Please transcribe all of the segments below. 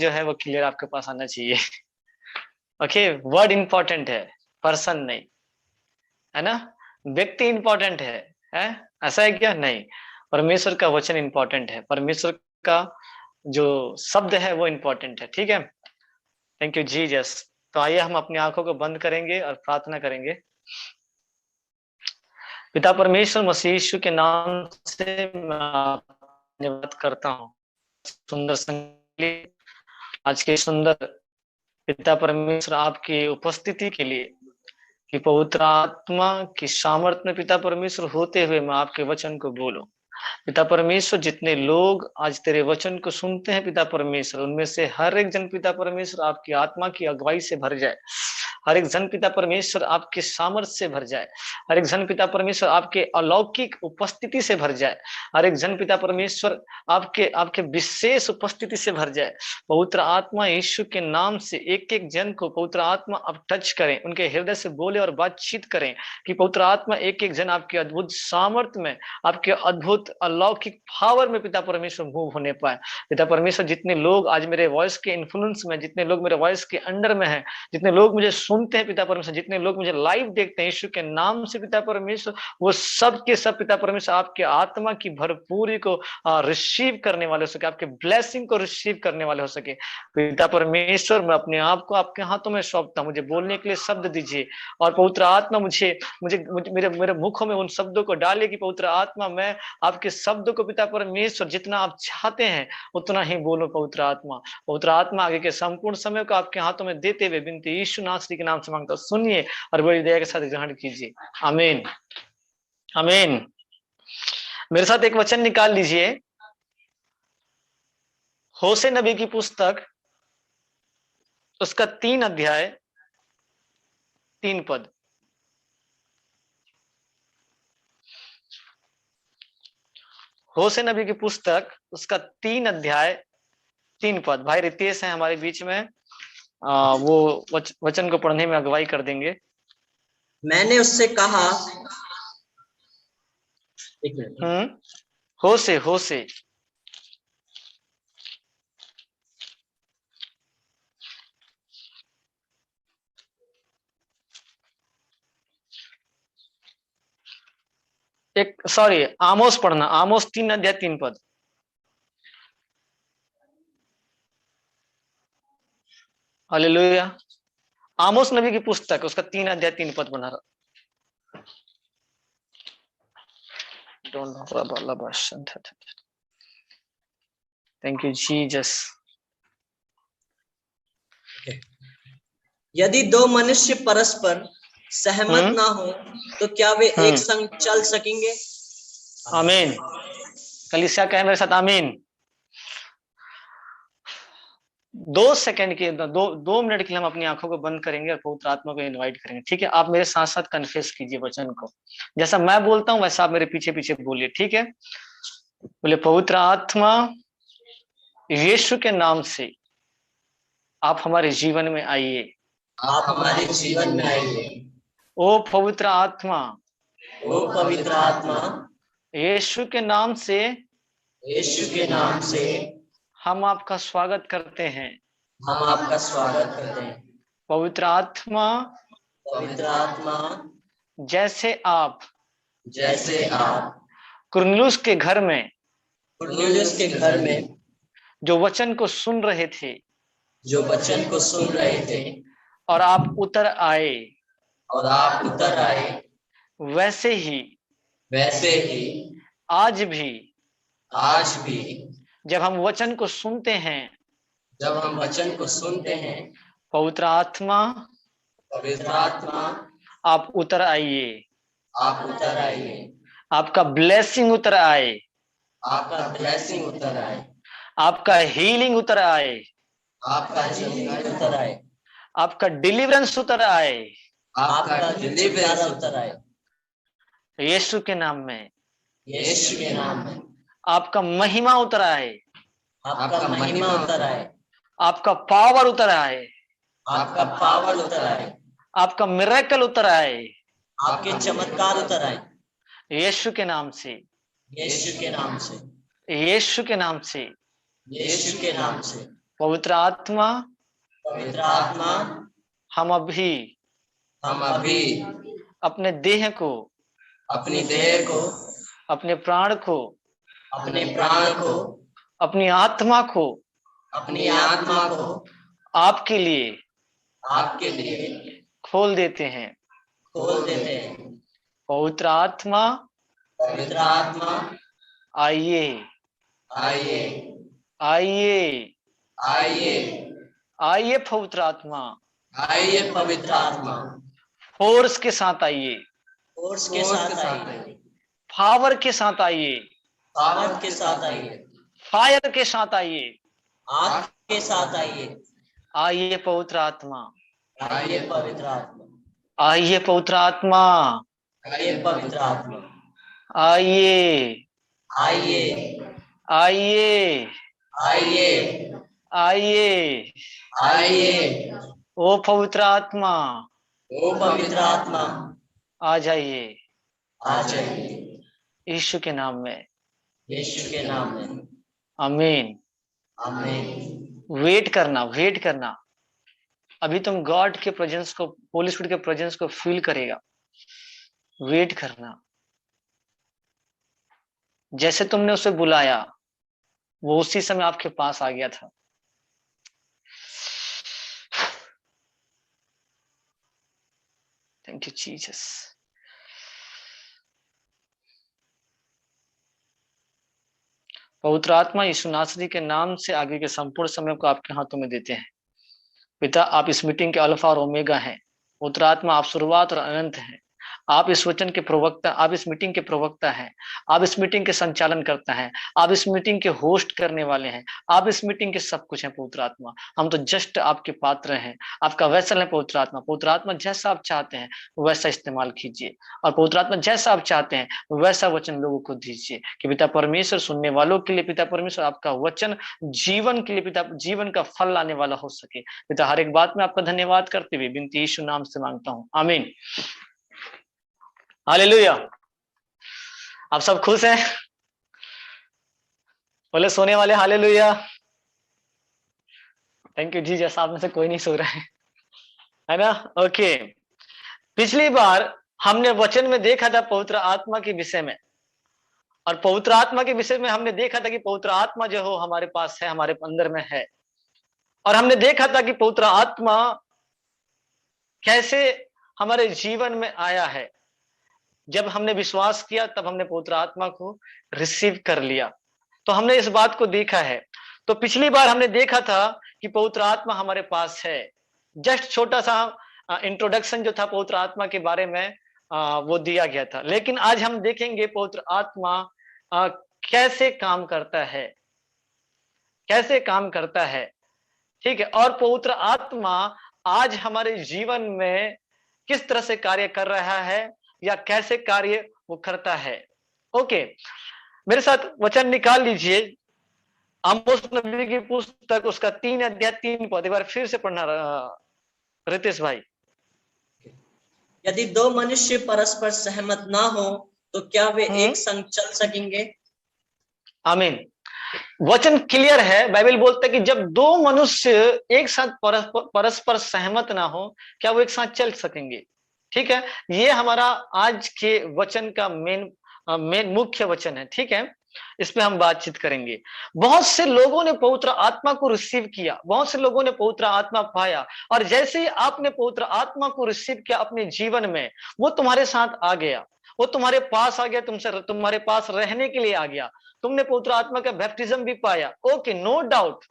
जो है वो क्लियर आपके पास आना चाहिए। ओके, वर्ड इंपॉर्टेंट है, पर्सन नहीं, है ना। व्यक्ति इंपॉर्टेंट है ऐसा है क्या? नहीं, परमेश्वर का वचन इंपॉर्टेंट है, परमेश्वर का जो शब्द है वो इंपॉर्टेंट है। ठीक है, थैंक यू जीसस। तो आइए हम अपनी आंखों को बंद करेंगे और प्रार्थना करेंगे। पिता परमेश्वर, मसीह यीशु के नाम से मैं धन्यवाद करता हूँ सुंदर संगीत, आज के सुंदर पिता परमेश्वर आपकी उपस्थिति के लिए, कि पवित्र आत्मा की सामर्थ्य में पिता परमेश्वर होते हुए मैं आपके वचन को बोलूं। पिता परमेश्वर, जितने लोग आज तेरे वचन को सुनते हैं पिता परमेश्वर, उनमें से हर एक जन पिता परमेश्वर आपकी आत्मा की अगुवाई से भर जाए। हर एक जन पिता परमेश्वर आपके सामर्थ्य से भर जाए। हर एक जन पिता परमेश्वर आपके अलौकिक उपस्थिति से भर जाए। हर एक जन पिता परमेश्वर आपके आपके विशेष उपस्थिति से भर जाए। पवित्र आत्मा यीशु के नाम से एक एक जन को पवित्र आत्मा अब टच करें, उनके हृदय से बोले और बातचीत करें कि पवित्र आत्मा एक एक जन आपके अद्भुत सामर्थ्य में, आपके अद्भुत अलौकिक पावर में पिता परमेश्वर मूव होने पाए। पिता परमेश्वर, जितने लोग आज मेरे वॉइस के इन्फ्लुएंस में, जितने लोग मेरे वॉइस के अंडर में हैं, जितने लोग मुझे सुनते हैं पिता परमेश्वर, जितने लोग मुझे लाइव देखते हैं यीशु के नाम से पिता परमेश्वर, वो सब के सब पिता परमेश्वर आपके आत्मा की भरपूरी को रिसीव करने वाले हो सके, आपके ब्लेसिंग को रिसीव करने वाले हो सके। पिता परमेश्वर, मैं अपने आप को आपके हाथों में सौंपता हूँ, मुझे बोलने के लिए शब्द दीजिए और पवित्र आत्मा मुझे मुझे मेरे मेरे मुखों में उन शब्दों को डालिए कि पवित्र आत्मा मैं आपके शब्दों को पिता परमेश्वर जितना आप चाहते हैं उतना ही बोलो। पवित्र आत्मा आगे के संपूर्ण समय को आपके हाथों में देते हुए विनती यीशु नासरी के नाम से मांगता हूं, सुनिए और बड़ी दया के साथ ग्रहण कीजिए। आमीन, आमीन। मेरे साथ एक वचन निकाल लीजिए, होशे नबी की पुस्तक, उसका 3 अध्याय 3 पद। होशे नबी की पुस्तक, उसका 3 अध्याय 3 पद। भाई रितेश है हमारे बीच में, वो वचन को पढ़ने में अगुवाई कर देंगे। मैंने उससे कहा, एक मिनट, होशे एक सॉरी आमोस पढ़ना, आमोस 3 अध्याय 3 पद। हालेलुया। आमोस नबी की पुस्तक, उसका 3 अध्याय 3 पद बना रहा। Thank you Jesus. यदि 2 मनुष्य परस्पर सहमत ना हो तो क्या वे एक संग चल सकेंगे? आमीन। कलीसिया कहे मेरे साथ आमीन। 2 सेकंड के 2 मिनट के लिए हम अपनी आंखों को बंद करेंगे और पवित्र आत्मा को इनवाइट करेंगे। ठीक है, आप मेरे साथ साथ कन्फेस कीजिए वचन को, जैसा मैं बोलता हूं वैसा आप मेरे पीछे पीछे बोलिए। ठीक है, बोले पवित्र आत्मा यीशु के नाम से आप हमारे जीवन में आइए, आप हमारे जीवन में आइए। ओ पवित्र आत्मा, ओ पवित्र आत्मा, यीशु के नाम से, यीशु के नाम से हम आपका स्वागत करते हैं, हम आपका स्वागत करते हैं। पवित्र आत्मा, पवित्र आत्मा, जैसे आप कुरनेलियुस के घर में जो वचन को सुन रहे थे, और आप उतर आए, वैसे ही आज भी जब हम वचन को सुनते हैं, पवित्र आत्मा आप उतर आइए, आपका ब्लेसिंग उतर आए, आपका हीलिंग उतर आए, आपका डिलीवरेंस उतर आए, यीशु के नाम में, आपका महिमा उतर आए, आपका पावर उतर आए, आपका मिरेकल उतर आए, आपके चमत्कार उतर आए, यीशु के नाम से, यीशु के नाम से, यीशु के नाम से, यीशु के नाम से। पवित्र आत्मा पवित्र आत्मा हम अभी अपने देह को, अपनी देह को, अपने प्राण को, अपने अपनी आत्मा को आपके लिए खोल देते हैं। पवित्र आत्मा आइए आइए आइए पवित्र आत्मा, फोर्स के साथ आइए, पावर के साथ आइए, फायर के साथ आइए, आग के साथ आइए। आइए पवित्र आत्मा, आइए पवित्र आत्मा, आइए पवित्र आत्मा, आइए पवित्र आत्मा, आइए आइए आइए आइए आइए आइए। ओ पवित्र आत्मा, ओ पवित्र आत्मा आ जाइए, आ जाइए यीशु के नाम में, यीशु के नाम में। आमीन। आमीन। वेट करना। अभी तुम गॉड के प्रेजेंस को, होली स्पिरिट के प्रेजेंस को फील करेगा। वेट करना। जैसे तुमने उसे बुलाया वो उसी समय आपके पास आ गया था। Thank you Jesus. पवित्र आत्मा यीशु नासरी के नाम से आगे के संपूर्ण समय को आपके हाथों में देते हैं। पिता, आप इस मीटिंग के अल्फा और ओमेगा हैं। पवित्र आत्मा, आप शुरुआत और अनंत हैं। आप इस वचन के प्रवक्ता, आप इस मीटिंग के प्रवक्ता हैं। आप इस मीटिंग के संचालन करता हैं। आप इस मीटिंग के होस्ट करने वाले हैं। आप इस मीटिंग के सब कुछ हैं पवित्र आत्मा। हम तो जस्ट आपके पात्र हैं, आपका वैसल है पवित्र आत्मा। पवित्र आत्मा, जैसा आप चाहते हैं वैसा इस्तेमाल कीजिए, और पवित्र आत्मा जैसा आप चाहते हैं वैसा वचन लोगों को दीजिए कि पिता परमेश्वर सुनने वालों के लिए, पिता परमेश्वर आपका वचन जीवन के लिए, पिता जीवन का फल लाने वाला हो सके। पिता, हर एक बात में आपका धन्यवाद करते हुए विनती यीशु नाम से मांगता हूं, आमीन। हालेलुया। आप सब खुश हैं? बोले सोने वाले हालेलुया। थैंक यू जी। जैसा आप में से कोई नहीं सो रहा है ना? ओके। पिछली बार हमने वचन में देखा था पवित्र आत्मा के विषय में, और पवित्र आत्मा के विषय में हमने देखा था कि पवित्र आत्मा जो हो हमारे पास है, हमारे अंदर में है। और हमने देखा था कि पवित्र आत्मा कैसे हमारे जीवन में आया है। जब हमने विश्वास किया तब हमने पवित्र आत्मा को रिसीव कर लिया। तो हमने इस बात को देखा है। तो पिछली बार हमने देखा था कि पवित्र आत्मा हमारे पास है। जस्ट छोटा सा इंट्रोडक्शन जो था पवित्र आत्मा के बारे में वो दिया गया था। लेकिन आज हम देखेंगे पवित्र आत्मा कैसे काम करता है, कैसे काम करता है। ठीक है। और पवित्र आत्मा आज हमारे जीवन में किस तरह से कार्य कर रहा है या कैसे कार्य वो करता है। ओके, मेरे साथ वचन निकाल लीजिए। आमोस नबी की पुस्तक, उसका 3 अध्याय 3 पद। एक बार फिर से पढ़ना रितेश भाई। यदि दो मनुष्य परस्पर सहमत ना हो तो क्या वे एक संग चल सकेंगे? आमीन। वचन क्लियर है। बाइबल बोलता है कि जब दो मनुष्य एक साथ परस्पर सहमत ना हो, क्या वो एक साथ चल सकेंगे? ठीक है। ये हमारा आज के वचन का मेन मुख्य वचन है। ठीक है। इस पे हम बातचीत करेंगे। बहुत से लोगों ने पवित्र आत्मा को रिसीव किया, बहुत से लोगों ने पवित्र आत्मा पाया, और जैसे ही आपने पवित्र आत्मा को रिसीव किया अपने जीवन में, वो तुम्हारे साथ आ गया, वो तुम्हारे पास आ गया, तुम्हारे पास रहने के लिए आ गया। तुमने पवित्र आत्मा का बैप्टिज्म भी पाया। ओके, नो डाउट,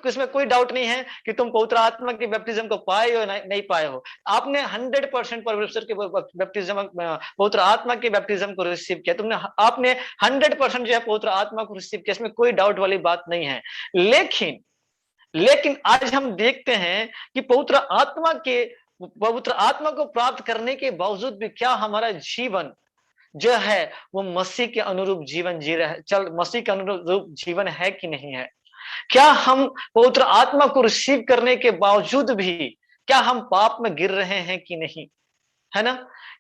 इसमें कोई डाउट नहीं है कि तुम पवित्र आत्मा के बैप्टिज्म को पाए हो नहीं पाए हो। आपने 100% परमेश्वर के बैप्टिज्म, पवित्र आत्मा के बैप्टिज्म को रिसीव किया। आपने 100% जो है पवित्र आत्मा को रिसीव किया। इसमें कोई डाउट वाली बात नहीं है। लेकिन आज हम देखते हैं कि पवित्र आत्मा को प्राप्त करने के बावजूद भी क्या हमारा जीवन जो है वो मसीह के अनुरूप जीवन जी रहे, मसीह के अनुरूप जीवन है कि नहीं है? क्या हम पवित्र आत्मा को रिसीव करने के बावजूद भी क्या हम पाप में गिर रहे हैं कि नहीं? है ना।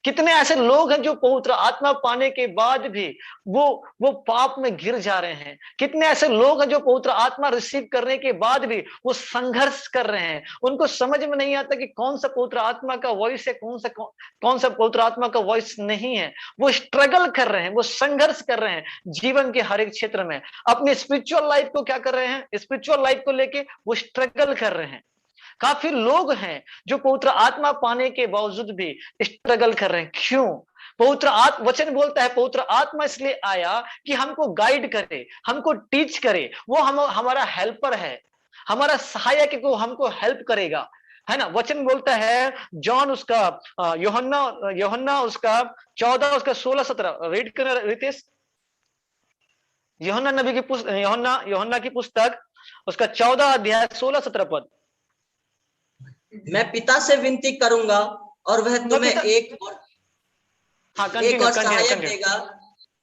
कितने ऐसे लोग हैं जो पवित्र आत्मा पाने के बाद भी वो पाप में गिर जा रहे हैं। कितने ऐसे लोग हैं जो पवित्र आत्मा रिसीव करने के बाद भी वो संघर्ष कर रहे हैं। उनको समझ में नहीं आता कि कौन सा पवित्र आत्मा का वॉइस है, कौन सा पवित्र आत्मा का वॉइस नहीं है। वो स्ट्रगल कर रहे हैं, वो संघर्ष कर रहे हैं जीवन के हर एक क्षेत्र में। अपने स्पिरिचुअल लाइफ को क्या कर रहे हैं, स्पिरिचुअल लाइफ को लेके वो स्ट्रगल कर रहे हैं। काफी लोग हैं जो पवित्र आत्मा पाने के बावजूद भी स्ट्रगल कर रहे हैं। क्यों? पवित्र आत्मा, वचन बोलता है पवित्र आत्मा इसलिए आया कि हमको गाइड करे, हमको टीच करे। वो हमारा हेल्पर है, हमारा सहायक है, को हमको हेल्प करेगा, है ना। वचन बोलता है जॉन उसका यूहन्ना उसका 14 उसका 16-17 रीड कर रितेश। यूहन्ना नबी की पुस्तक, यूहन्ना की पुस्तक उसका 14 अध्याय 16-17 पद। मैं पिता से विनती करूंगा और वह तुम्हें एक और सहायक देगा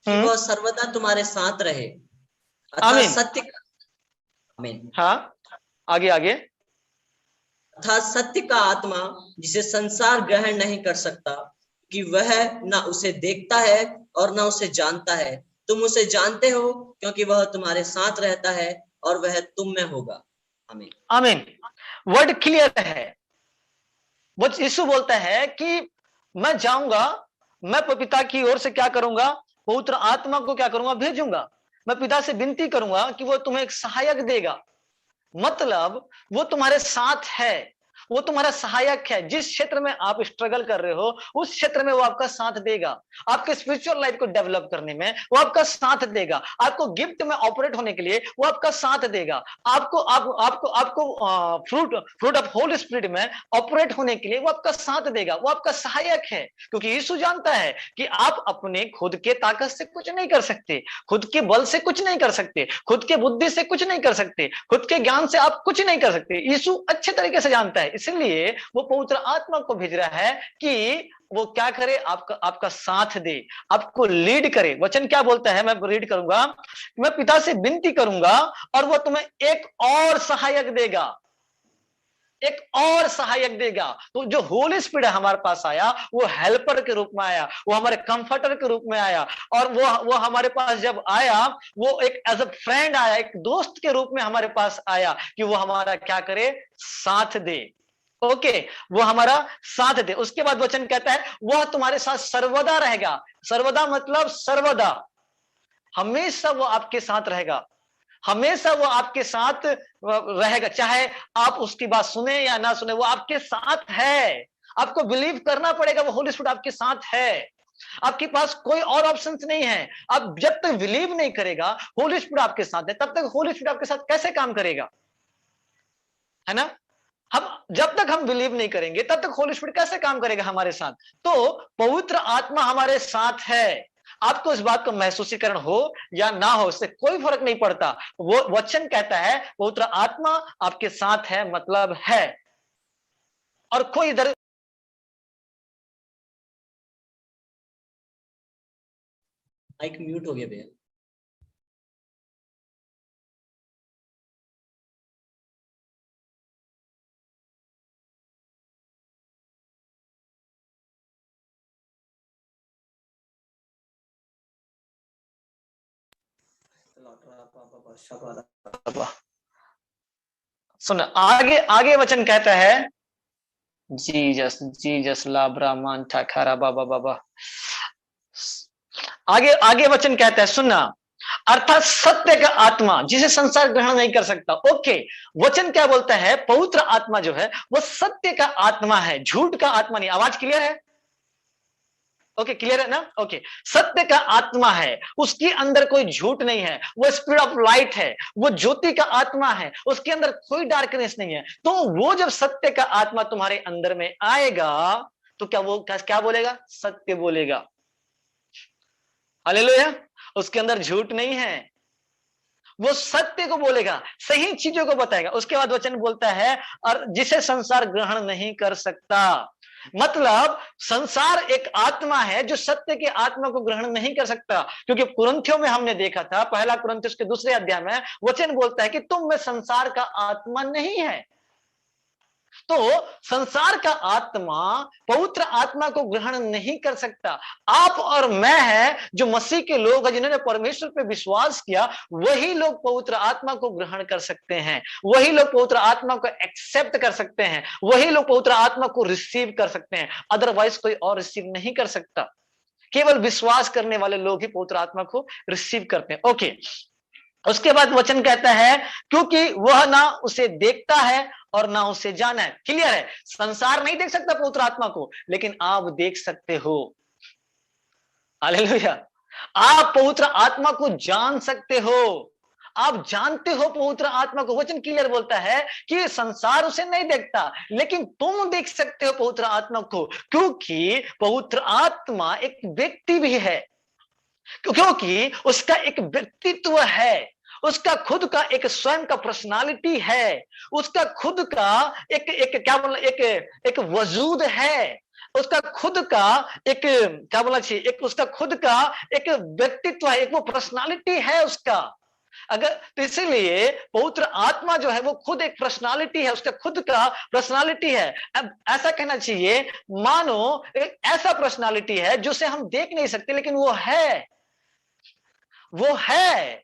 कि वह सर्वदा तुम्हारे साथ रहे, अर्थात सत्य। आमीन। हाँ, आगे अर्थात सत्य का आत्मा जिसे संसार ग्रहण नहीं कर सकता, कि वह ना उसे देखता है और ना उसे जानता है। तुम उसे जानते हो क्योंकि वह तुम्हारे साथ रहता है और वह तुम में होगा। आमीन। आमीन। वर्ड क्लियर है। वो यीशु बोलता है कि मैं जाऊंगा, मैं पिता की ओर से क्या करूंगा, पवित्र आत्मा को क्या करूंगा, भेजूंगा। मैं पिता से विनती करूंगा कि वो तुम्हें एक सहायक देगा। मतलब वो तुम्हारे साथ है, वो तुम्हारा सहायक है। जिस क्षेत्र में आप स्ट्रगल कर रहे हो उस क्षेत्र में वो आपका साथ देगा। आपके स्पिरिचुअल लाइफ को डेवलप करने में वो आपका साथ देगा। आपको गिफ्ट में ऑपरेट होने के लिए वो आपका साथ देगा। आपको फ्रूट ऑफ होली स्पिरिट में ऑपरेट होने के लिए वो आपका साथ देगा। वो आपका सहायक है, क्योंकि यीशु जानता है कि आप अपने खुद के ताकत से कुछ नहीं कर सकते, खुद के बल से कुछ नहीं कर सकते, खुद के बुद्धि से कुछ नहीं कर सकते, खुद के ज्ञान से आप कुछ नहीं कर सकते। यीशु अच्छे तरीके से जानता है, इसलिए वो पवित्र आत्मा को भेज रहा है कि वो क्या करे, आपका साथ दे, आपको लीड करे। वचन क्या बोलता है, मैं रीड करूंगा। मैं पिता से विनती करूंगा और वो तुम्हें एक और सहायक देगा, एक और सहायक देगा। तो जो होली स्पिरिट हमारे पास आया वो हेल्पर के रूप में आया, वो हमारे कंफर्टर के रूप में आया। और वो हमारे पास जब आया वो एक एज अ फ्रेंड आया, एक दोस्त के रूप में हमारे पास आया कि वो हमारा क्या करे, साथ दे। ओके, वो हमारा साथ दे। उसके बाद वचन कहता है वह तुम्हारे साथ सर्वदा रहेगा। सर्वदा मतलब सर्वदा, हमेशा वो आपके साथ रहेगा, हमेशा वो आपके साथ रहेगा। चाहे आप उसकी बात सुने या ना सुने, वो आपके साथ है। आपको बिलीव करना पड़ेगा, वो होली स्पिरिट आपके साथ है। आपके पास कोई और ऑप्शंस नहीं है। अब जब तक बिलीव नहीं करेगा होली स्पिरिट आपके साथ है, तब तक होली स्पिरिट आपके साथ कैसे काम करेगा, है ना। हम जब तक हम बिलीव नहीं करेंगे तब तक होली स्पिरिट कैसे काम करेगा हमारे साथ। तो पवित्र आत्मा हमारे साथ है। आपको इस बात को महसूसीकरण हो या ना हो, इससे कोई फर्क नहीं पड़ता। वो वचन कहता है पवित्र आत्मा आपके साथ है, मतलब है। और कोई इधर माइक म्यूट हो गया भैया। सुन, आगे आगे वचन कहता है जीजस जीजस लाब्रा मांठा खारा बाबा बाबा। आगे आगे वचन कहता है, सुनना, अर्थात सत्य का आत्मा जिसे संसार ग्रहण नहीं कर सकता। ओके, वचन क्या बोलता है, पवित्र आत्मा जो है वो सत्य का आत्मा है, झूठ का आत्मा नहीं। आवाज क्लियर है? ओके, क्लियर है ना। ओके, सत्य का आत्मा है, उसके अंदर कोई झूठ नहीं है, वो स्पिरिट ऑफ लाइट है, वो ज्योति का आत्मा है, उसके अंदर कोई डार्कनेस नहीं है। तो वो जब सत्य का आत्मा तुम्हारे अंदर में आएगा तो क्या वो क्या बोलेगा, सत्य बोलेगा। हालेलुया। उसके अंदर झूठ नहीं है, वो सत्य को बोलेगा, सही चीजों को बताएगा। उसके बाद वचन बोलता है और जिसे संसार ग्रहण नहीं कर सकता। मतलब संसार एक आत्मा है जो सत्य की आत्मा को ग्रहण नहीं कर सकता। क्योंकि कुरिन्थियों में हमने देखा था, पहला कुरिन्थियों के 2 अध्याय में वचन बोलता है कि तुम में संसार का आत्मा नहीं है। तो संसार का आत्मा पवित्र आत्मा को ग्रहण नहीं कर सकता। आप और मैं है जो मसीह के लोग हैं, जिन्होंने परमेश्वर पे विश्वास किया, वही लोग पवित्र आत्मा को ग्रहण कर सकते हैं, वही लोग पवित्र आत्मा को एक्सेप्ट कर सकते हैं, वही लोग पवित्र आत्मा को रिसीव कर सकते हैं। अदरवाइज कोई और रिसीव नहीं कर सकता। केवल विश्वास करने वाले लोग ही पवित्र आत्मा को रिसीव करते हैं। ओके, उसके बाद वचन कहता है क्योंकि वह ना उसे देखता है और ना उसे जाना है। क्लियर है, संसार नहीं देख सकता पवित्र आत्मा को, लेकिन आप देख सकते हो। हालेलुया। आप पवित्र आत्मा को जान सकते हो, आप जानते हो पवित्र आत्मा को। वचन क्लियर बोलता है कि संसार उसे नहीं देखता, लेकिन तुम देख सकते हो पवित्र आत्मा को, क्योंकि पवित्र आत्मा एक व्यक्ति भी है, क्योंकि उसका एक व्यक्तित्व है, उसका खुद का एक स्वयं का पर्सनालिटी है, उसका खुद का एक एक क्या बोला एक एक वजूद है, उसका खुद का एक क्या बोला चाहिए, एक उसका खुद का एक व्यक्तित्व है, एक वो पर्सनालिटी है उसका। अगर तो इसीलिए पवित्र आत्मा जो है वो खुद एक पर्सनालिटी है, उसका खुद का पर्सनालिटी है। अब ऐसा कहना चाहिए, मानो एक ऐसा पर्सनालिटी है जिसे हम देख नहीं सकते, लेकिन वो है, वो है।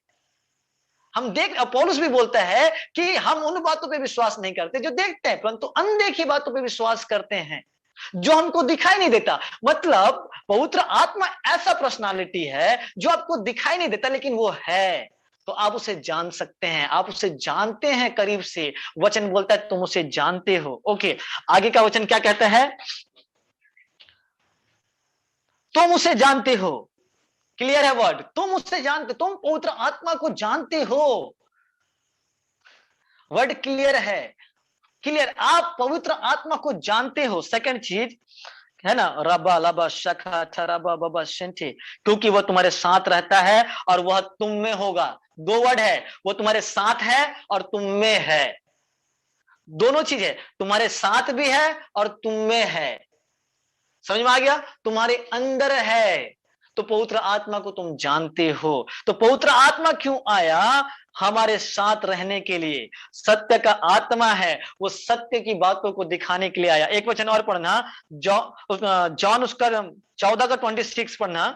हम देख, पौलुस भी बोलता है कि हम उन बातों पे विश्वास नहीं करते जो देखते हैं, परंतु अनदेखी बातों पे विश्वास करते हैं जो हमको दिखाई नहीं देता। मतलब पवित्र आत्मा ऐसा पर्सनालिटी है जो आपको दिखाई नहीं देता, लेकिन वो है, तो आप उसे जान सकते हैं, आप उसे जानते हैं करीब से। वचन बोलता है तुम उसे जानते हो। ओके, आगे का वचन क्या कहता है? तुम उसे जानते हो। क्लियर है वर्ड, तुम उससे जानते, तुम पवित्र आत्मा को जानते हो। वर्ड क्लियर है, क्लियर, आप पवित्र आत्मा को जानते हो। सेकंड चीज है ना, रबा लबा शखा थरबा बबा शिंटे, क्योंकि वह तुम्हारे साथ रहता है और वह तुम में होगा। दो वर्ड है, वो तुम्हारे साथ है और तुम में है। दोनों चीज है, तुम्हारे साथ भी है और तुम में है। समझ में आ गया? तुम्हारे अंदर है, तो पवित्र आत्मा को तुम जानते हो। तो पवित्र आत्मा क्यों आया? हमारे साथ रहने के लिए। सत्य का आत्मा है, वो सत्य की बातों को दिखाने के लिए आया। एक वचन और पढ़ना, जॉन उसका 14 का 26 पढ़ना।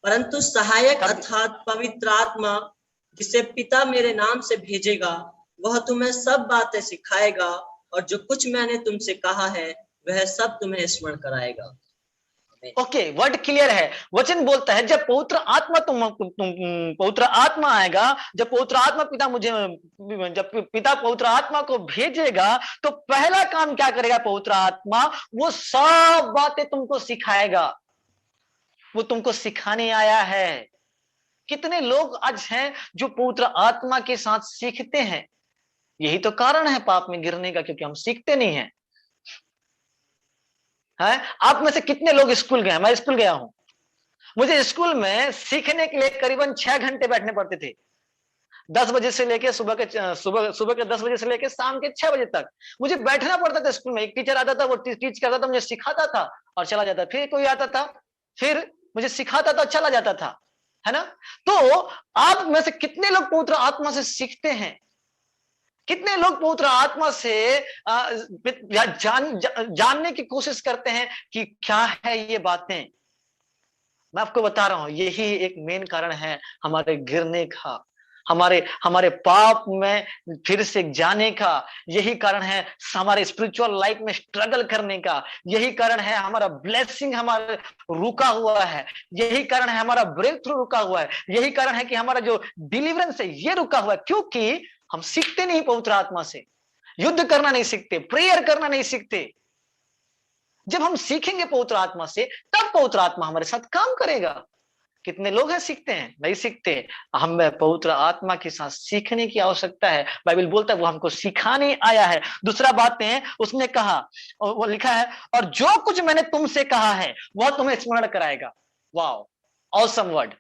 परंतु सहायक अर्थात पवित्र आत्मा जिसे पिता मेरे नाम से भेजेगा, वह तुम्हें सब बातें सिखाएगा और जो कुछ मैंने तुमसे कहा है वह सब तुम्हें स्मरण कराएगा। ओके, वर्ड क्लियर है। वचन बोलता है जब पवित्र आत्मा पवित्र आत्मा आएगा, जब पवित्र आत्मा जब पिता पवित्र आत्मा को भेजेगा, तो पहला काम क्या करेगा पवित्र आत्मा? वो सब बातें तुमको सिखाएगा, वो तुमको सिखाने आया है। कितने लोग आज हैं जो पवित्र आत्मा के साथ सीखते हैं? यही तो कारण है पाप में गिरने का, क्योंकि हम सीखते नहीं हैं। है? आप में से कितने लोग स्कूल गए? मैं स्कूल गया हूं, मुझे स्कूल में सीखने के लिए करीबन 6 घंटे बैठने पड़ते थे। 10 बजे से लेके सुबह के 10 बजे से लेके शाम के 6 बजे तक मुझे बैठना पड़ता था स्कूल में। एक टीचर आता था, वो टीच करता था, मुझे सिखाता था और चला जाता। फिर कोई आता था, फिर मुझे सिखाता था, चला जाता था। है ना? तो आप में से कितने लोग पवित्र आत्मा से सीखते हैं? कितने लोग पवित्र आत्मा से जानने की कोशिश करते हैं कि क्या है ये बातें? मैं आपको बता रहा हूं, यही एक मेन कारण है हमारे गिरने का, हमारे पाप में फिर से जाने का। यही कारण है हमारे स्पिरिचुअल लाइफ में स्ट्रगल करने का। यही कारण है हमारा ब्लेसिंग हमारा रुका हुआ है। यही कारण है हमारा ब्रेक थ्रू रुका हुआ है। यही कारण है कि हमारा जो डिलीवरेंस है ये रुका हुआ है, क्योंकि हम सीखते नहीं पवित्र आत्मा से, युद्ध करना नहीं सीखते, प्रेयर करना नहीं सीखते। जब हम सीखेंगे पवित्र आत्मा से, तब पवित्र आत्मा हमारे साथ काम करेगा। कितने लोग हैं सीखते हैं? नहीं सीखते। हमें पवित्र आत्मा के साथ सीखने की आवश्यकता है। बाइबल बोलता है वो हमको सिखाने आया है। दूसरा बात है, उसने कहा, और वो लिखा है, और जो कुछ मैंने तुमसे कहा है वह तुम्हें स्मरण कराएगा। Wow, awesome word.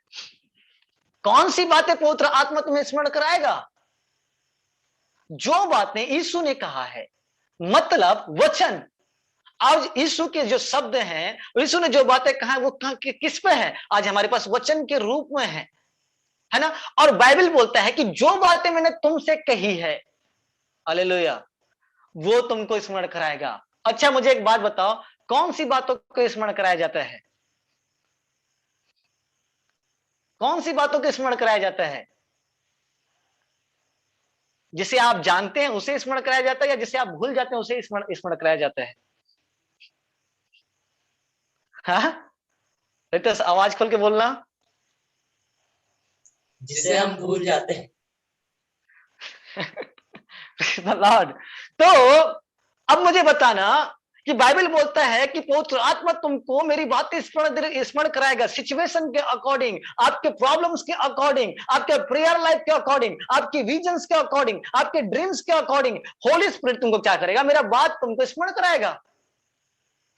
कौन सी बातें पवित्र आत्मा तुम्हें स्मरण कराएगा? जो बातें यीशु ने कहा है, मतलब वचन। आज यीशु के जो शब्द हैं, यीशु ने जो बातें कहा है, वो किस पे है? आज हमारे पास वचन के रूप में है। है ना। और बाइबल बोलता है कि जो बातें मैंने तुमसे कही है, हालेलुया, वो तुमको स्मरण कराएगा। अच्छा मुझे एक बात बताओ, कौन सी बातों को स्मरण कराया जाता है? कौन सी बातों को स्मरण कराया जाता है? जिसे आप जानते हैं उसे स्मरण कराया जाता है, या जिसे आप भूल जाते हैं उसे स्मरण कराया जाता है? हाँ, तो आवाज खोल के बोलना। जिसे हम भूल जाते हैं। लॉर्ड। तो अब मुझे बताना कि बाइबल बोलता है कि पवित्र आत्मा तुमको मेरी बातें स्मरण कराएगा, सिचुएशन के अकॉर्डिंग, आपके प्रॉब्लम्स के अकॉर्डिंग, आपके प्रेयर लाइफ के अकॉर्डिंग, आपकी विजन्स के अकॉर्डिंग, आपके ड्रीम्स के अकॉर्डिंग। होली स्पिरिट तुमको क्या करेगा? मेरा बात तुमको स्मरण कराएगा।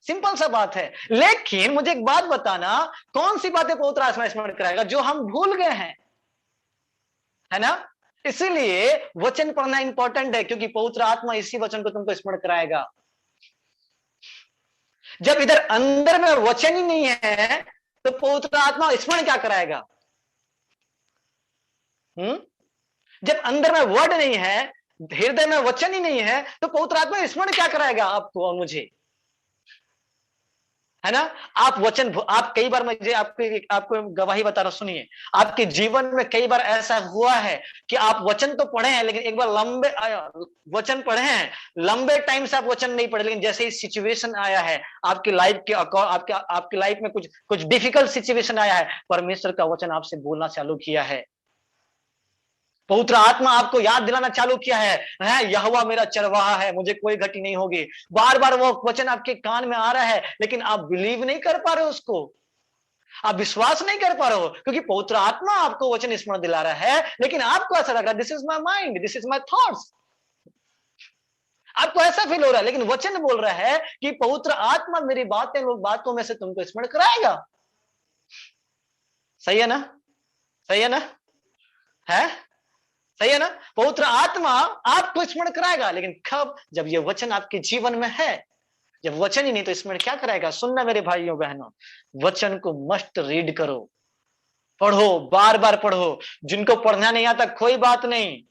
सिंपल सा बात है। लेकिन मुझे एक बात बताना, कौन सी बातें पवित्र आत्मा स्मरण कराएगा? जो हम भूल गए हैं, है ना। इसीलिए वचन पढ़ना इंपॉर्टेंट है, क्योंकि पवित्र आत्मा इसी वचन को तुमको स्मरण कराएगा। जब इधर अंदर में वचन ही नहीं है तो पवित्र आत्मा स्मरण क्या कराएगा? जब अंदर में वर्ड नहीं है, हृदय में वचन ही नहीं है, तो पवित्र आत्मा स्मरण क्या कराएगा आपको और मुझे? है ना। आप वचन, आप कई बार, मुझे आपको गवाही बता रहा, सुनिए। आपके जीवन में कई बार ऐसा हुआ है कि आप वचन तो पढ़े हैं, लेकिन एक बार लंबे वचन पढ़े हैं, लंबे टाइम से आप वचन नहीं पढ़े, लेकिन जैसे ही सिचुएशन आया है आपकी लाइफ के आपकी लाइफ में कुछ कुछ डिफिकल्ट सिचुएशन आया है, परमेश्वर का वचन आपसे बोलना चालू किया है, पवित्र आत्मा आपको याद दिलाना चालू किया है, यहोवा मेरा चरवाहा है, मुझे कोई घटी नहीं होगी। बार बार वो वचन आपके कान में आ रहा है, लेकिन आप बिलीव नहीं कर पा रहे हो उसको, आप विश्वास नहीं कर पा रहे हो, क्योंकि पवित्र आत्मा आपको वचन स्मरण दिला रहा है, लेकिन आपको ऐसा लग रहा है this is my mind, this is my thoughts, आपको ऐसा फील हो रहा है। लेकिन वचन बोल रहा है कि पवित्र आत्मा मेरी बातों में से तुमको स्मरण कराएगा। सही है ना? सही है ना? है सही है ना। पवित्र आत्मा आपको स्मरण कराएगा, लेकिन कब? जब ये वचन आपके जीवन में है। जब वचन ही नहीं तो स्मरण क्या कराएगा? सुनना मेरे भाइयों बहनों, वचन को मस्ट रीड करो, पढ़ो, बार बार पढ़ो। जिनको पढ़ना नहीं आता कोई बात नहीं,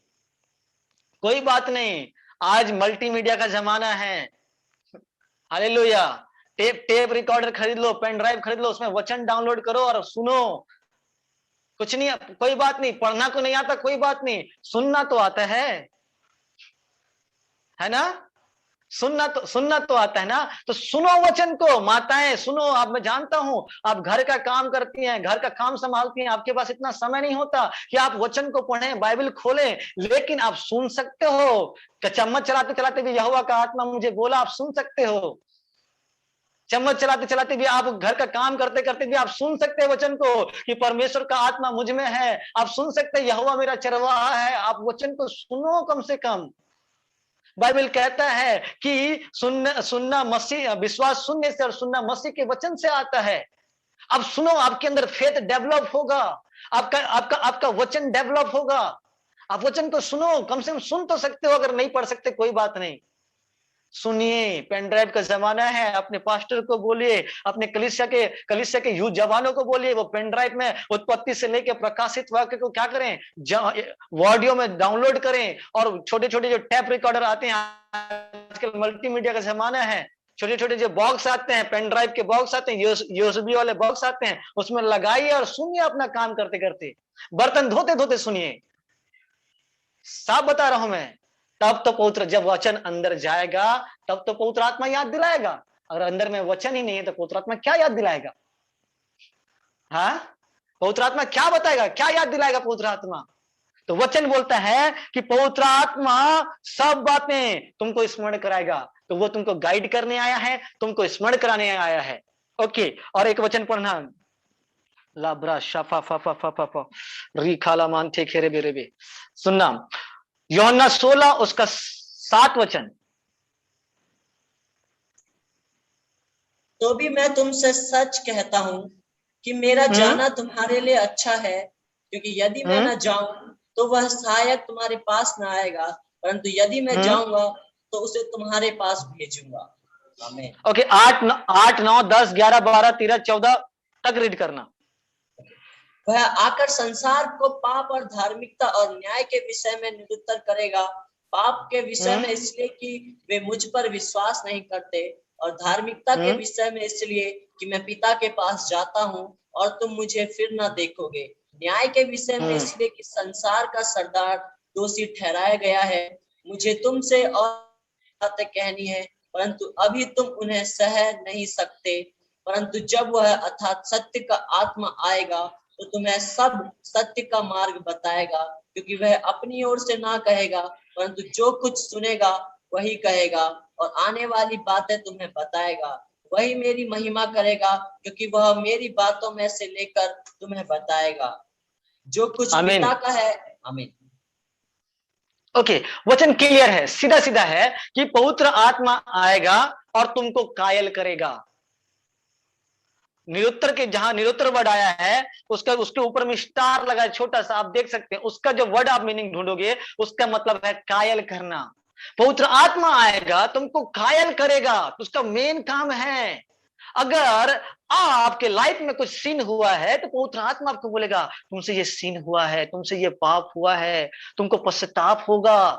कोई बात नहीं, आज मल्टीमीडिया का जमाना है, हालेलुया। टेप रिकॉर्डर खरीद लो, पेन ड्राइव खरीद लो, उसमें वचन डाउनलोड करो और सुनो। कुछ नहीं, कोई बात नहीं, पढ़ना को नहीं आता कोई बात नहीं, सुनना तो आता है ना। सुनना तो आता है ना। तो सुनो वचन को, माताएं सुनो। आप, मैं जानता हूं आप घर का काम करती हैं, घर का काम संभालती हैं, आपके पास इतना समय नहीं होता कि आप वचन को पढ़ें, बाइबल खोलें, लेकिन आप सुन सकते हो। चम्मच चलाते चलाते भी यहोवा का आत्मा मुझे बोला, आप सुन सकते हो। चम्मच चलाते चलाते भी, आप घर का काम करते करते भी आप सुन सकते हैं वचन को कि परमेश्वर का आत्मा मुझ में है। आप सुन सकते हैं यहोवा मेरा चरवाहा है। आप वचन को सुनो कम से कम। बाइबल कहता है कि सुनना मसीह, विश्वास सुनने से और सुनना मसीह के वचन से आता है। अब सुनो, आपके अंदर फेथ डेवलप होगा, आपका आपका आपका वचन डेवलप होगा। आप वचन को सुनो, कम से कम सुन तो सकते हो, अगर नहीं पढ़ सकते कोई बात नहीं, सुनिए। पेन ड्राइव का जमाना है, अपने पास्टर को बोलिए, अपने कलीसिया के यूथ जवानों को बोलिए, वो पेन ड्राइव में उत्पत्ति से लेकर प्रकाशित वाक्य को क्या करें, ऑडियो में डाउनलोड करें। और छोटे छोटे जो टैप रिकॉर्डर आते हैं, आजकल मल्टीमीडिया का जमाना है, छोटे छोटे जो बॉक्स आते हैं, पेन ड्राइव के बॉक्स आते हैं, यूएसबी वाले बॉक्स आते हैं, उसमें लगाइए और सुनिए अपना काम करते करते, बर्तन धोते धोते सुनिए। साफ बता रहा हूं मैं। तब तो पवित्र, जब वचन अंदर जाएगा तब तो पवित्र आत्मा याद दिलाएगा। अगर अंदर में वचन ही नहीं है तो पवित्र आत्मा क्या याद दिलाएगा? हाँ, पवित्र आत्मा क्या बताएगा, क्या याद दिलाएगा पवित्र आत्मा? तो वचन बोलता है कि पवित्र आत्मा सब बातें तुमको स्मरण कराएगा। तो वो तुमको गाइड करने आया है, तुमको स्मरण कराने आया है। ओके, और एक वचन पढ़ना, लाब्रा शाफा फाफा फाफा फा री खाला मान थे खेरे बेरे बे। सुनना, यूहन्ना 16 उसका 7 वचन। तो भी मैं तुमसे सच कहता हूं कि मेरा जाना तुम्हारे लिए अच्छा है, क्योंकि यदि मैं न जाऊं तो वह सहायक तुम्हारे पास न आएगा, परंतु यदि मैं जाऊंगा तो उसे तुम्हारे पास भेजूंगा। आमीन। ओके, 8 9 10 11 12 13 14 तक रीड करना। वह आकर संसार को पाप और धार्मिकता और न्याय के विषय में निरुत्तर करेगा। पाप के विषय में इसलिए कि वे मुझ पर विश्वास नहीं करते, और धार्मिकता के विषय में इसलिए कि मैं पिता के पास जाता हूँ और तुम मुझे फिर न देखोगे। न्याय के विषय में इसलिए कि संसार का सरदार दोषी ठहराया गया है। मुझे तुमसे और बातें कहनी है, परंतु अभी तुम उन्हें सह नहीं सकते। परंतु जब वह अर्थात सत्य का आत्मा आएगा तो तुम्हें सब सत्य का मार्ग बताएगा, क्योंकि वह अपनी ओर से ना कहेगा, परंतु जो कुछ सुनेगा वही कहेगा, और आने वाली बातें तुम्हें बताएगा। वही मेरी महिमा करेगा, क्योंकि वह मेरी बातों में से लेकर तुम्हें बताएगा जो कुछ पिता का है। आमीन। ओके, वचन क्लियर है, सीधा सीधा है कि पवित्र आत्मा आएगा और तुमको कायल करेगा। निरुत्तर के जहां निरुत्तर वर्ड आया है उसका उसके ऊपर में स्टार लगा है छोटा सा, आप देख सकते हैं। उसका जो वर्ड आप मीनिंग ढूंढोगे उसका मतलब है कायल करना। पवित्र आत्मा आएगा तुमको कायल करेगा, तो उसका मेन काम है। अगर आपके लाइफ में कुछ सीन हुआ है तो पवित्र आत्मा आपको बोलेगा तुमसे ये सीन हुआ है, तुमसे ये पाप हुआ है, तुमको पश्चाताप होगा,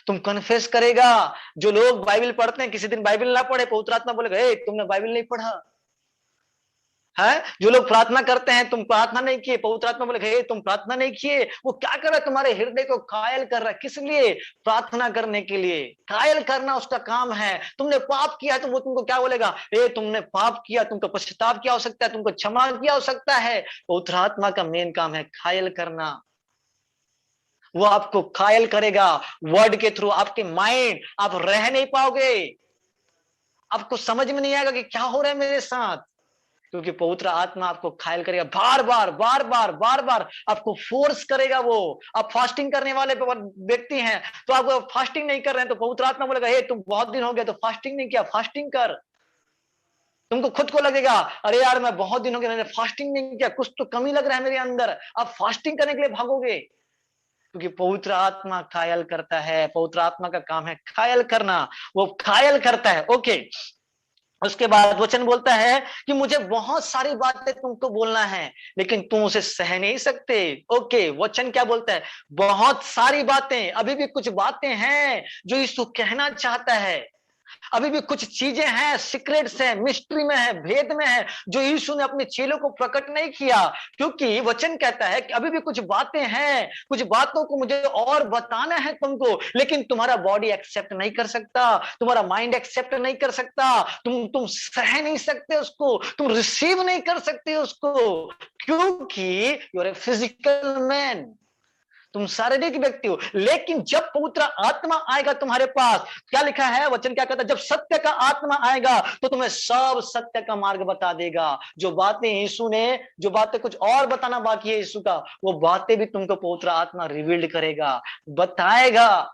तुम कन्फेस करेगा। जो लोग बाइबल पढ़ते हैं किसी दिन बाइबल ना पढ़े, पवित्र आत्मा बोलेगा ए तुमने बाइबल नहीं पढ़ा है। जो लोग प्रार्थना करते हैं तुम प्रार्थना नहीं किए, पवित्र आत्मा बोलेगा हे तुम प्रार्थना नहीं किए। वो क्या कर रहा है, तुम्हारे हृदय को कायल कर रहा है। किस लिए? प्रार्थना करने के लिए। कायल करना उसका काम है। तुमने पाप किया है तो वो तुमको क्या बोलेगा, ए तुमने पाप किया, तुमको पश्चाताप किया हो सकता है, तुमको क्षमा किया हो सकता है। पवित्र आत्मा का मेन काम है कायल करना। वो आपको कायल करेगा वर्ड के थ्रू। आपके माइंड आप रह नहीं पाओगे, आपको समझ में नहीं आएगा कि क्या हो रहा है मेरे साथ, क्योंकि पवित्र आत्मा आपको घायल करेगा। बार बार बार बार बार बार आपको फोर्स करेगा। वो आप फास्टिंग करने वाले व्यक्ति हैं तो आप फास्टिंग नहीं कर रहे हैं तो पवित्र आत्मा बोलेगा हे तुम बहुत दिन हो गए तो फास्टिंग नहीं किया, फास्टिंग कर। तुमको खुद को लगेगा अरे यार मैं बहुत दिन हो गए मैंने फास्टिंग नहीं किया, कुछ तो कमी लग रहा है मेरे अंदर। आप फास्टिंग करने के लिए भागोगे, क्योंकि पवित्र आत्मा कायल करता है। पवित्र आत्मा का काम है कायल करना, वो कायल करता है। ओके, उसके बाद वचन बोलता है कि मुझे बहुत सारी बातें तुमको बोलना है लेकिन तुम उसे सह नहीं सकते। ओके, वचन क्या बोलता है? बहुत सारी बातें, अभी भी कुछ बातें हैं जो यीशु कहना चाहता है। अभी भी कुछ चीजें हैं, सीक्रेट्स हैं, मिस्ट्री में है, भेद में है, जो यीशु ने अपने चेलों को प्रकट नहीं किया। क्योंकि वचन कहता है कि अभी भी कुछ बातें हैं, कुछ बातों को मुझे और बताना है तुमको, लेकिन तुम्हारा बॉडी एक्सेप्ट नहीं कर सकता, तुम्हारा माइंड एक्सेप्ट नहीं कर सकता, तुम सह नहीं सकते उसको, तुम रिसीव नहीं कर सकते उसको, क्योंकि you are a physical man, तुम शारीरिक व्यक्ति हो। लेकिन जब पवित्र आत्मा आएगा तुम्हारे पास, क्या लिखा है, वचन क्या कहता है, जब सत्य का आत्मा आएगा तो तुम्हें सब सत्य का मार्ग बता देगा। जो बातें यीशु ने, जो बातें कुछ और बताना बाकी है यीशु का, वो बातें भी तुमको पवित्र आत्मा रिवील्ड करेगा, बताएगा।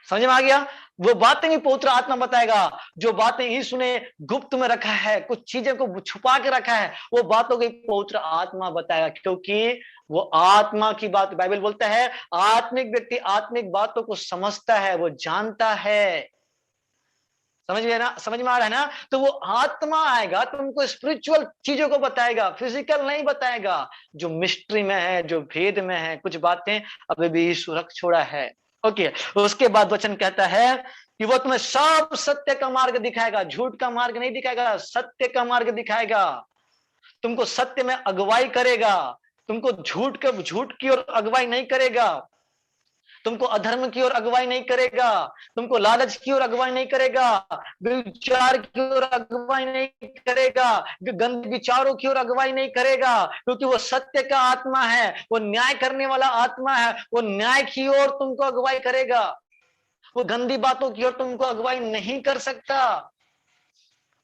समझ में आ गया? वो बातें भी पवित्र आत्मा बताएगा। जो बातें यीशु ने गुप्त में रखा है, कुछ चीजें को छुपा के रखा है, वो बातों की पवित्र आत्मा बताएगा, क्योंकि वो आत्मा की बात, बाइबल बोलता है आत्मिक व्यक्ति आत्मिक बातों को समझता है, वो जानता है। समझ में ना, समझ में आ रहा है ना? तो वो आत्मा आएगा तुमको स्पिरिचुअल चीजों को बताएगा, फिजिकल नहीं बताएगा। जो मिस्ट्री में है, जो भेद में है, कुछ बातें अभी भी यीशु रख छोड़ा है। ओके, उसके बाद वचन कहता है कि वो तुम्हें सब सत्य का मार्ग दिखाएगा, झूठ का मार्ग नहीं दिखाएगा, सत्य का मार्ग दिखाएगा। तुमको सत्य में अगुवाई करेगा, तुमको झूठ की ओर अगुवाई नहीं करेगा, तुमको अधर्म की ओर अगुवाई नहीं करेगा, तुमको लालच की ओर अगुवाई नहीं करेगा, विचार की ओर अगुवाई नहीं करेगा, गंदे विचारों की ओर अगुवाई नहीं करेगा, क्योंकि वो सत्य का आत्मा है, वो न्याय करने वाला आत्मा है। वो न्याय की ओर तुमको अगुवाई करेगा, वो गंदी बातों की ओर तुमको अगुवाई नहीं कर सकता,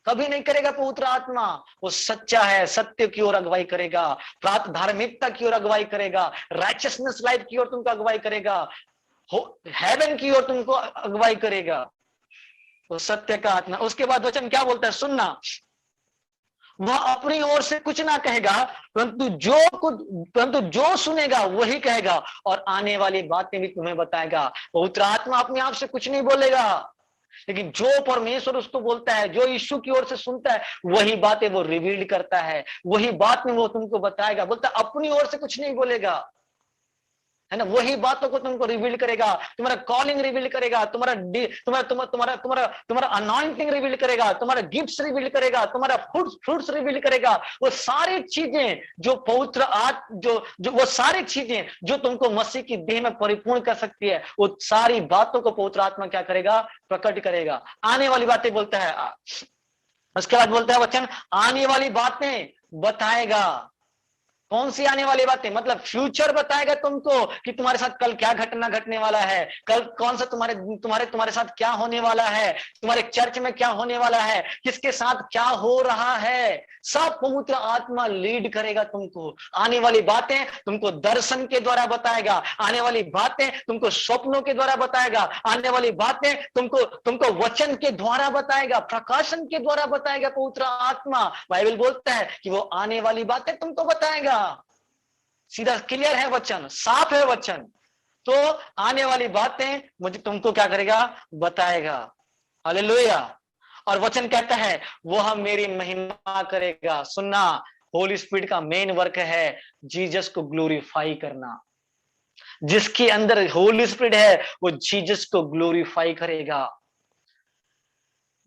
कभी नहीं करेगा। पवित्र आत्मा वो सच्चा है, सत्य की ओर अगुवाई करेगा, प्रात धार्मिकता की ओर अगुवाई करेगा, राइचियसनेस लाइफ की ओर तुमको अगुवाई करेगा, हेवन की ओर तुमको अगुवाई करेगा, वो सत्य का आत्मा। उसके बाद वचन क्या बोलता है, सुनना, वह अपनी ओर से कुछ ना कहेगा, परंतु जो सुनेगा वही कहेगा और आने वाली बातें भी तुम्हें बताएगा। पवित्र आत्मा अपने आप से कुछ नहीं बोलेगा, लेकिन जो परमेश्वर उसको बोलता है, जो यीशु की ओर से सुनता है, वही बातें वो रिवील करता है, वही बात में वो तुमको बताएगा। बोलता है अपनी ओर से कुछ नहीं बोलेगा, है ना, वही बातों को तुमको रिवील करेगा, तुम्हारा कॉलिंग रिवील करेगा, तुम्हारा तुम्हारा तुम्हारा तुम्हारा तुम्हारा अनॉइंटिंग रिवील करेगा, तुम्हारा गिफ्ट्स रिवील करेगा, तुम्हारा फ्रूट्स रिवील करेगा। वो सारी चीजें जो पवित्र जो वो सारी चीजें जो तुमको मसीह की देह में परिपूर्ण कर सकती है, वो सारी बातों को पवित्र आत्मा क्या करेगा, प्रकट करेगा। आने वाली बातें बोलता है, उसके बाद बोलता है वचन, आने वाली बातें बताएगा। कौन सी आने वाली बातें, मतलब फ्यूचर बताएगा तुमको कि तुम्हारे साथ कल क्या घटना घटने वाला है, कल कौन सा तुम्हारे तुम्हारे तुम्हारे साथ क्या होने वाला है, तुम्हारे चर्च में क्या होने वाला है, किसके साथ क्या हो रहा है, सब पवित्र आत्मा लीड करेगा तुमको। आने वाली बातें तुमको दर्शन के द्वारा बताएगा, आने वाली बातें तुमको स्वप्नों के द्वारा बताएगा, आने वाली बातें तुमको तुमको वचन के द्वारा बताएगा, प्रकाशन के द्वारा बताएगा। पवित्र आत्मा, बाइबल बोलता है कि वो आने वाली बातें तुमको बताएगा। सीधा क्लियर है वचन, साफ है वचन। तो आने वाली बातें मुझे तुमको क्या करेगा, बताएगा। हालेलुया। और वचन कहता है वो हम मेरी महिमा करेगा। सुनना, होली स्पिरिट का मेन वर्क है जीसस को ग्लोरीफाई करना। जिसके अंदर होली स्पिरिट है वो जीसस को ग्लोरीफाई करेगा।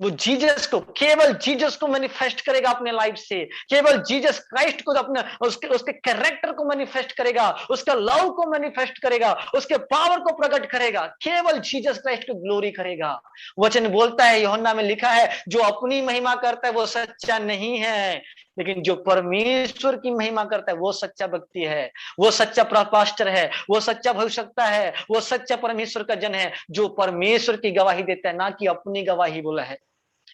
वो जीसस को, केवल जीसस को मैनिफेस्ट करेगा अपने लाइफ से, केवल जीसस क्राइस्ट को अपने उसके कैरेक्टर को मैनिफेस्ट करेगा, उसका लव को मैनिफेस्ट करेगा, उसके पावर को प्रकट करेगा, केवल जीसस क्राइस्ट को ग्लोरी करेगा। वचन बोलता है, यूहन्ना में लिखा है, जो अपनी महिमा करता है वो सच्चा नहीं है, लेकिन जो परमेश्वर की महिमा करता है वो सच्चा व्यक्ति है, वो सच्चा पास्टर है, वो सच्चा भविष्यवक्ता है, वो सच्चा परमेश्वर का जन है, जो परमेश्वर की गवाही देता है, ना कि अपनी गवाही बोला है।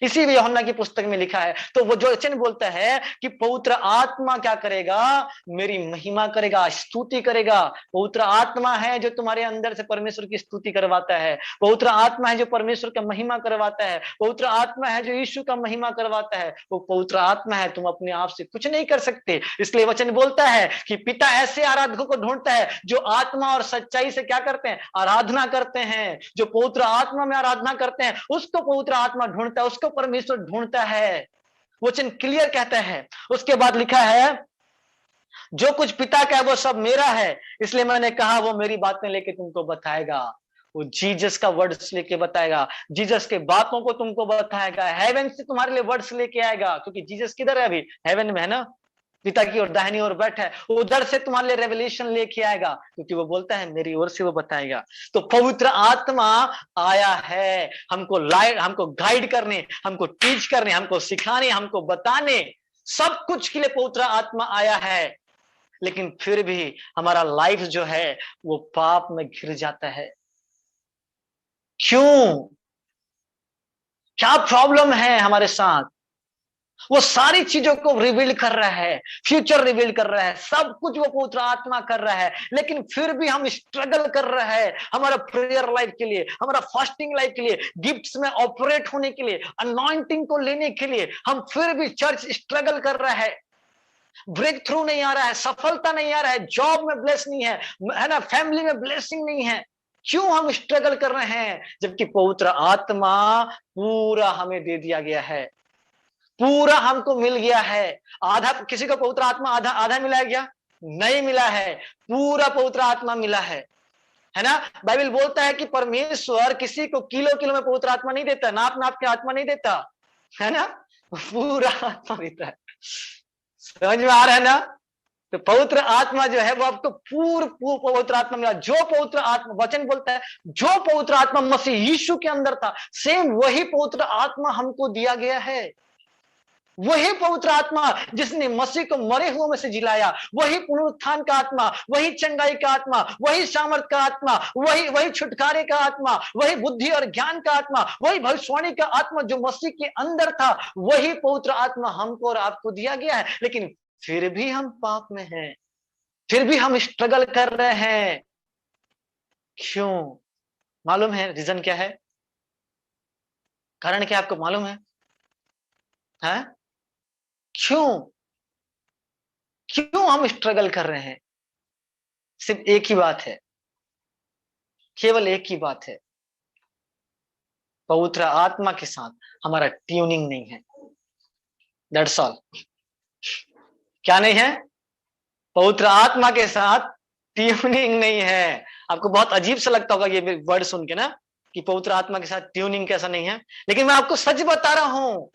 इसीलिए यूहन्ना की पुस्तक में लिखा है। तो वो जो वचन बोलता है कि पवित्र आत्मा क्या करेगा, मेरी महिमा करेगा, स्तुति करेगा। पवित्र आत्मा है जो तुम्हारे अंदर से परमेश्वर की स्तुति करवाता है, पवित्र आत्मा है जो परमेश्वर का महिमा करवाता है, पवित्र आत्मा है जो यीशु का महिमा करवाता है। वो पवित्र आत्मा है, तुम अपने आप से कुछ नहीं कर सकते। इसलिए वचन बोलता है कि पिता ऐसे आराधकों को ढूंढता है जो आत्मा और सच्चाई से क्या करते हैं, आराधना करते हैं। जो पवित्र आत्मा में आराधना करते हैं उसको पवित्र आत्मा ढूंढता है, उसको परमेश्वर ढूंढता है। वचन क्लियर कहता है। उसके बाद लिखा है, जो कुछ पिता का है वो सब मेरा है, इसलिए मैंने कहा वो मेरी बातें लेके तुमको बताएगा। वो जीसस का वर्ड्स लेके बताएगा, जीसस के बातों को तुमको बताएगा, हेवन से तुम्हारे लिए वर्ड्स लेके आएगा। क्योंकि जीसस किधर है, अभी हेवन में है ना, पिता की ओर दाहिनी ओर बैठा है, उधर से तुम्हारे लिए रेवलेशन लेके आएगा, क्योंकि वो बोलता है मेरी ओर से वो बताएगा। तो पवित्र आत्मा आया है हमको गाइड करने, हमको टीच करने, हमको सिखाने, हमको बताने, सब कुछ के लिए पवित्र आत्मा आया है। लेकिन फिर भी हमारा लाइफ जो है वो पाप में घिर जाता है। क्यों, क्या प्रॉब्लम है हमारे साथ? वो सारी चीजों को रिवील कर रहा है, फ्यूचर रिवील कर रहा है, सब कुछ वो पवित्र आत्मा कर रहा है। लेकिन फिर भी हम स्ट्रगल कर रहे हैं हमारा प्रेयर लाइफ के लिए, हमारा फास्टिंग लाइफ के लिए, गिफ्ट्स में ऑपरेट होने के लिए, अनॉइंटिंग को लेने के लिए हम फिर भी चर्च स्ट्रगल कर रहा है। ब्रेक थ्रू नहीं आ रहा है, सफलता नहीं आ रहा है, जॉब में ब्लेस नहीं है ना, फैमिली में ब्लेसिंग नहीं है। क्यों हम स्ट्रगल कर रहे हैं, जबकि पवित्र आत्मा पूरा हमें दे दिया गया है, पूरा हमको मिल गया है। आधा किसी को पवित्र आत्मा आधा आधा मिला है क्या? नहीं मिला है, पूरा पवित्र आत्मा मिला है ना। बाइबल बोलता है कि परमेश्वर किसी को किलो किलो में पवित्र आत्मा नहीं देता, नाप नाप के आत्मा नहीं देता, है ना, पूरा आत्मा देता है। समझ में आ रहा है ना? तो पवित्र आत्मा जो है वो आपको पूर्ण पवित्र आत्मा मिला। जो पवित्र आत्मा, वचन बोलता है, जो पवित्र आत्मा मसीह यीशु के अंदर था, सेम वही पवित्र आत्मा हमको दिया गया है। वही पवित्र आत्मा जिसने मसीह को मरे हुए में से जिलाया, वही पुनरुत्थान का आत्मा, वही चंगाई का आत्मा, वही सामर्थ का आत्मा, वही छुटकारे का आत्मा, वही बुद्धि और ज्ञान का आत्मा, वही भविष्यवाणी का आत्मा जो मसीह के अंदर था, वही पवित्र आत्मा हमको और आपको दिया गया है। लेकिन फिर भी हम पाप में हैं, फिर भी हम स्ट्रगल कर रहे हैं। क्यों? मालूम है रीजन क्या है? कारण क्या आपको मालूम है? क्यों क्यों हम स्ट्रगल कर रहे हैं? सिर्फ एक ही बात है, केवल एक ही बात है। पवित्र आत्मा के साथ हमारा ट्यूनिंग नहीं है। That's all. क्या नहीं है? पवित्र आत्मा के साथ ट्यूनिंग नहीं है। आपको बहुत अजीब सा लगता होगा ये वर्ड सुन के ना, कि पवित्र आत्मा के साथ ट्यूनिंग कैसा नहीं है, लेकिन मैं आपको सच बता रहा हूं,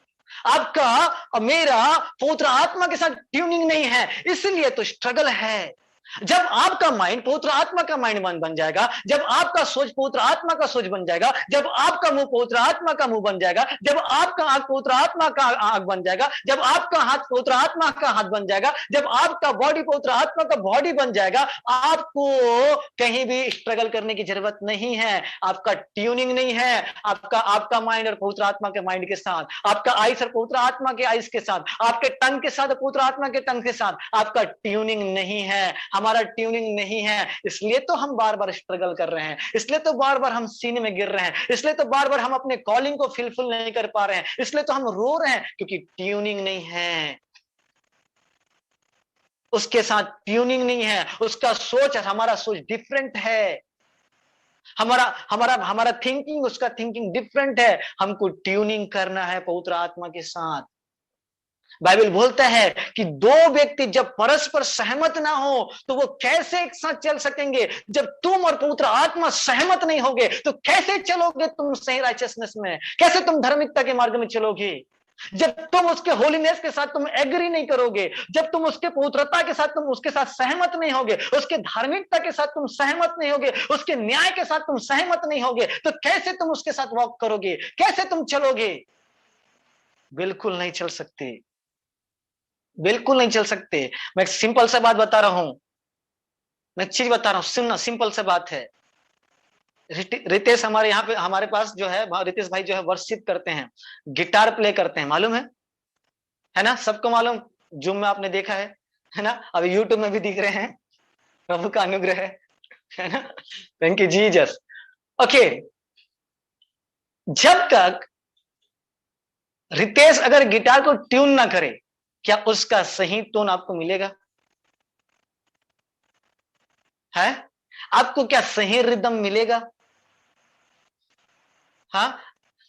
आपका और मेरा पवित्र आत्मा के साथ ट्यूनिंग नहीं है, इसलिए तो स्ट्रगल है। जब आपका माइंड पवित्र आत्मा का माइंड बन जाएगा, जब आपका सोच पवित्र आत्मा का सोच बन जाएगा, जब आपका मुंह पवित्र आत्मा का मुंह बन जाएगा, जब आपका आंख पवित्र आत्मा का आंख बन जाएगा, जब आपका हाथ पवित्र आत्मा का हाथ बन जाएगा, जब आपका बॉडी पवित्र आत्मा का बॉडी बन जाएगा, आपको कहीं भी स्ट्रगल करने की जरूरत नहीं है। आपका ट्यूनिंग नहीं है, आपका माइंड और पवित्र आत्मा के माइंड के साथ, आपका आइस और पवित्र आत्मा के आइस के साथ, आपके टंग के साथ पवित्र आत्मा के टंग के साथ आपका ट्यूनिंग नहीं है, हमारा ट्यूनिंग नहीं है। इसलिए तो हम बार बार स्ट्रगल कर रहे हैं, इसलिए तो बार बार हम सीने में गिर रहे हैं, इसलिए तो बार बार हम अपने कॉलिंग को फुलफिल नहीं कर पा रहे हैं, इसलिए तो हम रो रहे हैं, क्योंकि ट्यूनिंग नहीं है। उसके साथ ट्यूनिंग नहीं है, उसका सोच, हमारा सोच डिफरेंट है, हमारा हमारा हमारा थिंकिंग, उसका थिंकिंग डिफरेंट है। हमको ट्यूनिंग करना है पवित्र आत्मा के साथ। बाइबल बोलता है कि दो व्यक्ति जब परस्पर सहमत ना हो तो वो कैसे एक साथ चल सकेंगे? जब तुम और पवित्र आत्मा सहमत नहीं होगे तो कैसे चलोगे तुम सही राइचियसनेस में? कैसे तुम धार्मिकता के मार्ग में चलोगे? जब तुम उसके होलीनेस के साथ तुम एग्री नहीं करोगे, जब तुम उसके पवित्रता के साथ तुम उसके साथ सहमत नहीं होगे, उसके धार्मिकता के साथ तुम सहमत नहीं होगे, उसके न्याय के साथ तुम सहमत नहीं होगे, तो कैसे तुम उसके साथ वॉक करोगे? कैसे तुम चलोगे? बिल्कुल नहीं चल सकते, बिल्कुल नहीं चल सकते। मैं एक सिंपल सा बात बता रहा हूं, मैं एक चीज बता रहा हूं, सुनना, सिंपल सा बात है। रितेश हमारे यहाँ पे, हमारे पास जो है रितेश भाई जो है वर्शिप करते हैं, गिटार प्ले करते हैं, मालूम है ना? सबको मालूम, जूम में आपने देखा है ना? अभी यूट्यूब में भी दिख रहे हैं। प्रभु का अनुग्रह है ना? Thank you Jesus. ओके, जब तक रितेश अगर गिटार को ट्यून ना करे, क्या उसका सही टोन आपको मिलेगा? है? आपको क्या सही रिदम मिलेगा? हाँ,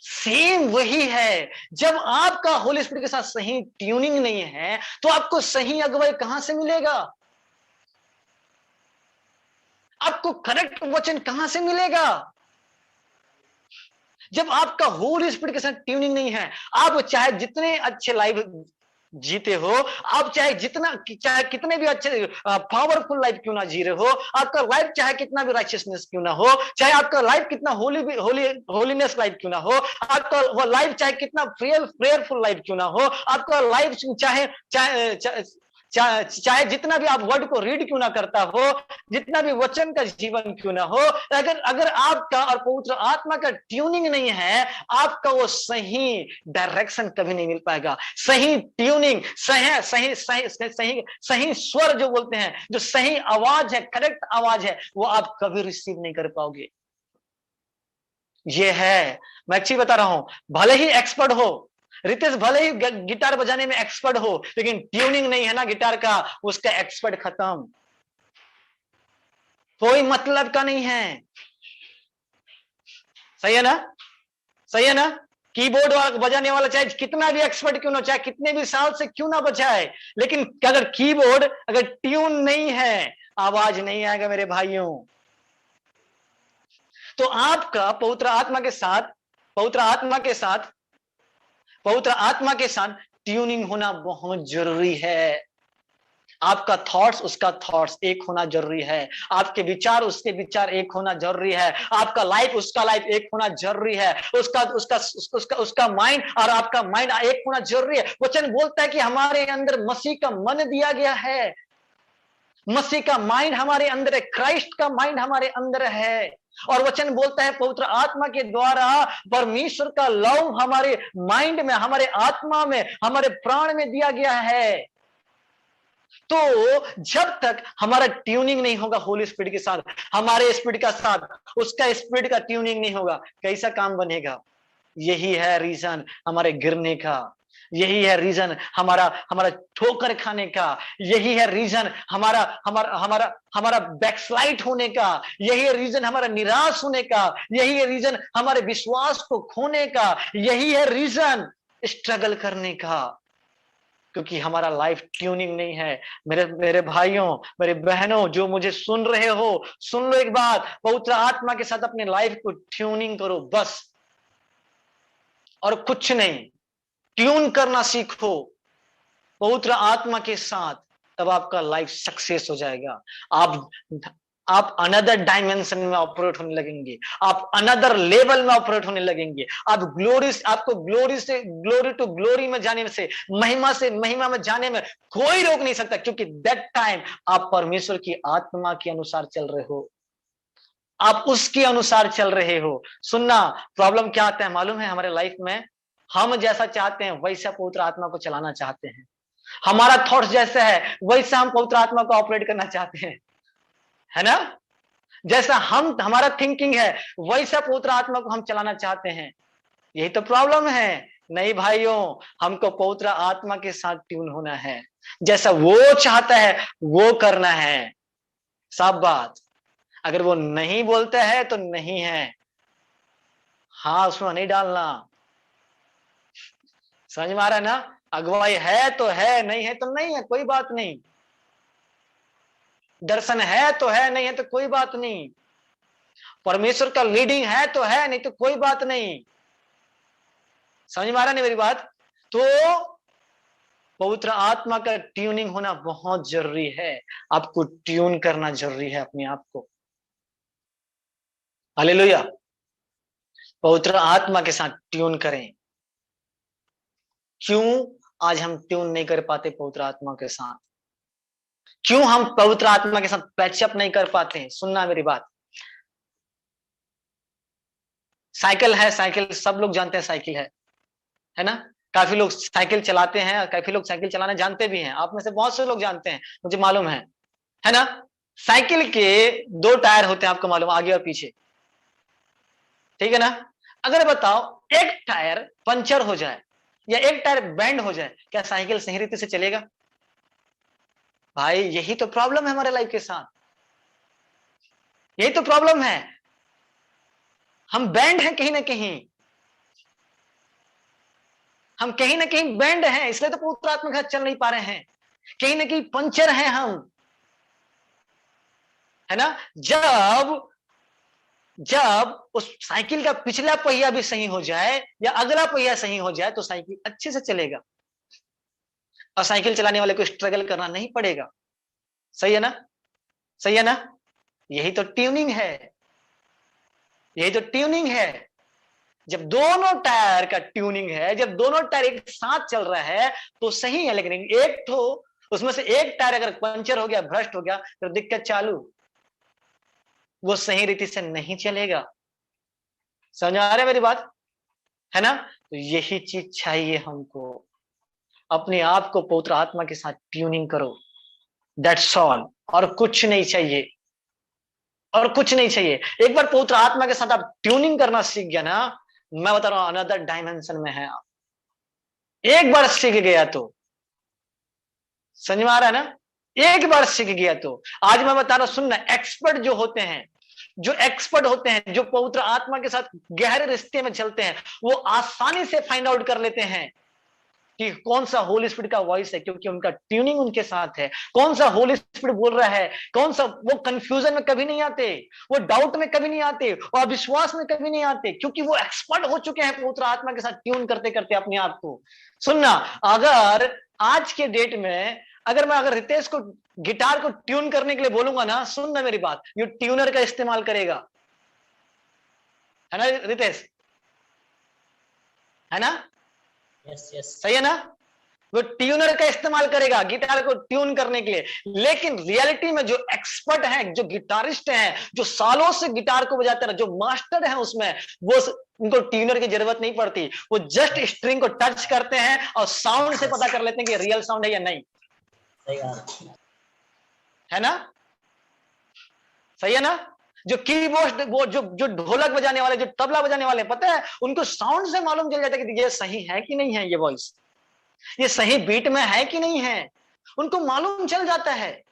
सेम वही है। जब आपका होली स्पिरिट के साथ सही ट्यूनिंग नहीं है तो आपको सही अगुवाई कहां से मिलेगा? आपको करेक्ट वचन कहां से मिलेगा? जब आपका होली स्पिरिट के साथ ट्यूनिंग नहीं है, आप चाहे जितने अच्छे लाइफ जीते हो, आप चाहे कितने भी अच्छे पावरफुल लाइफ क्यों ना जी रहे हो, आपका लाइफ चाहे कितना भी राइचियसनेस क्यों ना हो, चाहे आपका लाइफ कितना होलीनेस लाइफ क्यों ना हो, आपका वो लाइफ चाहे कितना प्रेयरफुल लाइफ क्यों ना हो, आपका लाइफ चाहे चाहे चाहे जितना भी आप वर्ड को रीड क्यों ना करता हो, जितना भी वचन का जीवन क्यों ना हो, अगर आपका और पवित्र आत्मा का ट्यूनिंग नहीं है, आपका वो सही डायरेक्शन कभी नहीं मिल पाएगा। सही ट्यूनिंग, सही सही सही सही सही स्वर जो बोलते हैं, जो सही आवाज है, करेक्ट आवाज है, वो आप कभी रिसीव नहीं कर पाओगे। ये है, मैं अच्छी बता रहा हूं, भले ही एक्सपर्ट हो रितेश, भले ही गिटार बजाने में एक्सपर्ट हो, लेकिन ट्यूनिंग नहीं है ना गिटार का, उसका एक्सपर्ट खत्म, कोई मतलब का नहीं है। सही है ना? सही है ना? कीबोर्ड बजाने वाला चाहे कितना भी एक्सपर्ट क्यों ना, चाहे कितने भी साल से क्यों ना बजाए, लेकिन अगर कीबोर्ड अगर ट्यून नहीं है, आवाज नहीं आएगा मेरे भाइयों। तो आपका पवित्र आत्मा के साथ ट्यूनिंग होना बहुत जरूरी है। आपका थॉट्स उसका थॉट्स एक होना जरूरी है, आपके विचार उसके विचार एक होना जरूरी है, आपका लाइफ उसका लाइफ एक होना जरूरी है, उसका माइंड और आपका माइंड एक होना जरूरी है। वचन बोलता है कि हमारे अंदर मसीह का मन दिया गया है, मसीह का माइंड हमारे अंदर है, क्राइस्ट का माइंड हमारे अंदर है। और वचन बोलता है पवित्र आत्मा के द्वारा परमेश्वर का लव हमारे माइंड में, हमारे आत्मा में, हमारे प्राण में दिया गया है। तो जब तक हमारा ट्यूनिंग नहीं होगा होली स्पिरिट के साथ, हमारे स्पिरिट का साथ उसका स्पिरिट का ट्यूनिंग नहीं होगा, कैसा काम बनेगा? यही है रीजन हमारे गिरने का। यही है रीजन हमारा हमारा ठोकर खाने का, यही है रीजन हमारा हमारा हमारा हमारा बैकस्लाइड होने का, यही है रीजन हमारा निराश होने का, यही है रीजन हमारे विश्वास को खोने का, यही है रीजन स्ट्रगल करने का, क्योंकि हमारा लाइफ ट्यूनिंग नहीं है। मेरे मेरे भाइयों, मेरे बहनों, जो मुझे सुन रहे हो, सुन लो एक बात, पवित्र आत्मा के साथ अपने लाइफ को ट्यूनिंग करो बस, और कुछ नहीं। ट्यून करना सीखो पवित्र आत्मा के साथ, तब आपका लाइफ सक्सेस हो जाएगा। आप अनदर डायमेंशन में ऑपरेट होने लगेंगे, आप अनदर लेवल में ऑपरेट होने लगेंगे, आपको ग्लोरी टू ग्लोरी में जाने में से महिमा में जाने में कोई रोक नहीं सकता, क्योंकि दैट टाइम आप परमेश्वर की आत्मा के अनुसार चल रहे हो, आप उसके अनुसार चल रहे हो। सुनना, प्रॉब्लम क्या आता है मालूम है हमारे लाइफ में? हम जैसा चाहते हैं वैसा पवित्र आत्मा को चलाना चाहते हैं, हमारा थॉट्स जैसा है वैसा हम पवित्र आत्मा को ऑपरेट करना चाहते हैं, है ना? जैसा हमारा थिंकिंग है वैसा पवित्र आत्मा को हम चलाना चाहते हैं। यही तो प्रॉब्लम है। नहीं भाइयों, हमको पवित्र आत्मा के साथ ट्यून होना है, जैसा वो चाहता है वो करना है। साफ बात। अगर वो नहीं बोलता है तो नहीं है, हाँ उसमें नहीं डालना। समझ में आ रहा है ना? अगुवाई है तो है, नहीं है तो नहीं है, कोई बात नहीं। दर्शन है तो है, नहीं है तो कोई बात नहीं। परमेश्वर का लीडिंग है तो है, नहीं तो कोई बात नहीं। समझ में आ रहा नहीं मेरी बात? तो पवित्र आत्मा का ट्यूनिंग होना बहुत जरूरी है। आपको ट्यून करना जरूरी है अपने आप को। हालेलुया। पवित्र आत्मा के साथ ट्यून करें। क्यों आज हम ट्यून नहीं कर पाते पवित्र आत्मा के साथ? क्यों हम पवित्र आत्मा के साथ पैचअप नहीं कर पाते? सुनना मेरी बात। साइकिल है, साइकिल सब लोग जानते हैं, साइकिल है ना? काफी लोग साइकिल चलाते हैं, काफी लोग साइकिल चलाना जानते भी हैं। आप में से बहुत से लोग जानते हैं, मुझे मालूम है ना? साइकिल के 2 टायर होते हैं, आपको मालूम, आगे और पीछे, ठीक है ना? अगर बताओ एक टायर पंचर हो जाए या एक टायर बेंड हो जाए, क्या साइकिल सही रीति से चलेगा? भाई यही तो प्रॉब्लम है हमारे लाइफ के साथ, यही तो प्रॉब्लम है। हम बैंड हैं कहीं ना कहीं, हम कहीं ना कहीं बैंड हैं, इसलिए तो पवित्र आत्मा के साथ चल नहीं पा रहे हैं। कहीं ना कहीं पंचर हैं हम, है ना? जब उस साइकिल का पिछला पहिया भी सही हो जाए या अगला पहिया सही हो जाए तो साइकिल अच्छे से चलेगा, और साइकिल चलाने वाले को स्ट्रगल करना नहीं पड़ेगा। सही है ना? सही है ना? यही तो ट्यूनिंग है, यही तो ट्यूनिंग है। जब दोनों टायर का ट्यूनिंग है, जब दोनों टायर एक साथ चल रहा है तो सही है, लेकिन एक तो उसमें से एक टायर अगर पंचर हो गया, भ्रष्ट हो गया, तो दिक्कत चालू, वो सही रीति से नहीं चलेगा। समझ आ रहा है मेरी बात? है ना? तो यही चीज चाहिए हमको, अपने आप को पवित्र आत्मा के साथ ट्यूनिंग करो, दैट्स ऑल। और कुछ नहीं चाहिए, और कुछ नहीं चाहिए। एक बार पवित्र आत्मा के साथ आप ट्यूनिंग करना सीख गया ना, मैं बता रहा हूं अनदर डायमेंशन में है आप। एक बार सीख गया तो, समझ में आ रहा है ना? एक बार सीख गया तो। आज मैं बता रहा हूं, सुनना, एक्सपर्ट जो होते हैं, जो एक्सपर्ट होते हैं, जो पवित्र आत्मा के साथ गहरे रिश्ते में चलते हैं, वो आसानी से फाइंड आउट कर लेते हैं कि कौन सा होली स्पिरिट का वॉइस है, क्योंकि उनका ट्यूनिंग उनके साथ है। कौन सा होली स्पिरिट बोल रहा है, कौन सा, वो कंफ्यूजन में कभी नहीं आते, वो डाउट में कभी नहीं आते, और विश्वास में कभी नहीं आते, क्योंकि वो एक्सपर्ट हो चुके हैं पवित्र आत्मा के साथ ट्यून करते करते अपने आप को। सुनना, अगर आज के डेट में अगर रितेश को गिटार को ट्यून करने के लिए बोलूंगा ना, सुनना मेरी बात, ये ट्यूनर का इस्तेमाल करेगा, है ना रितेश? है ना? यस यस, सही है ना? वो ट्यूनर का इस्तेमाल करेगा गिटार को ट्यून करने के लिए। लेकिन रियलिटी में जो एक्सपर्ट हैं, जो गिटारिस्ट हैं, जो सालों से गिटार को बजाते हैं, जो मास्टर हैं उसमें, वो उनको ट्यूनर की जरूरत नहीं पड़ती। वो जस्ट स्ट्रिंग को टच करते हैं और साउंड से पता कर लेते हैं कि रियल साउंड है या नहीं। है ना? सही है ना? जो कीबोर्ड, वो जो ढोलक बजाने वाले, जो तबला बजाने वाले, पता है उनको साउंड से मालूम चल जाता है कि ये सही है कि नहीं है ये वॉइस। ये सही बीट में है कि नहीं है, उनको मालूम चल जाता है।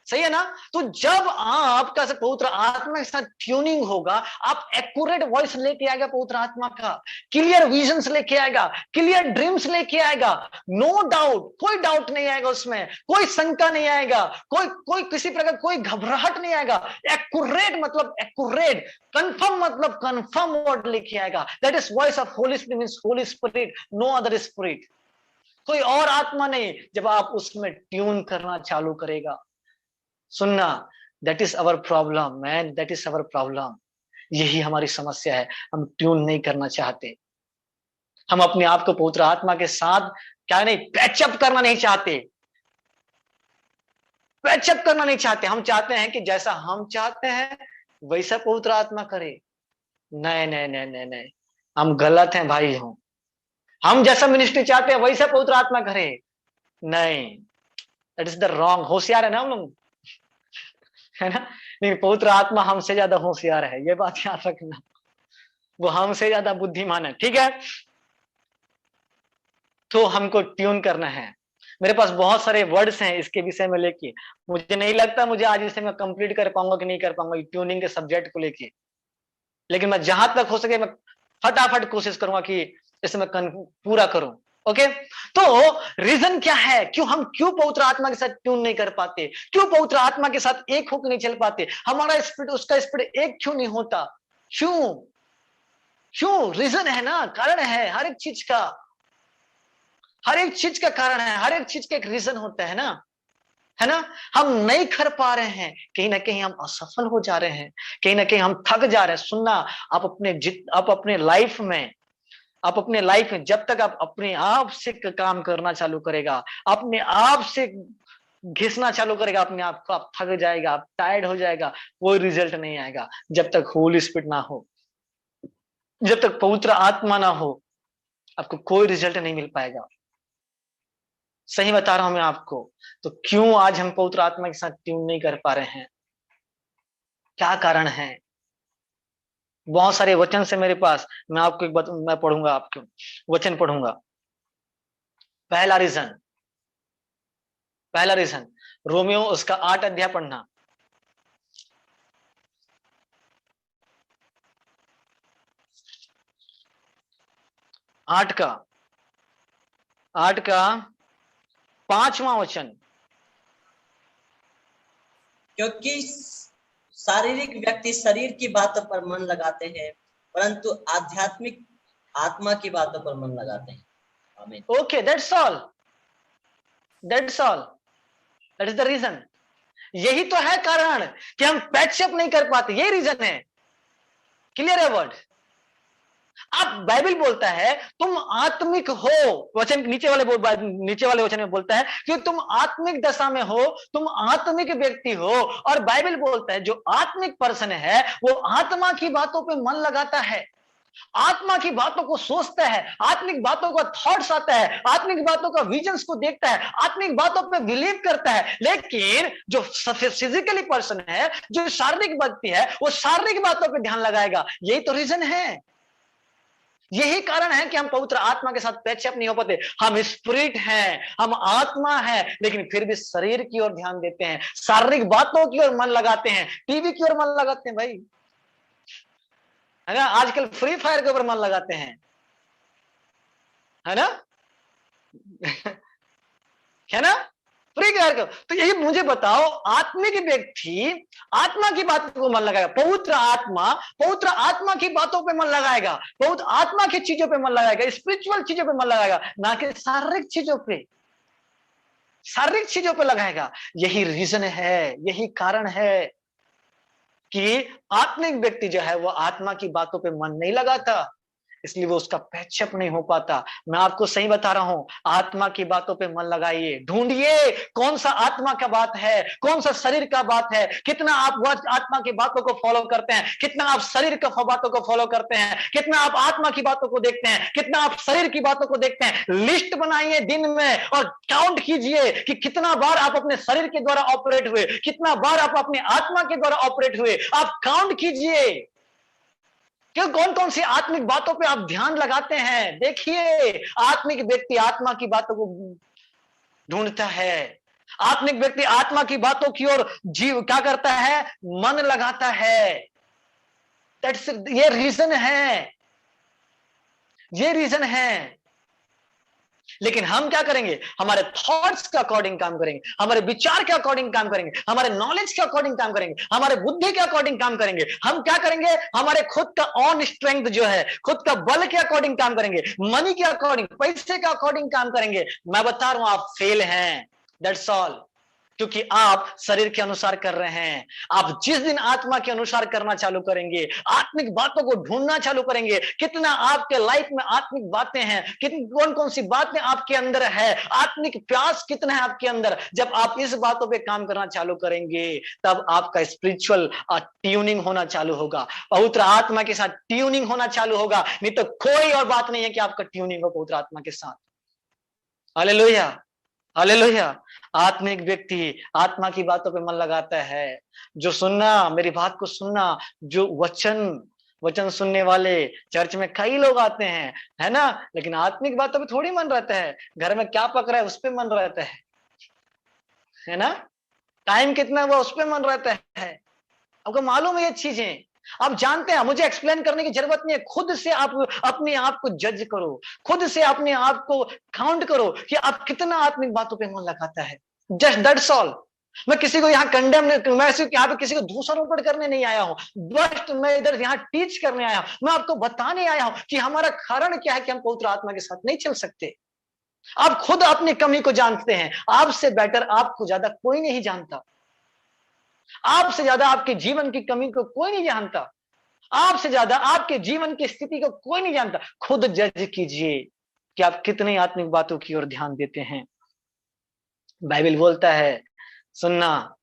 सही है ना? तो जब आपका पवित्र आत्मा के साथ ट्यूनिंग होगा, आप एक्यूरेट वॉइस लेके आएगा पवित्र आत्मा का, क्लियर विजन्स लेके आएगा, क्लियर ड्रीम्स लेके आएगा। नो डाउट, कोई डाउट नहीं आएगा उसमें, कोई शंका नहीं आएगा, कोई किसी प्रकार कोई घबराहट नहीं आएगा। एक्यूरेट मतलब एक्यूरेट, कंफर्म मतलब कंफर्म वर्ड लेके आएगा। That is voice of holy spirit, means holy spirit, no other spirit, कोई और आत्मा नहीं। जब आप उसमें ट्यून करना चालू करेगा, सुनना, that is our problem man, that is our problem. यही हमारी समस्या है, हम ट्यून नहीं करना चाहते। हम अपने आप को पवित्र आत्मा के साथ क्या नहीं, पैचअप करना नहीं चाहते, पैचअप करना नहीं चाहते। हम चाहते हैं कि जैसा हम चाहते हैं वैसा पवित्र आत्मा करे। नहीं नहीं नहीं नहीं नहीं, हम गलत हैं भाई। हम जैसा मिनिस्ट्री चाहते हैं वैसा पवित्र आत्मा करे, नहीं, दैट इज द रॉन्ग। होशियार है ना हम लोग, है ना? नहीं, पवित्र आत्मा हमसे ज्यादा होशियार है, ये बात याद रखना। वो हमसे ज्यादा बुद्धिमान है, ठीक है? तो हमको ट्यून करना है। मेरे पास बहुत सारे वर्ड्स हैं इसके विषय में लेके, मुझे नहीं लगता मुझे आज इसे मैं कंप्लीट कर पाऊंगा कि नहीं कर पाऊंगा ट्यूनिंग के सब्जेक्ट को लेके, लेकिन मैं जहां तक हो सके मैं फटाफट कोशिश करूंगा कि इसे मैं पूरा करूं। ओके, तो रीजन क्या है, क्यों पवित्र आत्मा के साथ ट्यून नहीं कर पाते, क्यों पवित्र आत्मा के साथ एक होकर नहीं चल पाते, हमारा स्पिरिट उसका स्पिरिट एक क्यों नहीं होता, क्यों रीजन है ना, कारण है हर एक चीज का, हर एक चीज का कारण है, हर एक चीज का एक रीजन होता है ना, है ना? हम नहीं कर पा रहे हैं, कहीं ना कहीं हम असफल हो जा रहे हैं, कहीं ना कहीं हम थक जा रहे हैं। सुनना, आप अपने लाइफ में, जब तक आप अपने आप से काम करना चालू करेगा, अपने आप से घिसना चालू करेगा अपने आप को, आप थक जाएगा, आप टायर्ड हो जाएगा, कोई रिजल्ट नहीं आएगा। जब तक होली स्पिरिट ना हो, जब तक पवित्र आत्मा ना हो, आपको कोई रिजल्ट नहीं मिल पाएगा। सही बता रहा हूं मैं आपको। तो क्यों आज हम पवित्र आत्मा के साथ ट्यून नहीं कर पा रहे हैं, क्या कारण है? बहुत सारे वचन से मेरे पास, मैं आपको एक बात मैं पढ़ूंगा, आपको वचन पढ़ूंगा। पहला रीजन रोमियो उसका 8 अध्याय पढ़ना। 8 का 5वां वचन। क्योंकि शारीरिक व्यक्ति शरीर की बातों पर मन लगाते हैं, परंतु आध्यात्मिक आत्मा की बातों पर मन लगाते हैं। आमीन। Okay, that's all, that is the reason. यही तो है कारण कि हम पैचअप नहीं कर पाते, यही रीजन है। क्लियर है वर्ड? अब बाइबल बोलता है तुम आत्मिक हो, वचन नीचे वाले वचन में बोलता है कि तुम आत्मिक दशा में हो, तुम आत्मिक व्यक्ति हो। और बाइबल बोलता है जो आत्मिक पर्सन है वो आत्मा की बातों पे मन लगाता है, आत्मा की बातों को सोचता है, आत्मिक बातों का थॉट्स आता है, आत्मिक बातों का विजन्स को देखता है, आत्मिक बातों पे बिलीव करता है। लेकिन जो फिजिकली पर्सन है, जो शारीरिक व्यक्ति है, वो शारीरिक बातों पे ध्यान लगाएगा। यही तो रीजन है, यही कारण है कि हम पवित्र आत्मा के साथ पैचअप नहीं हो पाते। हम स्पिरिट हैं, हम आत्मा है, लेकिन फिर भी शरीर की ओर ध्यान देते हैं, शारीरिक बातों की ओर मन लगाते हैं, टीवी की ओर मन लगाते हैं भाई, है ना? आजकल फ्री फायर के ऊपर मन लगाते हैं, है ना? है ना? फ्री फायर का। तो यही मुझे बताओ, आत्मिक व्यक्ति आत्मा की बातों को मन लगाएगा, पवित्र आत्मा की बातों पे मन लगाएगा, पवित्र आत्मा की चीजों पे मन लगाएगा, स्पिरिचुअल चीजों पे मन लगाएगा, ना कि शारीरिक चीजों पे लगाएगा। यही रीजन है, यही कारण है कि आत्मिक व्यक्ति जो है वो आत्मा की बातों पे मन नहीं लगाता, इसलिए वो उसका पैचअप नहीं हो पाता। मैं आपको सही बता रहा हूं, आत्मा की बातों पे मन लगाइए, ढूंढिए कौन सा आत्मा का बात है, कौन सा शरीर का बात है, कितना आप आत्मा की बातों को फॉलो करते हैं, कितना आप शरीर का बातों को फॉलो करते हैं, कितना आप आत्मा की बातों को देखते हैं, कितना आप शरीर की बातों को देखते हैं। लिस्ट बनाइए दिन में और काउंट कीजिए कि कितना बार आप अपने शरीर के द्वारा ऑपरेट हुए, कितना बार आप अपनी आत्मा के द्वारा ऑपरेट हुए, आप काउंट कीजिए। क्यों, कौन कौन सी आत्मिक बातों पे आप ध्यान लगाते हैं? देखिए, आत्मिक व्यक्ति आत्मा की बातों को ढूंढता है। आत्मिक व्यक्ति आत्मा की बातों की ओर जीव क्या करता है? मन लगाता है। दैट्स, ये रीजन है, ये रीजन है। लेकिन हम क्या करेंगे? हमारे थॉट्स के अकॉर्डिंग काम करेंगे, हमारे विचार के अकॉर्डिंग काम करेंगे, हमारे नॉलेज के अकॉर्डिंग काम करेंगे, हमारे बुद्धि के अकॉर्डिंग काम करेंगे। हम क्या करेंगे? हमारे खुद का ऑन स्ट्रेंथ जो है, खुद का बल के अकॉर्डिंग काम करेंगे, मनी के अकॉर्डिंग, पैसे के अकॉर्डिंग काम करेंगे। मैं बता रहा हूं, आप फेल हैं, दैट्स ऑल। क्योंकि आप शरीर के अनुसार कर रहे हैं। आप जिस दिन आत्मा के अनुसार करना चालू करेंगे, आत्मिक बातों को ढूंढना चालू करेंगे, कितना आपके लाइफ में आत्मिक बातें हैं, कितनी कौन कौन सी बातें आपके अंदर है, आत्मिक प्यास कितना है आपके अंदर, जब आप इस बातों पे काम करना चालू करेंगे, तब आपका स्पिरिचुअल ट्यूनिंग होना चालू होगा, पवित्र आत्मा के साथ ट्यूनिंग होना चालू होगा। नहीं तो कोई और बात नहीं है कि आपका ट्यूनिंग हो पवित्र आत्मा के साथ। Hallelujah, hallelujah. आत्मिक व्यक्ति आत्मा की बातों पे मन लगाता है। जो सुनना, मेरी बात को सुनना, जो वचन सुनने वाले चर्च में कई लोग आते हैं, है ना, लेकिन आत्मिक बातों पे थोड़ी मन रहता है। घर में क्या पक रहा है उस पे मन रहता है ना, टाइम कितना हुआ उस पे मन रहता है। आपको मालूम है ये चीजें, आप जानते हैं, मुझे एक्सप्लेन करने की जरूरत नहीं है। खुद से आप अपने आप को जज करो, खुद से अपने आप को काउंट करो कि आप कितना आत्मिक बातों पे मन लगाता है। Just that's all. मैं किसी को यहाँ कंडेम, मैं यहाँ पे किसी को दोषारोपण करने नहीं आया हूँ, बस मैं इधर यहाँ टीच करने आया हूँ। मैं आपको बताने आया हूँ कि हमारा कारण क्या है कि हम पवित्र आत्मा के साथ नहीं चल सकते। आप खुद अपनी कमी को जानते हैं, आपसे बेटर आपको ज्यादा कोई नहीं जानता, आपसे ज्यादा आपके जीवन की कमी को कोई नहीं जानता, आपसे ज्यादा आपके जीवन की स्थिति को कोई नहीं जानता। खुद जज कीजिए कि आप कितनी आत्मिक बातों की ओर ध्यान देते हैं। बाइबल बोलता है, सुनना,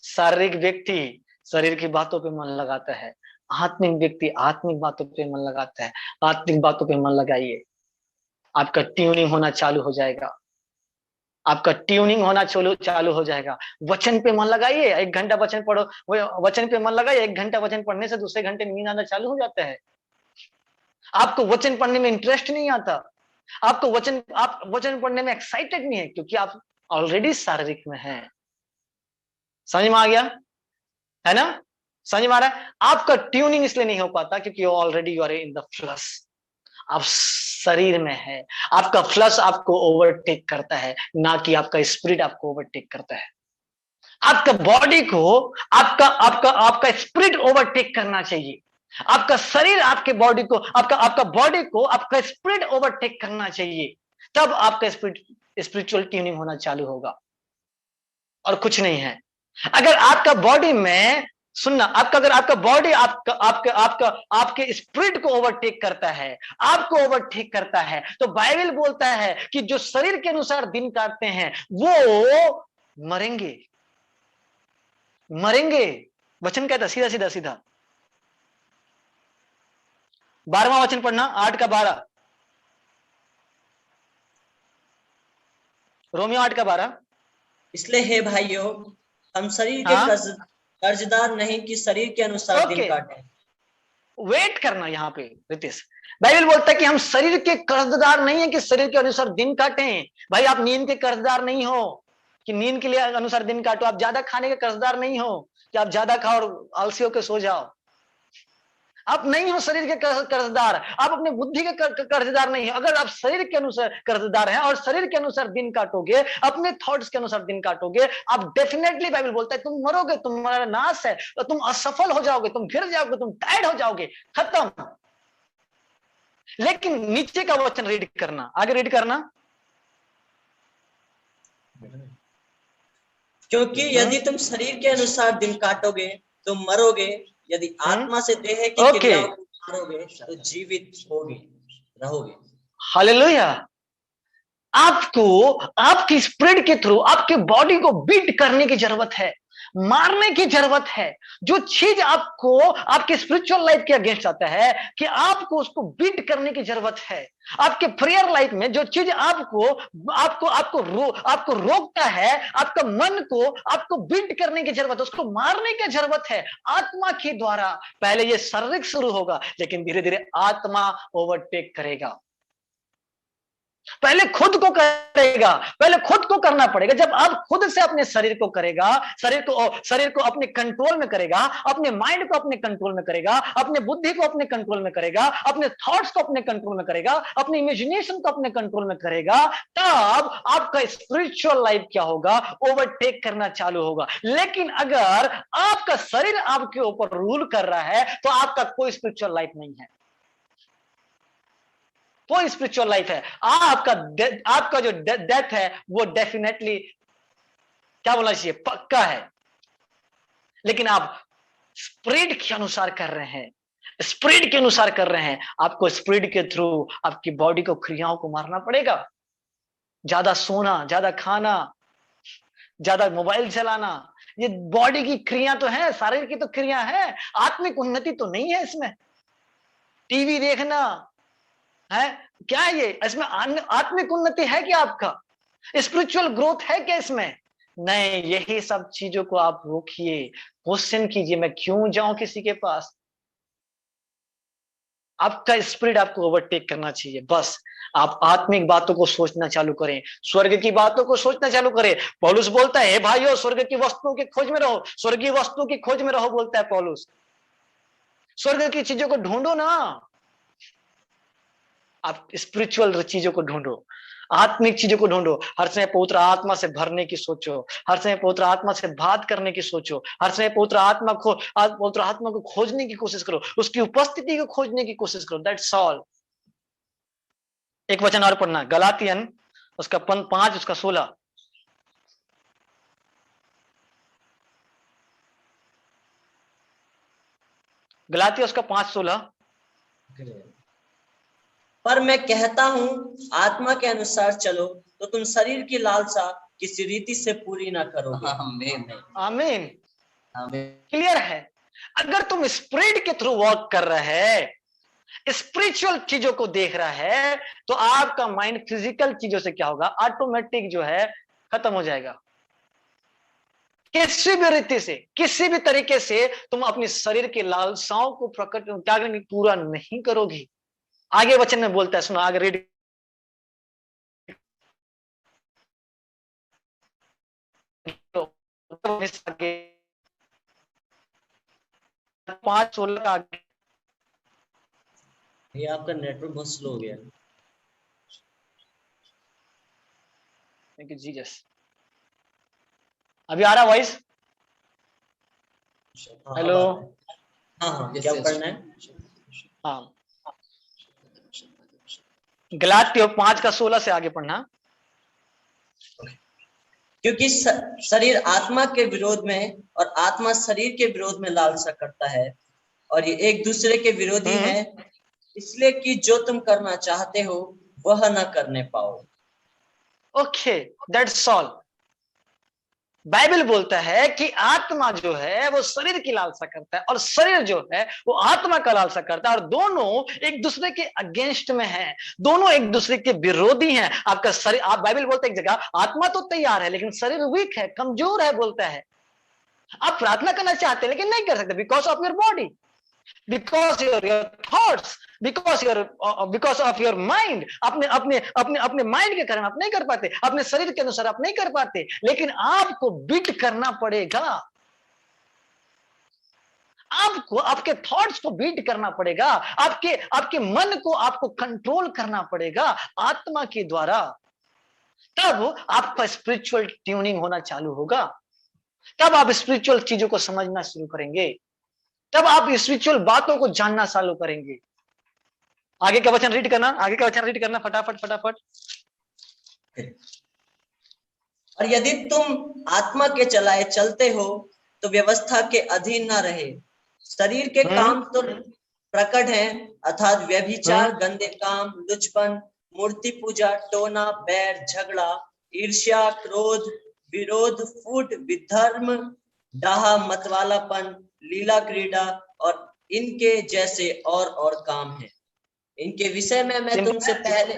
शारीरिक व्यक्ति शरीर की बातों पे मन लगाता है, आत्मिक व्यक्ति आत्मिक बातों पे मन लगाता है। आत्मिक बातों पे मन लगाइए, आपका ट्यूनिंग होना चालू हो जाएगा, आपका ट्यूनिंग होना चालू हो जाएगा। वचन पे मन लगाइए, 1 घंटा वचन पढ़ो, वचन पे मन लगाइए। 1 घंटा वचन पढ़ने से दूसरे घंटे नींद आना चालू हो जाता है। आपको वचन पढ़ने में इंटरेस्ट नहीं आता, आपको आप वचन पढ़ने में एक्साइटेड नहीं है, क्योंकि आप ऑलरेडी शारीरिक में हैं। समझ में आ गया है ना? समझ में आ रहा है? आपका ट्यूनिंग इसलिए नहीं हो पाता क्योंकि already you are in the flesh, आप शरीर में है। आपका फ्लश आपको ओवरटेक करता है, ना कि आपका स्पिरिट आपको ओवरटेक करता है। आपका बॉडी को आपका आपका आपका स्पिरिट ओवरटेक करना चाहिए। आपका शरीर आपके बॉडी को, आपका बॉडी को आपका स्पिरिट ओवरटेक करना चाहिए, तब आपका स्पिरिचुअल ट्यूनिंग होना चालू होगा, और कुछ नहीं है। अगर आपका बॉडी में, सुनना, अगर आपका बॉडी आपका आपका आपका आपके स्पिरिट को ओवरटेक करता है, आपको ओवरटेक करता है, तो बाइबल बोलता है कि जो शरीर के अनुसार दिन काटते हैं वो मरेंगे, मरेंगे। वचन कहता सीधा सीधा सीधा। 12वां वचन पढ़ना, 8 का 12, रोमियो 8 का 12। इसलिए हे भाइयों, हम शरीर के कर्जदार नहीं कि शरीर के अनुसार दिन काटें। वेट करना यहाँ पे रितेश, बाइबल बोलता है कि हम शरीर के कर्जदार नहीं है कि शरीर के अनुसार दिन काटें। भाई आप नींद के कर्जदार नहीं हो कि नींद के लिए अनुसार दिन काटो। आप ज्यादा खाने के कर्जदार नहीं हो कि आप ज्यादा खाओ और आलसी होकर सो जाओ। आप नहीं हो शरीर के कर्जदार, आप अपने बुद्धि के कर्जदार नहीं हो। अगर आप शरीर के अनुसार कर्जदार हैं और शरीर के अनुसार दिन काटोगे, अपने थॉट्स के अनुसार दिन काटोगे, आप डेफिनेटली, बाइबल बोलता है, तुम मरोगे, तुम्हारा नाश है, तो तुम असफल हो जाओगे, तुम गिर जाओगे, तुम टायर्ड हो जाओगे, खत्म। लेकिन नीचे का वचन रीड करना, आगे रीड करना। क्योंकि यदि तुम शरीर के अनुसार दिन काटोगे तो मरोगे, यदि आत्मा से देह की क्रियाओं को मारोगे तो जीवित रहोगे। हालेलुया। आपको आपकी स्पिरिट के थ्रू आपके बॉडी को बीट करने की जरूरत है। मारने की जरूरत है। जो चीज आपको आपके स्पिरिचुअल लाइफ के अगेंस्ट आता है कि आपको उसको बीट करने की जरूरत है। आपके प्रेयर लाइफ में जो चीज आपको आपको आपको रोकता है, आपका मन को आपको बीट करने की जरूरत है, उसको मारने की जरूरत है आत्मा के द्वारा। पहले ये शारीरिक शुरू होगा, लेकिन धीरे धीरे आत्मा ओवरटेक करेगा। पहले खुद को करेगा, पहले खुद को करना पड़ेगा। जब आप खुद से अपने शरीर को करेगा, शरीर को अपने कंट्रोल में करेगा, अपने माइंड को अपने कंट्रोल में करेगा, अपने बुद्धि को अपने कंट्रोल में करेगा, अपने थॉट्स को अपने कंट्रोल में करेगा, अपने इमेजिनेशन को अपने कंट्रोल में करेगा, तब आपका स्पिरिचुअल लाइफ क्या होगा? ओवरटेक करना चालू होगा। लेकिन अगर आपका शरीर आपके ऊपर रूल कर रहा है, तो आपका कोई स्पिरिचुअल लाइफ नहीं है, कोई स्पिरिचुअल लाइफ है। आपका जो डेथ है वो डेफिनेटली क्या बोलना चाहिए, पक्का है। लेकिन आप स्पिरिट के अनुसार कर रहे हैं, स्पिरिट के अनुसार कर रहे हैं। आपको स्पिरिट के थ्रू आपकी बॉडी को, क्रियाओं को मारना पड़ेगा। ज्यादा सोना, ज्यादा खाना, ज्यादा मोबाइल चलाना, ये बॉडी की क्रिया तो है, शरीर की तो क्रिया है, आत्मिक उन्नति तो नहीं है इसमें। टीवी देखना है क्या? ये इसमें आत्मिक उन्नति है क्या? आपका स्पिरिचुअल ग्रोथ है क्या इसमें? नहीं। यही सब चीजों को आप रोकिए, क्वेश्चन कीजिए, मैं क्यों जाऊं किसी के पास? आपका स्पिरिट आपको ओवरटेक करना चाहिए। बस आप आत्मिक बातों को सोचना चालू करें, स्वर्ग की बातों को सोचना चालू करें। पौलुस बोलता है, भाइयों स्वर्ग की वस्तुओं की खोज में रहो, स्वर्गीय वस्तुओं की खोज में रहो, बोलता है पौलुस। स्वर्ग की चीजों को ढूंढो ना, आप स्पिरिचुअल चीजों को ढूंढो, आत्मिक चीजों को ढूंढो। हर समय पवित्र आत्मा से भरने की सोचो, हर समय पवित्र आत्मा से बात करने की सोचो, हर समय पवित्र आत्मा को खोजने की कोशिश करो, उसकी उपस्थिति को खोजने की कोशिश करो। That's all. एक वचन और पढ़ना, गलातियन उसका 5 उसका 16। गलातिया उसका 5:16। पर मैं कहता हूं, आत्मा के अनुसार चलो तो तुम शरीर की लालसा किसी रीति से पूरी ना करोगे। आमीन। क्लियर है? अगर तुम स्पिरिट के थ्रू वॉक कर रहे हैं, स्पिरिचुअल चीजों को देख रहा है, तो आपका माइंड फिजिकल चीजों से क्या होगा? ऑटोमेटिक जो है खत्म हो जाएगा। किसी भी रीति से, किसी भी तरीके से तुम अपने शरीर की लालसाओं को पूरा नहीं करोगी। आगे वचन में बोलता है, सुनो आगे रीड। 5:16 आगे। ये आपका नेटवर्क बहुत स्लो हो गया। Thank you Jesus. अभी आ रहा वॉइस? हेलो। हाँ, क्या पढ़ना है? हाँ, गलातियों 5:16 से आगे पढ़ना। क्योंकि शरीर आत्मा के विरोध में और आत्मा शरीर के विरोध में लालसा करता है, और ये एक दूसरे के विरोधी हैं, इसलिए कि जो तुम करना चाहते हो वह न करने पाओ। Okay, that's all. बाइबल बोलता है कि आत्मा जो है वो शरीर की लालसा करता है, और शरीर जो है वो आत्मा का लालसा करता है, और दोनों एक दूसरे के अगेंस्ट में हैं, दोनों एक दूसरे के विरोधी हैं। आपका शरीर, आप बाइबल बोलता है एक जगह, आत्मा तो तैयार है लेकिन शरीर वीक है, कमजोर है, बोलता है। आप प्रार्थना करना चाहते हैं लेकिन नहीं कर सकते, because of your body, because your thoughts, because of your mind। अपने माइंड के कारण आप नहीं कर पाते, अपने शरीर के अनुसार आप नहीं कर पाते, लेकिन आपको बीट करना पड़ेगा, आपको आपके थॉट्स को बीट करना पड़ेगा, आपके मन को आपको कंट्रोल करना पड़ेगा आत्मा के द्वारा। तब आपका स्पिरिचुअल ट्यूनिंग होना चालू होगा, तब आप स्पिरिचुअल चीजों को समझना शुरू करेंगे, तब आप स्पिरिचुअल बातों को जानना चालू करेंगे। आगे का वचन रीड करना, आगे का वचन रीड करना फटाफट। और यदि तुम आत्मा के चलाए चलते हो तो व्यवस्था के अधीन ना रहे। शरीर के काम तो प्रकट हैं, अर्थात व्यभिचार, गंदे काम, लुचपन, मूर्ति पूजा, टोना, बैर, झगड़ा, ईर्ष्या, क्रोध, विरोध, फूट, विधर्म, डाहा, मतवालापन, लीला क्रीड़ा और इनके जैसे और काम हैं। इनके विषय में मैं तुमसे पहले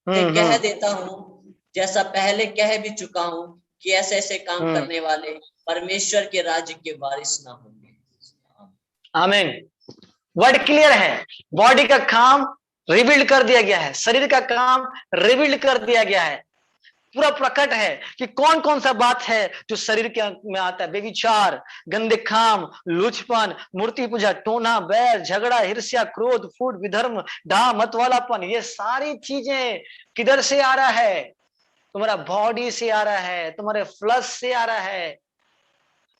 कह देता हूँ, जैसा पहले कह भी चुका हूँ कि ऐसे ऐसे काम करने वाले परमेश्वर के राज्य के वारिस ना होंगे। आमीन। वर्ड क्लियर है, बॉडी का काम रिवील्ड कर दिया गया है, शरीर का काम रिवील्ड कर दिया गया है, पूरा प्रकट है कि कौन कौन सा बात है जो शरीर के में आता है। बेविचार, गंदे काम, लुचपन, मूर्ति पूजा, टोना, बैर, झगड़ा, ईर्ष्या, क्रोध, फूट, विधर्म, डाह, मतवालापन, ये सारी चीजें किधर से आ रहा है? तुम्हारा बॉडी से आ रहा है, तुम्हारे फ्लश से आ रहा है,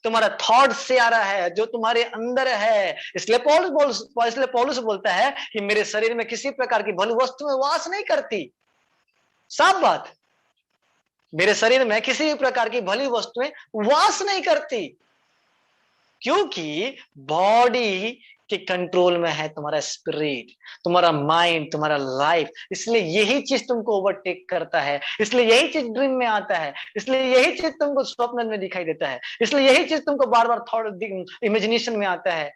तुम्हारा थॉट से आ रहा है, जो तुम्हारे अंदर है। इसलिए पौलुस बोलता है कि मेरे शरीर में किसी प्रकार की भली वस्तु में वास नहीं करती। साफ बात, मेरे शरीर में किसी भी प्रकार की भली वस्तुएं वास नहीं करती, क्योंकि बॉडी के कंट्रोल में है तुम्हारा स्पिरिट, तुम्हारा माइंड, तुम्हारा लाइफ। इसलिए यही चीज तुमको ओवरटेक करता है, इसलिए यही चीज ड्रीम में आता है, इसलिए यही चीज तुमको स्वप्न में दिखाई देता है, इसलिए यही चीज तुमको बार बार थॉट इमेजिनेशन में आता है,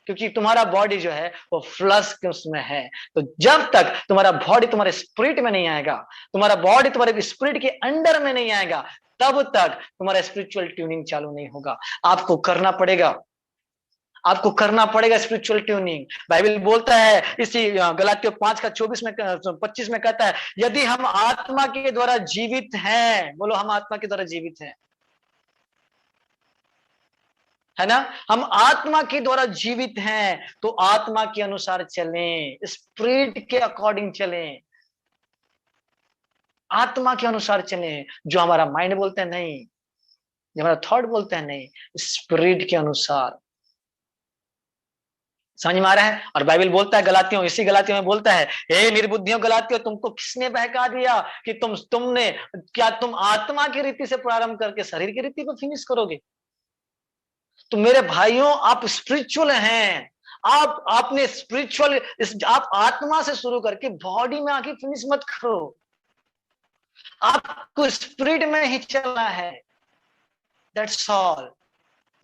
क्योंकि तुम्हारा बॉडी जो है वो फ्लश के उसमें है। तो जब तक तुम्हारा बॉडी तुम्हारे स्पिरिट में नहीं आएगा, तुम्हारा बॉडी तुम्हारे स्पिरिट के अंडर में नहीं आएगा, तब तक तुम्हारा स्पिरिचुअल ट्यूनिंग चालू नहीं होगा। आपको करना पड़ेगा, आपको करना पड़ेगा स्पिरिचुअल ट्यूनिंग। बाइबल बोलता है इसी गलातियों 5:24 में 25 में कहता है, यदि हम आत्मा के द्वारा जीवित हैं, बोलो हम आत्मा के द्वारा जीवित हैं, है ना, हम आत्मा के द्वारा जीवित हैं, तो आत्मा के अनुसार चलें, स्पिरिट के अकॉर्डिंग चलें, आत्मा के अनुसार चलें। जो हमारा माइंड बोलते हैं नहीं, जो हमारा थॉट बोलते हैं नहीं, स्पिरिट के अनुसार। समझ में आ रहा है? और बाइबल बोलता है गलातियों, इसी गलातियों में बोलता है, हे निर्बुद्धियों गलातियों, तुमको किसने बहका दिया कि तुमने क्या तुम आत्मा की रीति से प्रारंभ करके शरीर की रीति पर फिनिश करोगे? तो मेरे भाइयों, आप स्पिरिचुअल हैं, आपने स्पिरिचुअल, आप आत्मा से शुरू करके बॉडी में आके फिनिश मत करो, आपको स्पिरिट में ही चलना है। That's all.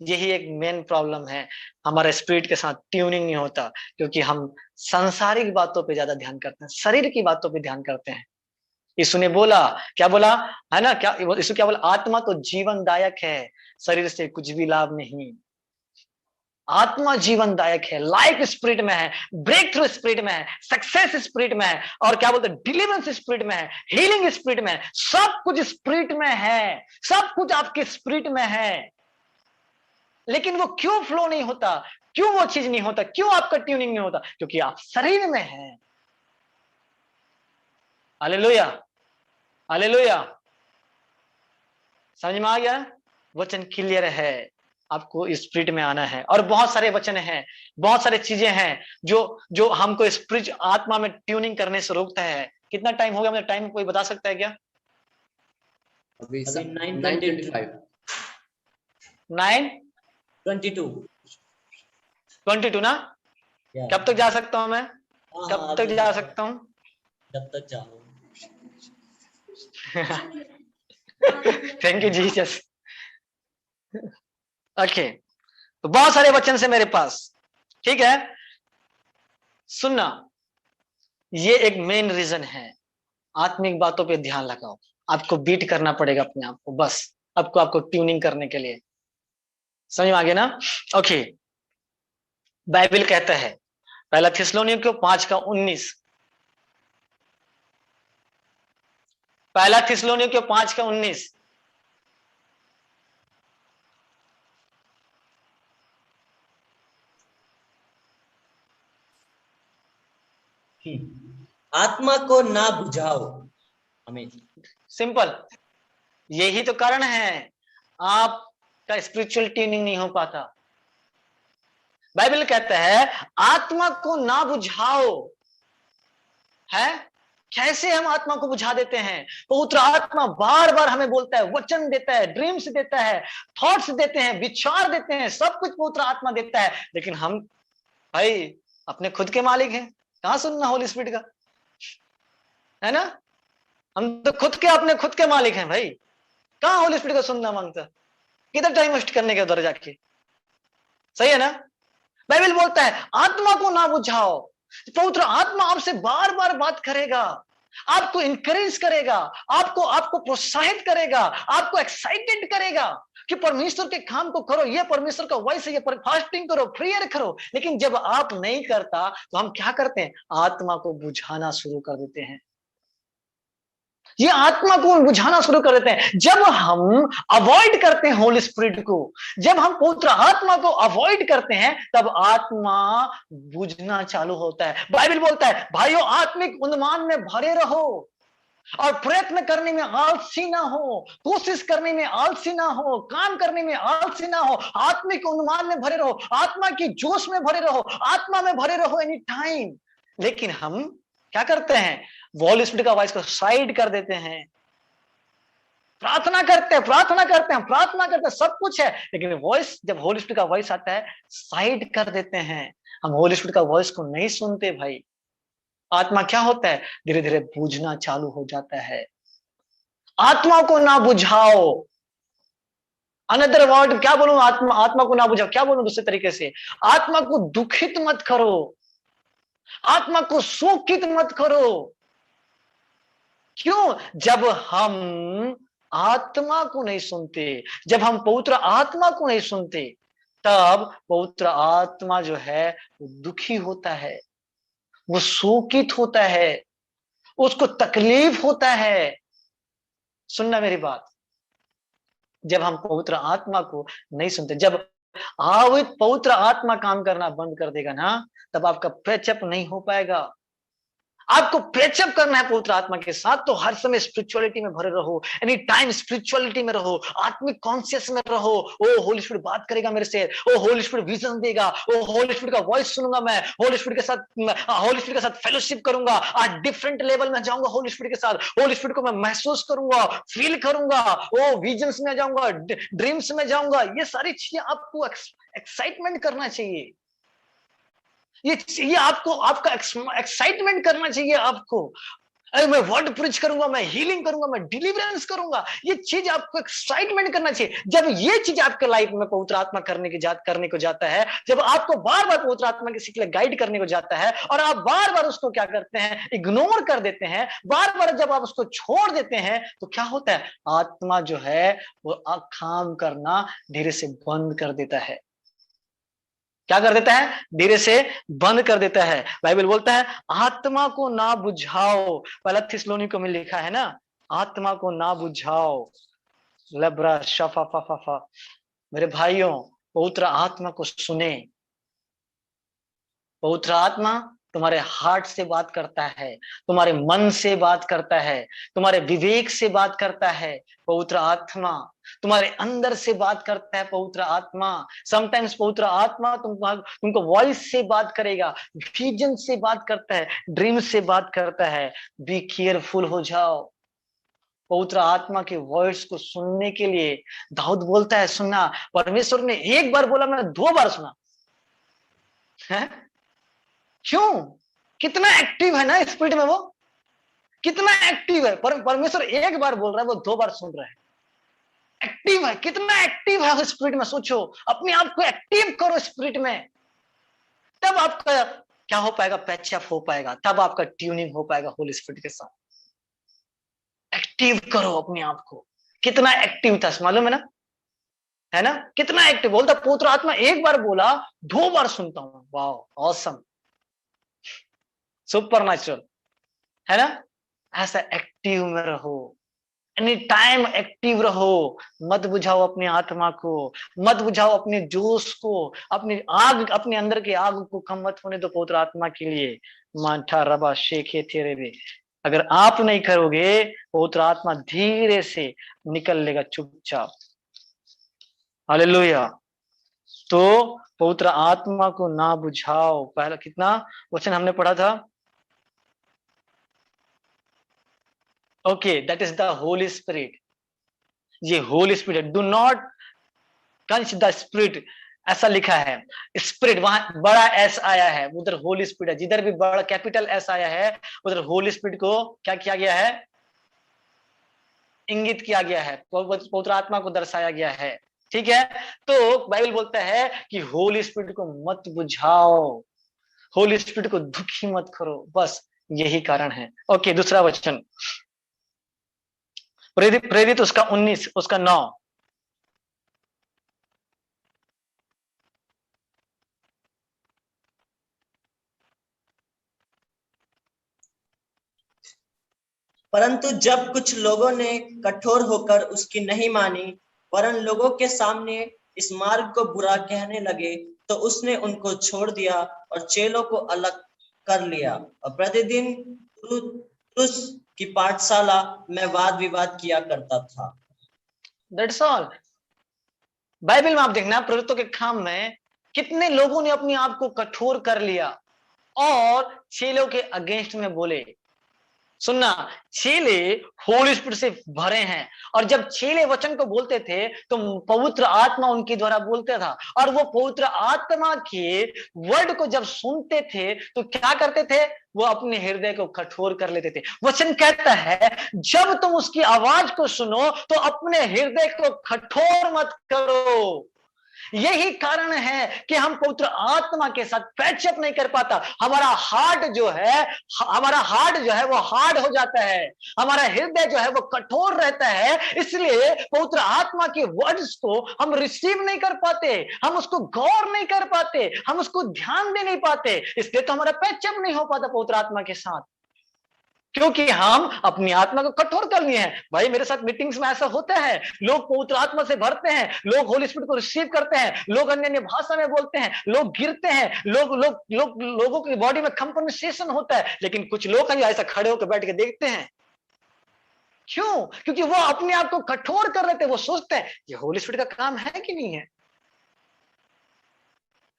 यही एक मेन प्रॉब्लम है, हमारे स्पिरिट के साथ ट्यूनिंग नहीं होता, क्योंकि हम सांसारिक बातों पे ज्यादा ध्यान करते हैं, शरीर की बातों पे ध्यान करते हैं। यीशु ने बोला, क्या बोला है ना, क्या यीशु क्या बोला? आत्मा तो जीवनदायक है, शरीर से कुछ भी लाभ नहीं। आत्मा जीवनदायक है, लाइफ स्पिरिट में है, ब्रेक थ्रू स्पिरिट में है, सक्सेस स्पिरिट में है, और क्या बोलते हैं, डिलीवरेंस स्पिरिट में है, हीलिंग स्पिरिट में है, सब कुछ स्पिरिट में है, सब कुछ आपके स्पिरिट में है। लेकिन वो क्यों फ्लो नहीं होता, क्यों वो चीज नहीं होता, क्यों आपका ट्यूनिंग नहीं होता? क्योंकि आप शरीर में हैं। Hallelujah, hallelujah. समझ में आ गया? वचन क्लियर है, आपको स्पिरिट में आना है। और बहुत सारे वचन हैं, बहुत सारे चीजें हैं जो हमको स्पिरिट आत्मा में ट्यूनिंग करने से रोकता है। कितना टाइम हो गया मुझे? टाइम कोई बता सकता है क्या? अभी 9:25 9:22 ना? कब तक जा सकता हूं मैं? कब तक जा सकता हूं? जब तक जाओ। Thank you Jesus. ओके, तो बहुत सारे वचन से मेरे पास, ठीक है? सुनना, ये एक मेन रीजन है, आत्मिक बातों पे ध्यान लगाओ। आपको बीट करना पड़ेगा अपने आप को, बस आपको ट्यूनिंग करने के लिए। समझ में आ गया ना? ओके, बाइबल कहता है पहला थिस्सलुनीकियों 5:19, पहला थिस्सलुनीकियों 5:19, आत्मा को ना बुझाओ। हमें सिंपल, यही तो कारण है आपका स्पिरिचुअल ट्यूनिंग नहीं हो पाता। बाइबल कहता है आत्मा को ना बुझाओ, है? कैसे हम आत्मा को बुझा देते हैं? पवित्र आत्मा बार बार हमें बोलता है, वचन देता है, ड्रीम्स देता है, थॉट्स देते हैं, विचार देते हैं, सब कुछ पवित्र आत्मा देता है। लेकिन हम भाई अपने खुद के मालिक हैं, कहां सुनना होली स्पिरिट का, है ना? हम तो अपने खुद के मालिक हैं भाई, कहां होली स्पिरिट का सुनना मांगता? किधर टाइम वेस्ट करने के उधर जाके, सही है ना। बाइबल बोलता है आत्मा को ना बुझाओ। पवित्र आत्मा आपसे बार बार बात करेगा, आपको इंकरेज करेगा, आपको आपको प्रोत्साहित करेगा, आपको एक्साइटेड करेगा कि परमेश्वर के काम को करो, ये परमेश्वर का वॉइस है, ये फास्टिंग करो, प्रेयर करो। लेकिन जब आप नहीं करता तो हम क्या करते हैं, आत्मा को बुझाना शुरू कर देते हैं। ये आत्मा को बुझाना शुरू कर देते हैं। जब हम अवॉइड करते हैं होली स्पिरिट को, जब हम पवित्र आत्मा को अवॉइड करते हैं, तब आत्मा बुझना चालू होता है। बाइबल बोलता है भाइयों आत्मिक उन्मान में भरे रहो और प्रयत्न करने में आलसी ना हो, कोशिश करने में आलसी ना हो, काम करने में आलसी ना हो, आत्मिक उन्मान में भरे रहो, आत्मा की जोश में भरे रहो, आत्मा में भरे रहो एनी टाइम। लेकिन हम क्या करते हैं, होली स्पिरिट का वॉइस को साइड कर देते हैं। प्रार्थना करते हैं, प्रार्थना करते हैं, प्रार्थना करते हैं, सब कुछ है, लेकिन वॉइस, जब होली स्पिरिट का वॉइस आता है साइड कर देते हैं। हम होली स्पिरिट का वॉइस को नहीं सुनते भाई। आत्मा क्या होता है, धीरे धीरे बूझना चालू हो जाता है। आत्मा को ना बुझाओ, अनदर वर्ड क्या बोलूं, आत्मा, आत्मा को ना बुझाओ क्या बोलूं दूसरे तरीके से, आत्मा को दुखित मत करो, आत्मा को शोकित मत करो। क्यों, जब हम आत्मा को नहीं सुनते, जब हम पवित्र आत्मा को नहीं सुनते, तब पवित्र आत्मा जो है वो दुखी होता है, वो शोकित होता है, उसको तकलीफ होता है। सुनना मेरी बात, जब हम पवित्र आत्मा को नहीं सुनते, जब पवित्र आत्मा काम करना बंद कर देगा ना, तब आपका पैचअप नहीं हो पाएगा। आपको पैचअप करना है पवित्र आत्मा के साथ, तो हर समय स्पिरिचुअलिटी में भरे रहो, एनी टाइम स्पिरिचुअलिटी में रहो, आत्मिक कॉन्शियस में रहो। ओ होली स्पिरिट बात करेगा मेरे से, ओ होली स्पिरिट विजन देगा, ओ होली स्पिरिट का वॉइस सुनूंगा मैं, होली स्पिरिट के साथ, होली स्पिरिट के साथ फेलोशिप करूंगा, आज डिफरेंट लेवल में जाऊंगा होली स्पिरिट के साथ, होली स्पिरिट को मैं महसूस करूंगा, फील करूंगा, ओ विजन्स में जाऊंगा, ड्रीम्स में जाऊंगा। ये सारी चीजें आपको एक्साइटमेंट करना चाहिए, ये आपको, आपका एक्साइटमेंट करना चाहिए आपको। अरे मैं वर्ड प्रीच करूंगा, मैं हीलिंग करूंगा, मैं डिलीवरेंस करूंगा, ये चीज आपको एक्साइटमेंट करना चाहिए। जब ये चीज आपके लाइफ में पवित्र आत्मा करने को जाता है, जब आपको बार बार पवित्र आत्मा किसी के लिए गाइड करने को जाता है और आप बार बार उसको क्या करते हैं, इग्नोर कर देते हैं, बार बार जब आप उसको छोड़ देते हैं, तो क्या होता है, आत्मा जो है वो काम करना धीरे से बंद कर देता है। क्या कर देता है, धीरे से बंद कर देता है। बाइबल बोलता है आत्मा को ना बुझाओ, पहला थिस्सलुनीकियों में लिखा है ना, आत्मा को ना बुझाओ। लब्रा शफा फा फा फा। मेरे भाइयों, पवित्र आत्मा को सुने। पवित्र आत्मा तुम्हारे हार्ट से बात करता है, तुम्हारे मन से बात करता है, तुम्हारे विवेक से बात करता है। पवित्र आत्मा तुम्हारे अंदर से बात करता है। पवित्र आत्मा समटाइम्स पवित्र आत्मा तुमको वॉइस से बात करेगा, विजन से बात करता है, ड्रीम से बात करता है। बी केयरफुल हो जाओ पवित्र आत्मा के वर्ड्स को सुनने के लिए। दाऊद बोलता है सुनना, परमेश्वर ने एक बार बोला, मैंने 2 बार सुना है? क्यों, कितना एक्टिव है ना स्पिरिट में, वो कितना एक्टिव है। परमेश्वर एक बार बोल रहा है, वो 2 बार सुन रहा है। एक्टिव है, कितना एक्टिव है स्पिरिट में। सोचो, अपने आप को एक्टिव करो स्पिरिट में, तब आपका क्या हो पाएगा, पैचअप हो पाएगा, तब आपका ट्यूनिंग हो पाएगा होली स्पिरिट के साथ। एक्टिव करो अपने आप को। कितना एक्टिव था मालूम है ना, है ना, कितना एक्टिव। बोलता पवित्र आत्मा एक बार बोला, 2 बार सुनता हूं। वाह, ऑसम, सुपरनैचुरल, है ना। ऐसा एक्टिव में रहो, एनी टाइम एक्टिव रहो। मत बुझाओ अपनी आत्मा को, मत बुझाओ अपने जोश को, अपनी आग, अपने अंदर की आग को कम मत होने दो पवित्र आत्मा के लिए। मांठा रबा शेखे तेरे भी, अगर आप नहीं करोगे, पवित्र आत्मा धीरे से निकल लेगा चुपचाप। हालेलुया। तो पवित्र आत्मा को ना बुझाओ, पहला कितना वचन हमने पढ़ा था, okay, that is the Holy spirit. ये होली स्पिरिट, डू नॉट कंच द स्पिरिट, ऐसा लिखा है। स्पिरिट वहां बड़ा एस आया है, उधर होली स्पिरिट है। जिधर भी बड़ा कैपिटल एस आया है, उधर होली स्पिरिट को क्या किया गया है, इंगित किया गया है, पवित्र आत्मा को दर्शाया गया है। ठीक है, तो बाइबल बोलता है कि होली स्पिरिट को मत बुझाओ, होली स्पिरिट को दुखी मत करो, बस यही कारण है। ओके, दूसरा वचन, प्रेरित प्रेरित उसका 19 उसका 9। परंतु जब कुछ लोगों ने कठोर होकर उसकी नहीं मानी, वरन लोगों के सामने इस मार्ग को बुरा कहने लगे, तो उसने उनको छोड़ दिया और चेलों को अलग कर लिया और प्रतिदिन तुरुस की पाठशाला में वाद विवाद किया करता था। That's all. बाइबल में आप देखना, प्रेरितों के काम में कितने लोगों ने अपने आप को कठोर कर लिया और चेलों के अगेंस्ट में बोले। सुनना, चेले होली स्पिरिट से भरे हैं, और जब चेले वचन को बोलते थे तो पवित्र आत्मा उनके द्वारा बोलता था, और वो पवित्र आत्मा के वर्ड को जब सुनते थे तो क्या करते थे, वो अपने हृदय को कठोर कर लेते थे। वचन कहता है जब तुम उसकी आवाज को सुनो तो अपने हृदय को कठोर मत करो। यही कारण है कि हम पवित्र आत्मा के साथ पैचअप नहीं कर पाता। हमारा हार्ट जो है वो हार्ड हो जाता है, हमारा हृदय जो है वो कठोर रहता है, इसलिए पवित्र आत्मा के वर्ड्स को हम रिसीव नहीं कर पाते, हम उसको गौर नहीं कर पाते, हम उसको ध्यान दे नहीं पाते, इसलिए तो हमारा पैचअप नहीं हो पाता पवित्र आत्मा के साथ, क्योंकि हम अपनी आत्मा को कठोर कर लिए हैं। भाई मेरे साथ मीटिंग्स में ऐसा होता है, लोग पवित्र आत्मा से भरते हैं, लोग होली स्पिरिट को रिसीव करते हैं, लोग अन्य अन्य भाषा में बोलते हैं, लोग गिरते हैं, लोगों की बॉडी में कंपनसेशन होता है, लेकिन कुछ लोग हैं ऐसा खड़े होकर बैठ के देखते हैं। क्यों? क्योंकि वो अपने आप को कठोर कर रहे थे, वो सोचते हैं ये होली स्पिरिट का काम है कि नहीं है,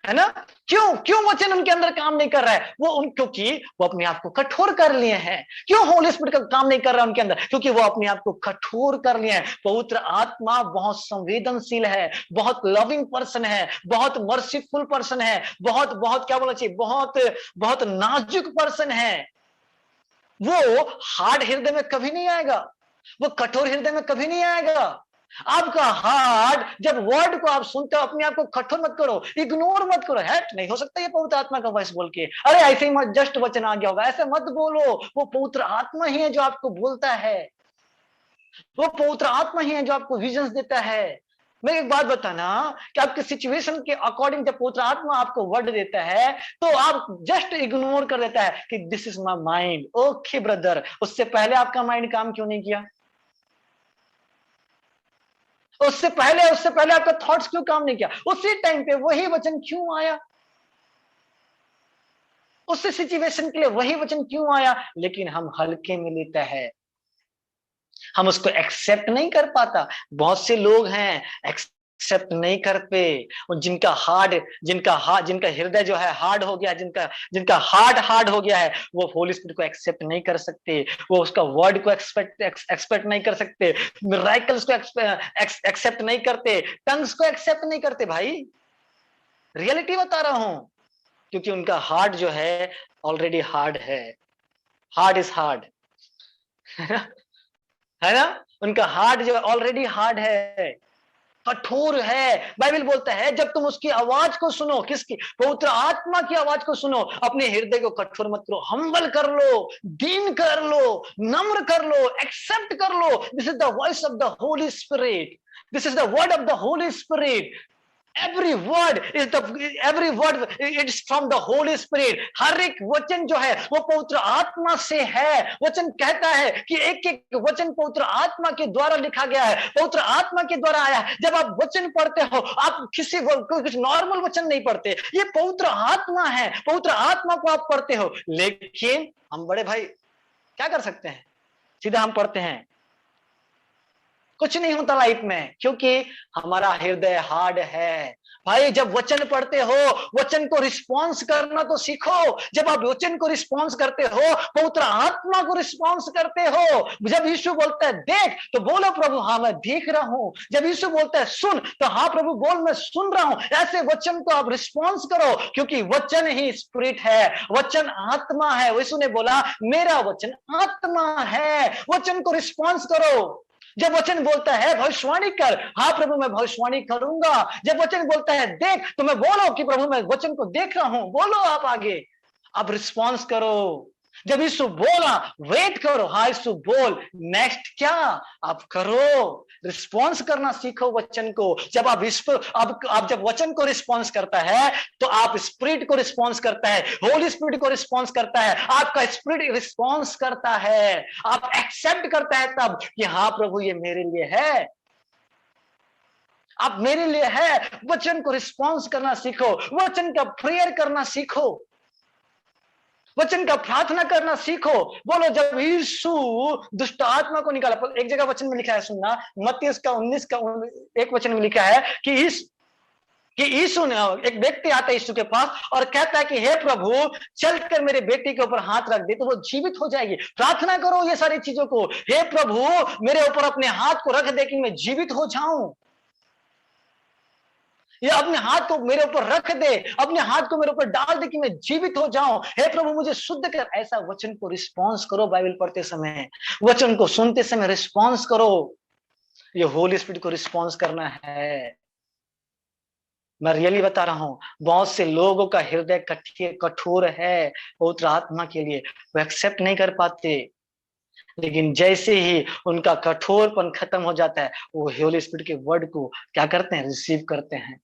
है ना? क्यों वचन उनके अंदर काम नहीं कर रहा है? क्योंकि वो अपने आप को कठोर कर लिए हैं। क्यों होली स्पिरिट का काम नहीं कर रहा उनके अंदर? क्योंकि वो अपने आप को कठोर कर लिए हैं। पवित्र आत्मा बहुत संवेदनशील है, बहुत लविंग पर्सन है, बहुत मर्सीफुल पर्सन है, बहुत बहुत क्या बोलना चाहिए, बहुत बहुत नाजुक पर्सन है। वो हार्ड हृदय में कभी नहीं आएगा, वो कठोर हृदय में कभी नहीं आएगा। आपका हार्ट जब वर्ड को आप सुनते हो, अपने आप को कठोर मत करो, इग्नोर मत करो। है नहीं हो सकता ये पवित्र आत्मा का वॉइस बोल के, अरे ऐसे ही मत, जस्ट वचन आ गया होगा, ऐसे मत बोलो। वो पवित्र आत्मा ही है जो आपको बोलता है, वो पवित्र आत्मा ही है जो आपको विजन्स देता है। मैं एक बात बताना कि आपके सिचुएशन के अकॉर्डिंग जब पवित्र आत्मा आपको वर्ड देता है तो आप जस्ट इग्नोर कर देता है कि this is my mind. Okay brother, उससे पहले आपका माइंड काम क्यों नहीं किया? उससे पहले आपका थॉट्स क्यों काम नहीं किया? उसी टाइम पे वही वचन क्यों आया? उस सिचुएशन के लिए वही वचन क्यों आया? लेकिन हम हल्के में लेते हैं, हम उसको एक्सेप्ट नहीं कर पाता। बहुत से लोग हैं एक्सेप्ट नहीं करते, जिनका हृदय जो है हार्ड हो गया, जिनका हार्ड हो गया है, वो होली स्पिरिट को एक्सेप्ट नहीं कर सकते, वो उसका वर्ड को एक्सपेक्ट नहीं कर सकते, मिरेकल्स को एक्सेप्ट नहीं करते, टंग्स को एक्सेप्ट नहीं करते। भाई रियलिटी बता रहा हूं, क्योंकि उनका हार्ट जो है ऑलरेडी हार्ड है। हार्ड इज हार्ड, है ना? उनका हार्ट जो ऑलरेडी हार्ड है, कठोर है। बाइबल बोलता है जब तुम उसकी आवाज को सुनो, किसकी? पवित्र आत्मा की आवाज को सुनो, अपने हृदय को कठोर मत करो, हम्बल कर लो, दीन कर लो, नम्र कर लो, एक्सेप्ट कर लो। This is the voice of the Holy Spirit, this is the word of the Holy Spirit. every word it's from the Holy Spirit। हर एक वचन जो है वो पवित्र आत्मा से है। वचन कहता है कि एक एक वचन पवित्र आत्मा के द्वारा लिखा गया है, पवित्र आत्मा के द्वारा आया है। जब आप वचन पढ़ते हो, आप कुछ नॉर्मल वचन नहीं पढ़ते, ये पवित्र आत्मा है, पवित्र आत्मा को आप पढ़ते हो। लेकिन हम बड़े भाई क्या कर सकते हैं? सीधा हम पढ़ते हैं, कुछ नहीं होता लाइफ में, क्योंकि हमारा हृदय हार्ड है। भाई जब वचन पढ़ते हो, वचन को रिस्पॉन्स करना तो सीखो। जब आप वचन को रिस्पॉन्स करते हो, पवित्र आत्मा को रिस्पॉन्स करते हो। जब यीशु बोलता है देख, तो बोलो प्रभु हाँ मैं देख रहा हूं। जब यीशु बोलता है सुन, तो हाँ प्रभु बोल मैं सुन रहा हूं। ऐसे वचन को आप रिस्पॉन्स करो, क्योंकि वचन ही स्पिरिट है, वचन आत्मा है। यीशु ने बोला मेरा वचन आत्मा है। वचन को रिस्पॉन्स करो। जब वचन बोलता है भविष्यवाणी कर, हाँ प्रभु मैं भविष्यवाणी करूंगा। जब वचन बोलता है देख, तो मैं बोलो कि प्रभु मैं वचन को देख रहा हूं, बोलो आप आगे, आप रिस्पॉन्स करो। जब यीशु बोला वेट करो, हाँ यीशु बोल, नेक्स्ट क्या आप करो, रिस्पॉन्स करना सीखो वचन को। जब आप जब वचन को रिस्पॉन्स करता है तो आप स्पिरिट को रिस्पॉन्स करता है, होली स्पिरिट को रिस्पॉन्स करता है, आपका स्पिरिट रिस्पॉन्स करता है, आप एक्सेप्ट करता है तब कि हाँ प्रभु ये मेरे लिए है, आप मेरे लिए है। वचन को रिस्पॉन्स करना सीखो, वचन का प्रेयर करना सीखो, वचन का प्रार्थना करना सीखो। बोलो जब यीशु दुष्ट आत्मा को निकाला, एक जगह वचन में लिखा है, सुनना, मत्ती का 19 का एक वचन में लिखा है कि यीशु ने, एक व्यक्ति आता है यीशु के पास और कहता है कि हे प्रभु चलकर मेरे बेटी के ऊपर हाथ रख दे तो वो जीवित हो जाएगी। प्रार्थना करो ये सारी चीजों को, हे प्रभु मेरे ऊपर अपने हाथ को रख दे कि मैं जीवित हो जाऊं, ये अपने हाथ को मेरे ऊपर रख दे, अपने हाथ को मेरे ऊपर डाल दे कि मैं जीवित हो जाऊं, हे प्रभु मुझे शुद्ध कर। ऐसा वचन को रिस्पॉन्स करो, बाइबल पढ़ते समय, वचन को सुनते समय रिस्पॉन्स करो। ये होली स्पिरिट को रिस्पॉन्स करना है। मैं रियली बता रहा हूं, बहुत से लोगों का हृदय कठोर है पवित्र आत्मा के लिए, वो एक्सेप्ट नहीं कर पाते। लेकिन जैसे ही उनका कठोरपन खत्म हो जाता है, वो होली स्पिरिट के वर्ड को क्या करते हैं, रिसीव करते हैं,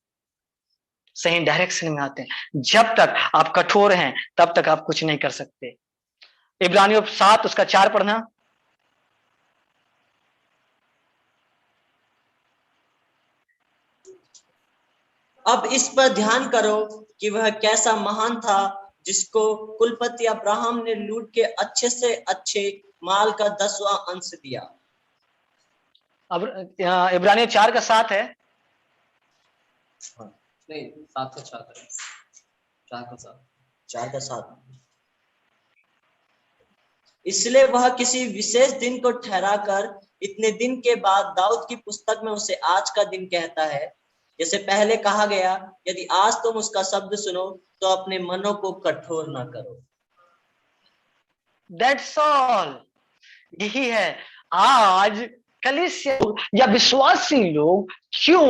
सही डायरेक्शन में आते हैं। जब तक आप कठोर हैं तब तक आप कुछ नहीं कर सकते। इब्रानियों 7 उसका 4 पढ़ना। अब इस पर ध्यान करो कि वह कैसा महान था जिसको कुलपति अब्राहम ने लूट के अच्छे से अच्छे माल का 10वां अंश दिया। अब इब्रानियों 4 का 7 है, नहीं 7 का 4 है, 4 का 7। इसलिए वह किसी विशेष दिन को ठहरा कर इतने दिन के बाद दाऊद की पुस्तक में उसे आज का दिन कहता है, जैसे पहले कहा गया, यदि आज तुम उसका शब्द सुनो तो अपने मनों को कठोर ना करो। दैट्स ऑल, यही है। आज कलीसिया या विश्वासी लोग क्यों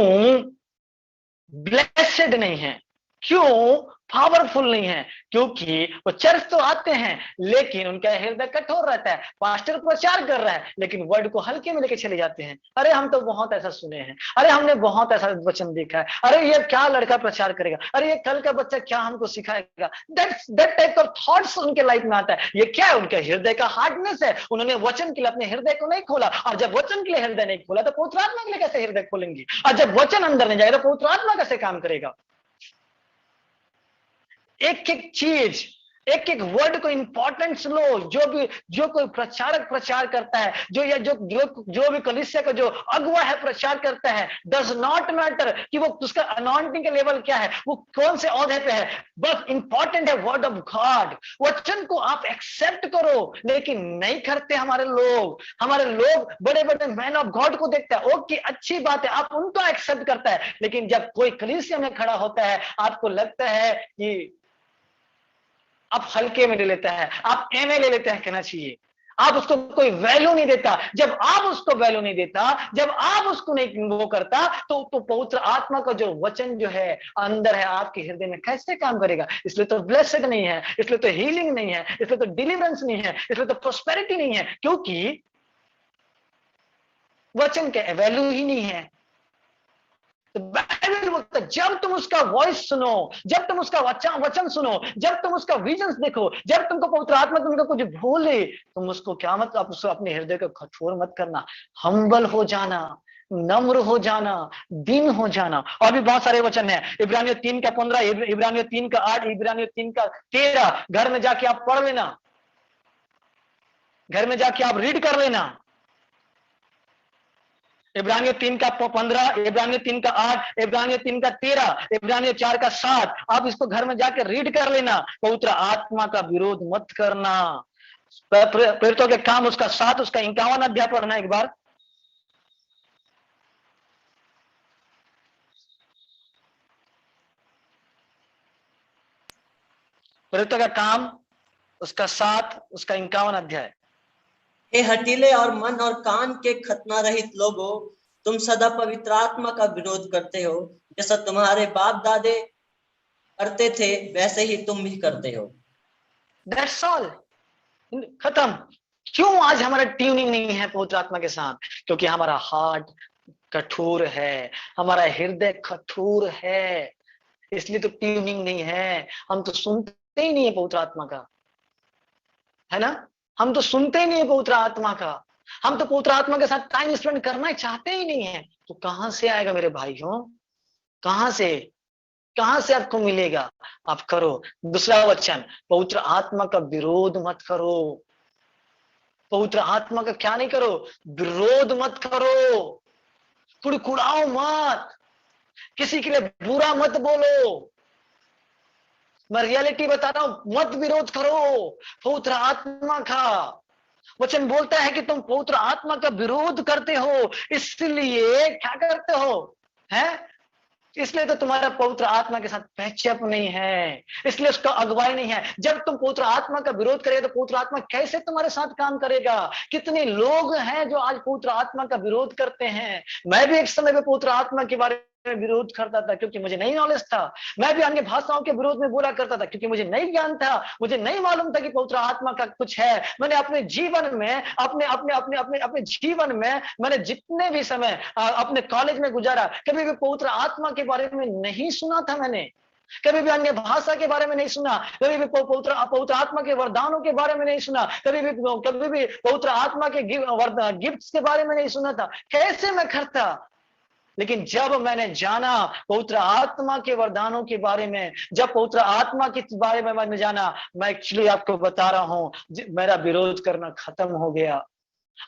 ब्लेसेड नहीं है, क्यों पावरफुल नहीं है? क्योंकि वो चर्च तो आते हैं लेकिन उनका हृदय कठोर रहता है। पास्टर प्रचार कर रहा है लेकिन वर्ड को हल्के में लेके चले जाते हैं। अरे हम तो बहुत ऐसा सुने हैं, अरे हमने बहुत ऐसा वचन देखा है, अरे ये क्या लड़का प्रचार करेगा, अरे ये कल का बच्चा क्या हमको सिखाएगा। दैट टाइप ऑफ थॉट्स उनके लाइफ में आता है। ये क्या है? उनके हृदय का हार्डनेस है। उन्होंने वचन के लिए अपने हृदय को नहीं खोला, और जब वचन के लिए हृदय नहीं खोला तो पवित्र आत्मा के लिए कैसे हृदय खोलेंगे? और जब वचन अंदर नहीं जाएगा तो पवित्र आत्मा कैसे काम करेगा? एक एक चीज, एक एक वर्ड को इंपॉर्टेंस लो। जो कोई प्रचारक प्रचार करता है, जो भी कलीसिया का जो अगुवा है प्रचार करता है, डज नॉट मैटर कि वो उसका अनॉइंटिंग का लेवल क्या है, वो कौन से औहदे पे है, बस इंपॉर्टेंट है वर्ड ऑफ गॉड। वचन को आप एक्सेप्ट करो, लेकिन नहीं करते हमारे लोग बड़े बड़े मैन ऑफ गॉड को देखते हैं, ओके अच्छी बात है, आप उनको एक्सेप्ट करता है, लेकिन जब कोई कलीसिया में खड़ा होता है आपको लगता है कि आप हल्के में ले लेता है, आप एमए ले लेते हैं, कहना चाहिए, आप उसको कोई वैल्यू नहीं देता। जब आप उसको वैल्यू नहीं देता, जब आप उसको नहीं वो करता, तो पवित्र आत्मा का जो वचन जो है अंदर है आपके हृदय में कैसे काम करेगा? इसलिए तो ब्लेसिंग नहीं है, इसलिए तो हीलिंग नहीं है, इसलिए तो डिलीवरेंस नहीं है, इसलिए तो प्रोस्पेरिटी नहीं है, क्योंकि वचन के वैल्यू ही नहीं है। तो बाइबल बोलता है जब तुम उसका वॉइस सुनो, जब तुम उसका वचन सुनो, जब तुम उसका विजन्स देखो, जब तुमको पवित्र आत्मा तुमको कुछ भूले, तुम उसको क्या मत, आप उसको अपने हृदय को कठोर मत करना, हम्बल हो जाना, नम्र हो जाना, दीन हो जाना। और भी बहुत सारे वचन है, इब्रानियों 3 का 15, इब्रानियों 3 का 8, इब्रानियों 3 का 13, घर में जाके आप पढ़ लेना, घर में जाके आप रीड कर लेना। इब्रानियों 3 का 15, इब्रानियों 3 का 8, इब्रानियों 3 का 13, इब्रानियों 4 का 7, आप इसको घर में जाके रीड कर लेना। पवित्र आत्मा का विरोध मत करना। प्रेरितों के काम उसका 7 उसका 51 अध्याय पढ़ना एक बार। प्रेरितों का काम उसका 7 उसका 51 अध्याय। हे हठीले और मन और कान के खतना रहित लोगों, तुम सदा पवित्र आत्मा का विरोध करते हो, जैसा तुम्हारे बाप दादे करते थे वैसे ही तुम भी करते हो। दैट्स ऑल, खत्म। क्यों आज हमारा ट्यूनिंग नहीं है पवित्र आत्मा के साथ? क्योंकि हमारा हार्ट कठोर है, हमारा हृदय कठोर है, इसलिए तो ट्यूनिंग नहीं है। हम तो सुनते ही नहीं है पवित्र आत्मा का, है ना? हम तो सुनते ही नहीं है पवित्र आत्मा का, हम तो पवित्र आत्मा के साथ टाइम स्पेंड करना चाहते ही नहीं है। तो कहां से आएगा मेरे भाइयों? कहां से आपको मिलेगा? आप करो। दूसरा वचन, पवित्र आत्मा का विरोध मत करो। पवित्र आत्मा का क्या नहीं करो? विरोध मत करो, कुड़कुड़ाओ मत, किसी के लिए बुरा मत बोलो। मैं रियलिटी बता रहा हूं, मत विरोध करो पवित्र आत्मा का। वचन बोलता है कि तुम पवित्र आत्मा का विरोध करते हो, इसलिए क्या करते हो? है, इसलिए तो तुम्हारा पवित्र आत्मा के साथ पैचअप नहीं है, इसलिए उसका अगुवाई नहीं है। जब तुम पवित्र आत्मा का विरोध करेगा तो पवित्र आत्मा कैसे तुम्हारे साथ काम करेगा? कितने लोग हैं जो आज पवित्र आत्मा का विरोध करते हैं। मैं भी एक समय में पवित्र आत्मा के बारे में विरोध करता था क्योंकि मुझे नहीं नॉलेज था। मैं भी अन्य भाषाओं के विरोध में बोला करता था क्योंकि मुझे नहीं ज्ञान था, मुझे नहीं मालूम था कि पवित्र आत्मा का कुछ है। मैंने अपने जीवन में अपने अपने अपने अपने अपने जीवन में मैंने जितने भी समय अपने कॉलेज में गुजारा, कभी भी पवित्र आत्मा के बारे में नहीं सुना था। मैंने कभी भी अन्य भाषा के बारे में नहीं सुना, कभी भी पवित्र आत्मा के वरदानों के बारे में नहीं सुना, कभी भी पवित्र आत्मा के गिफ्ट्स के बारे में नहीं सुना था। कैसे मैं करता? लेकिन जब मैंने जाना पवित्र आत्मा के वरदानों के बारे में, जब पवित्र आत्मा के बारे में मैंने जाना, मैं एक्चुअली आपको बता रहा हूं, मेरा विरोध करना खत्म हो गया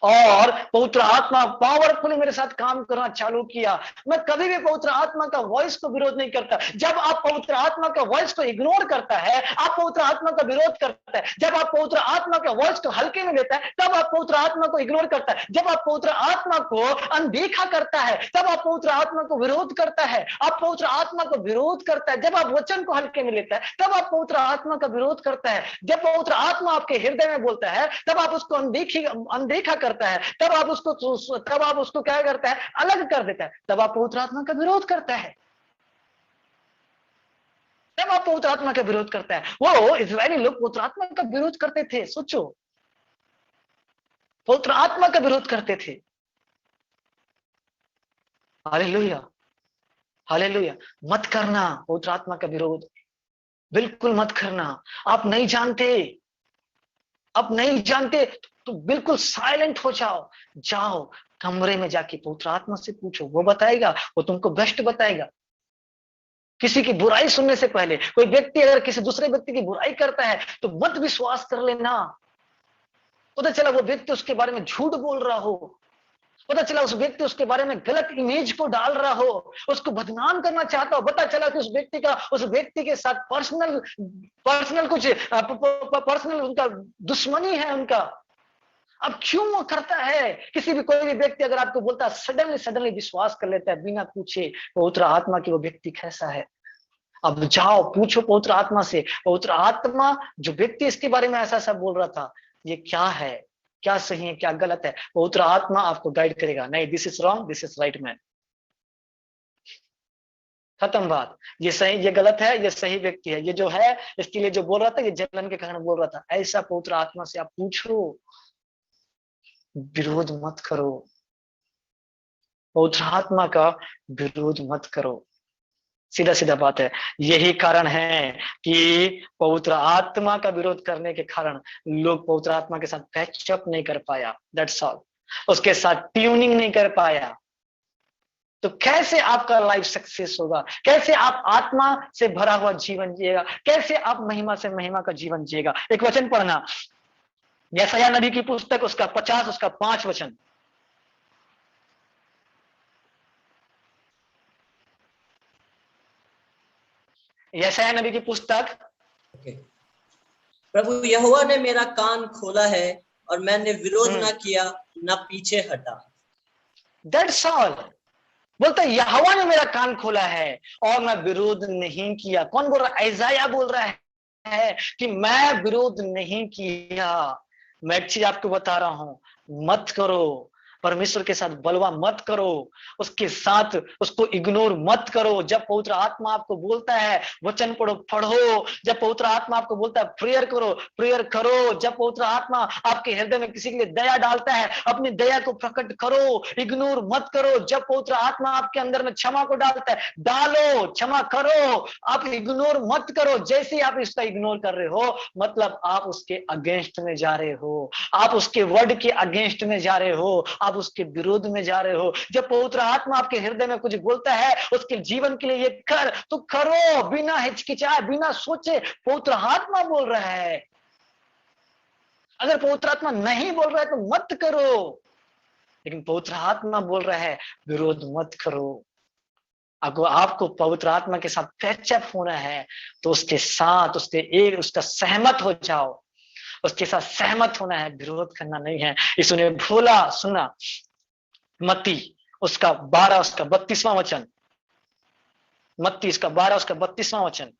और पवित्र आत्मा पावरफुली मेरे साथ काम करना चालू किया। मैं कभी भी पवित्र आत्मा का वॉइस को विरोध नहीं करता। जब आप पवित्र आत्मा का वॉइस को इग्नोर करता है, आप पवित्र आत्मा का विरोध करता है। जब आप पवित्र आत्मा का वॉइस को हल्के में लेता है, तब आप पवित्र आत्मा को इग्नोर करता है। जब आप पवित्र आत्मा को अनदेखा करता है, तब आप पवित्र आत्मा को विरोध करता है। आप पवित्र आत्मा को विरोध करता है जब आप वचन को हल्के में लेता है, तब आप पवित्र आत्मा का विरोध करता है। जब पवित्र आत्मा आपके हृदय में बोलता है, तब आप उसको अनदेखा करता है, तब आप उसको क्या करता है? अलग कर देता है। तब आप पवित्र आत्मा का विरोध करता है, तब आप पवित्र आत्मा का विरोध करता है। वो इस्राएली लोग पवित्र आत्मा का विरोध करते थे। सोचो, पवित्र आत्मा का विरोध करते थे। Hallelujah, hallelujah. मत करना पवित्र आत्मा का विरोध, बिल्कुल मत करना। आप नहीं जानते तो बिल्कुल साइलेंट हो जाओ। जाओ कमरे में जाके पवित्र आत्मा से पूछो, वो बताएगा, वो तुमको बेस्ट बताएगा। किसी की बुराई सुनने से पहले, कोई व्यक्ति अगर किसी दूसरे व्यक्ति की बुराई करता है तो मत विश्वास कर लेना। पता चला वो व्यक्ति उसके बारे में झूठ बोल रहा हो, पता चला उस व्यक्ति उसके बारे में गलत इमेज को डाल रहा हो, उसको बदनाम करना चाहता हो, पता चला कि उस व्यक्ति के साथ पर्सनल उनका दुश्मनी है उनका। अब क्यों वो करता है? कोई भी व्यक्ति अगर आपको बोलता है, सडनली विश्वास कर लेता है बिना पूछे पवित्र आत्मा की वो व्यक्ति कैसा है। अब जाओ पूछो पवित्र आत्मा से, पवित्र आत्मा जो व्यक्ति इसके बारे में ऐसा बोल रहा था, ये क्या है, क्या सही है, क्या गलत है? पवित्र आत्मा आपको गाइड करेगा। नहीं, this is wrong, this is right man. खत्म बात। ये सही, ये गलत है, ये सही व्यक्ति है, ये जो है इसके लिए जो बोल रहा था ये जलन के कारण बोल रहा था। ऐसा पवित्र आत्मा से आप पूछो, विरोध मत करो। पवित्र आत्मा का विरोध मत करो। सीधा सीधा बात है। यही कारण है कि पवित्र आत्मा का विरोध करने के कारण लोग पवित्र आत्मा के साथ पैचअप नहीं कर पाया। That's all. उसके साथ ट्यूनिंग नहीं कर पाया। तो कैसे आपका लाइफ सक्सेस होगा? कैसे आप आत्मा से भरा हुआ जीवन जिएगा? कैसे आप महिमा से महिमा का जीवन जिएगा? एक वचन पढ़ना, यशायाह नबी की पुस्तक उसका 50 उसका 5 वचन। यशायाह नबी की पुस्तक। प्रभु यहोवा ने मेरा कान खोला है और मैंने विरोध ना किया, ना पीछे हटा। That's all. बोलता है यहोवा ने मेरा कान खोला है और मैं विरोध नहीं किया। कौन बोल रहा है? यशायाह बोल रहा है कि मैं विरोध नहीं किया। मैं एक चीज आपको बता रहा हूं, मत करो, परमेश्वर के साथ बलवा मत करो, उसके साथ उसको इग्नोर मत करो। जब पवित्र आत्मा आपको बोलता है वचन पढ़ो, जब पवित्र आत्मा आपको बोलता है प्रेयर करो, प्रेयर करो। जब पवित्र आत्मा आपके हृदय में किसी के लिए दया डालता है, अपनी दया को प्रकट करो, इग्नोर मत करो। जब पवित्र आत्मा आपके अंदर में क्षमा को डालता है, डालो, क्षमा करो, आप इग्नोर मत करो। जैसे आप इसका इग्नोर कर रहे हो, मतलब आप उसके अगेंस्ट में जा रहे हो, आप उसके वर्ड के अगेंस्ट में जा रहे हो, आप उसके विरोध में जा रहे हो। जब पवित्र आत्मा आपके हृदय में कुछ बोलता है उसके जीवन के लिए ये कर, तो करो, बिना हिचकिचाए, बिना सोचे। पवित्र आत्मा बोल रहा है, अगर पवित्र आत्मा नहीं बोल रहा है तो मत करो, लेकिन पवित्र आत्मा बोल रहा है विरोध मत करो। अगर आपको पवित्र आत्मा के साथ पैचअप होना है तो उसके साथ उसका सहमत हो जाओ, उसके साथ सहमत होना है, विरोध करना नहीं है। इसने भोला सुना, मत्ती उसका 12 उसका 32वां वचन, मत्ती उसका 12 उसका 32वां वचन।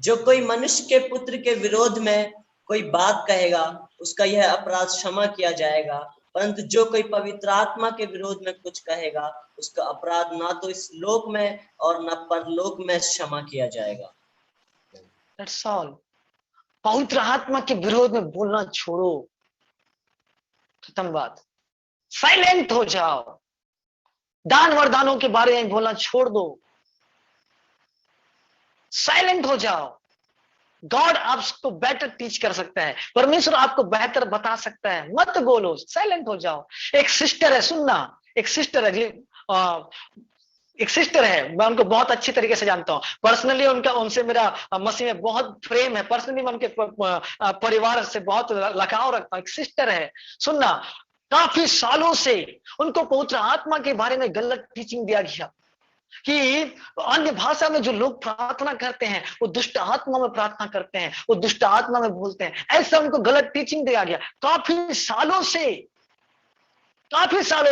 जो कोई मनुष्य के पुत्र के विरोध में कोई बात कहेगा, उसका यह अपराध क्षमा किया जाएगा, परंतु जो कोई पवित्र आत्मा के विरोध में कुछ कहेगा, उसका अपराध ना तो इस लोक में और न परलोक में क्षमा किया जाएगा। That's all. पवित्र आत्मा के विरोध में बोलना छोड़ो, खत्म बात। साइलेंट हो जाओ, दान वरदानों के बारे में बोलना छोड़ दो, साइलेंट हो जाओ। गॉड आपको बेटर टीच कर सकता है, परमेश्वर आपको बेहतर बता सकता है, मत बोलो, साइलेंट हो जाओ। एक सिस्टर है, सुनना, एक सिस्टर है, एक सिस्टर है, मैं उनको बहुत अच्छी तरीके से जानता हूं पर्सनली, उनसे मेरा मसीह में बहुत प्रेम है, पर्सनली मैं उनके परिवार से बहुत लगाव रखता हूं। एक सिस्टर है, सुनना, काफी सालों से उनको पवित्र आत्मा के बारे में गलत टीचिंग दिया गया कि अन्य भाषा में जो लोग प्रार्थना करते हैं वो दुष्ट आत्मा में प्रार्थना करते हैं, वो दुष्ट आत्मा में बोलते हैं, ऐसा उनको गलत टीचिंग दिया गया काफी सालों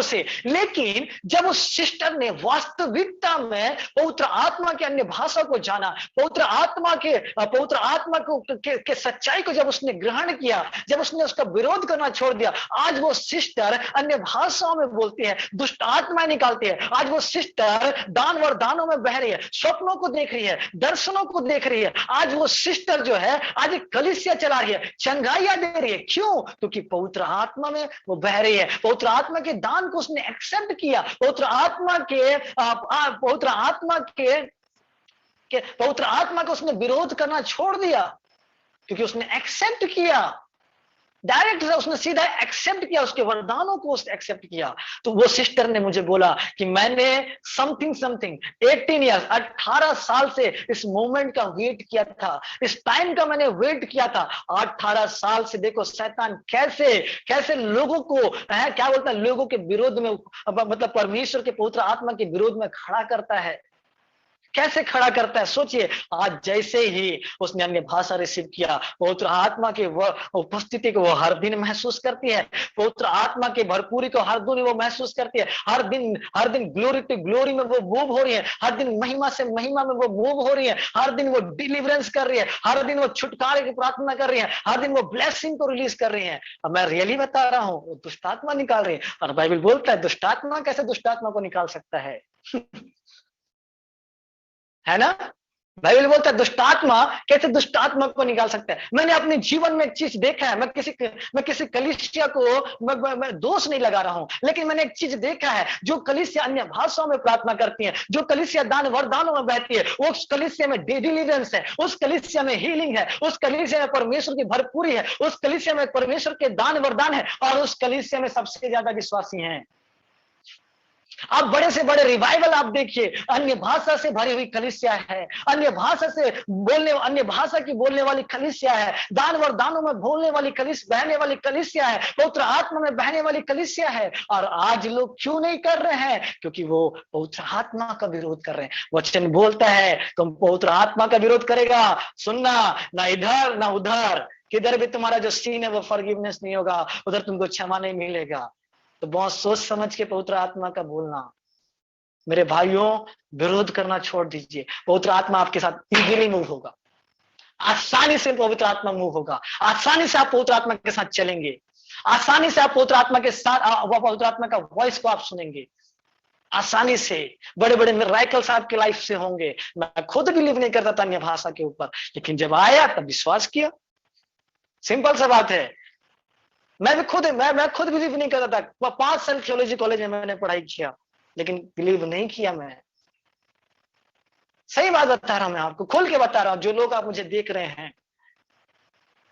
से। लेकिन जब उस सिस्टर ने वास्तविकता में पवित्र आत्मा के अन्य भाषा को जाना, पवित्र आत्मा के सच्चाई को जब उसने ग्रहण किया, जब उसने उसका विरोध करना छोड़ दिया, आज वो सिस्टर अन्य भाषाओं में बोलती है, दुष्ट आत्मा निकालती है। आज वो सिस्टर दान वरदानों में बह रही है, स्वप्नों को देख रही है, दर्शनों को देख रही है। आज वो सिस्टर जो है आज एक कलीसिया चला रही है, चंगाइयां दे रही है। क्यों? क्योंकि पवित्र आत्मा में वो बह रही है, पवित्र आत्मा के दान को उसने एक्सेप्ट किया, पवित्र आत्मा को उसने विरोध करना छोड़ दिया, क्योंकि उसने एक्सेप्ट किया, डायरेक्ट उसने सीधा एक्सेप्ट किया, उसके वरदानों को उसने एक्सेप्ट किया। तो वो सिस्टर ने मुझे बोला कि मैंने समथिंग 18 ईयर्स 18 साल से इस मोमेंट का वेट किया था, इस टाइम का मैंने वेट किया था 18 साल से। देखो शैतान कैसे लोगों को क्या बोलता है, लोगों के विरोध में, मतलब परमेश्वर के पवित्र आत्मा के विरोध में खड़ा करता है, कैसे खड़ा करता है। सोचिए, आज जैसे ही उसने अन्य भाषा रिसीव किया, पवित्र आत्मा की वह उपस्थिति को वो हर दिन महसूस करती है, पवित्र आत्मा की भरपूरी को हर दिन वो महसूस करती है, हर दिन ग्लोरी टू ग्लोरी में वो मूव हो रही है, हर दिन महिमा से महिमा में वो मूव हो रही है, हर दिन वो डिलीवरेंस कर रही है, हर दिन वो छुटकारे की प्रार्थना कर रही है, हर दिन वो ब्लेसिंग को रिलीज कर रही है। अब मैं रियली बता रहा हूँ, वो दुष्ट आत्मा निकाल रही है। और बाइबल बोलता है दुष्ट आत्मा कैसे दुष्ट आत्मा को निकाल सकता है है ना? बाइबल बोलता है दुष्ट आत्मा कैसे दुष्ट आत्मा को निकाल सकता है। मैंने अपने जीवन में एक चीज देखा है, मैं किसी कलीसिया को मैं दोष नहीं लगा रहा हूं, लेकिन मैंने एक चीज देखा है, जो कलीसिया अन्य भाषाओं में प्रार्थना करती है, जो कलीसिया दान वरदानों में बहती है, उस कलीसिया में डिलीवरेंस है, उस कलीसिया में हीलिंग है, उस कलीसिया में परमेश्वर की भरपूरी है, उस कलीसिया में परमेश्वर के दान वरदान है, और उस कलीसिया में सबसे ज्यादा विश्वासी हैं। आप बड़े से बड़े रिवाइवल आप देखिए, अन्य भाषा से भरी हुई कलीसिया है, अन्य भाषा की बोलने वाली कलीसिया है, दान वरदानों में बोलने वाली बहने वाली कलीसिया है, पवित्र आत्मा में बहने वाली कलीसिया है। और आज लोग क्यों नहीं कर रहे हैं? क्योंकि वो पवित्र आत्मा का विरोध कर रहे हैं। वचन बोलता है तुम पवित्र आत्मा का विरोध करेगा, सुनना, ना इधर ना उधर, किधर भी तुम्हारा जो सीन है वो फॉरगिवनेस नहीं होगा, उधर तुमको क्षमा नहीं मिलेगा। तो बहुत सोच समझ के पवित्र आत्मा का बोलना, मेरे भाइयों, विरोध करना छोड़ दीजिए। पवित्र आत्मा आपके साथ इजीली मूव होगा, आसानी से पवित्र आत्मा मूव होगा, आसानी से आप पवित्र आत्मा के साथ चलेंगे, आसानी से आप पवित्र आत्मा के साथ पवित्र आत्मा का वॉइस को आप सुनेंगे, आसानी से बड़े बड़े मिरेकल्स आपकी लाइफ से होंगे। मैं खुद बिलीव नहीं करता था अन्य भाषा के ऊपर, लेकिन जब आया तब विश्वास किया। सिंपल सा बात है। मैं खुद बिलीव नहीं करता था। 5 साल थियोलॉजी कॉलेज में मैंने पढ़ाई किया, लेकिन बिलीव नहीं किया। मैं सही बात बता रहा हूं, मैं आपको खोल के बता रहा हूं। जो लोग आप मुझे देख रहे हैं,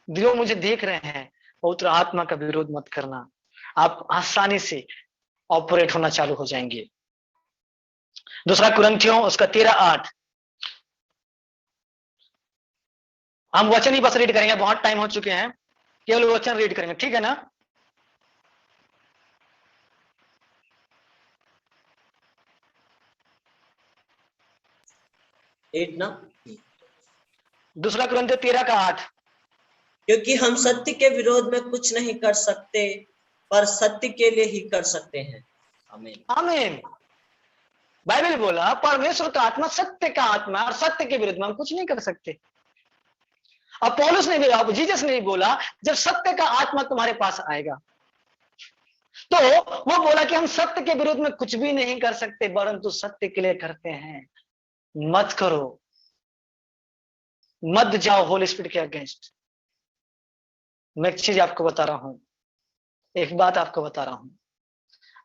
जो मुझे देख रहे हैं, पवित्र आत्मा का विरोध मत करना, आप आसानी से ऑपरेट होना चालू हो जाएंगे। दूसरा कुरिन्थियों उसका 13:8। हम वचन ही बस रीड करेंगे, बहुत टाइम हो चुके हैं, केवल वचन रीड करेंगे, ठीक है ना? दूसरा कुरिन्थियों 13:8। क्योंकि हम सत्य के विरोध में कुछ नहीं कर सकते, पर सत्य के लिए ही कर सकते हैं। आमीन आमीन। बाइबल बोला परमेश्वर का आत्मा सत्य का आत्मा, और सत्य के विरुद्ध में हम कुछ नहीं कर सकते। अब पौलुस ने भी, अब जीसस ने भी बोला जब सत्य का आत्मा तुम्हारे पास आएगा, तो वो बोला कि हम सत्य के विरुद्ध में कुछ भी नहीं कर सकते, परंतु सत्य के लिए करते हैं। मत करो, मत जाओ होली स्पिरिट के अगेंस्ट। मैं एक चीज आपको बता रहा हूं, एक बात आपको बता रहा हूं,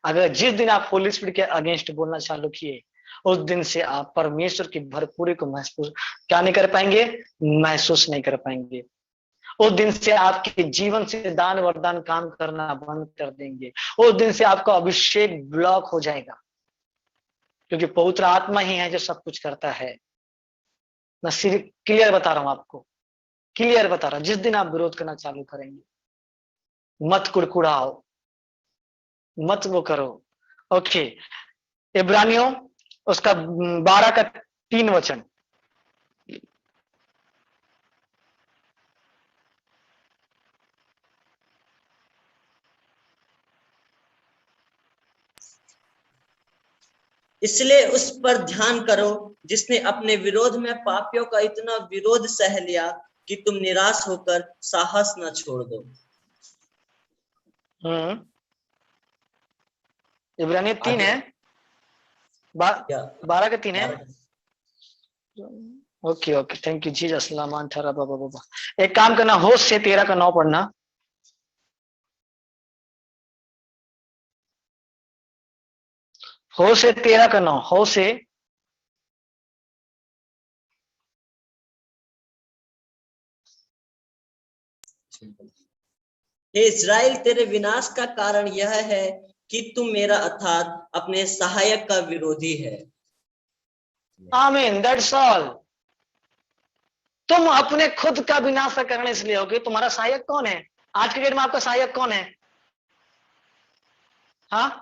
अगर जिस दिन आप होली स्पिरिट के अगेंस्ट बोलना चालू किए, उस दिन से आप परमेश्वर की भरपूरी को महसूस क्या नहीं कर पाएंगे, महसूस नहीं कर पाएंगे। उस दिन से आपके जीवन से दान वरदान काम करना बंद कर देंगे। उस दिन से आपका अभिषेक ब्लॉक हो जाएगा, क्योंकि पवित्र आत्मा ही है जो सब कुछ करता है। मैं सिर्फ क्लियर बता रहा हूं आपको, क्लियर बता रहा हूं। जिस दिन आप विरोध करना चालू करेंगे, मत कुड़कुड़ाओ, मत वो करो। ओके, इब्रानियों उसका 12:3। इसलिए उस पर ध्यान करो जिसने अपने विरोध में पापियों का इतना विरोध सह लिया कि तुम निराश होकर साहस न छोड़ दो। इब्रानियों 3 है, 12:3 है। Okay okay, thank you Jesus. लामान ठहरा बाबा बाबा। एक काम करना, होश से 13:9 पढ़ना। हो से 13:9, हो से। हे इस्राएल, तेरे विनाश का कारण यह है कि तुम मेरा अर्थात अपने सहायक का विरोधी है। आमीन, दैट्स ऑल। तुम अपने खुद का विनाश का कारण इसलिए हो कि तुम्हारा सहायक कौन है? आज के डेट में आपका सहायक कौन है? हाँ,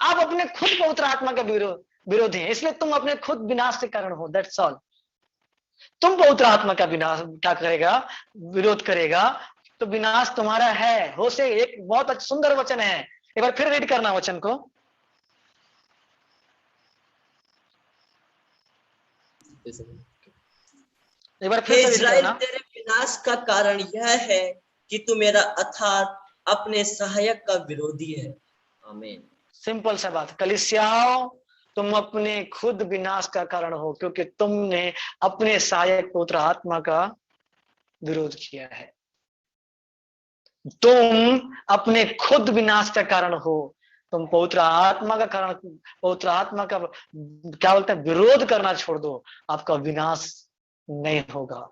आप अपने खुद पवित्र आत्मा का विरोधी हैं, इसलिए तुम अपने खुद विनाश के कारण हो। That's all. तुम पवित्र आत्मा का विनाश क्या करेगा? विरोध करेगा, तो विनाश तुम्हारा है। हो से एक बहुत सुंदर वचन है, एक बार फिर रीड करना वचन को। एक बार फिर से रीड करना। तेरे विनाश का कारण यह है कि तू मेरा अर्थात अपने सहायक का विरोधी है। आमीन। सिंपल सा बात। कलीसियाओं, तुम अपने खुद विनाश का कारण हो, क्योंकि तुमने अपने सहायक पवित्र आत्मा का विरोध किया है। तुम अपने खुद विनाश का कारण हो। तुम पवित्र आत्मा का कारण, पवित्र आत्मा का क्या बोलते हैं, विरोध करना छोड़ दो, आपका विनाश नहीं होगा।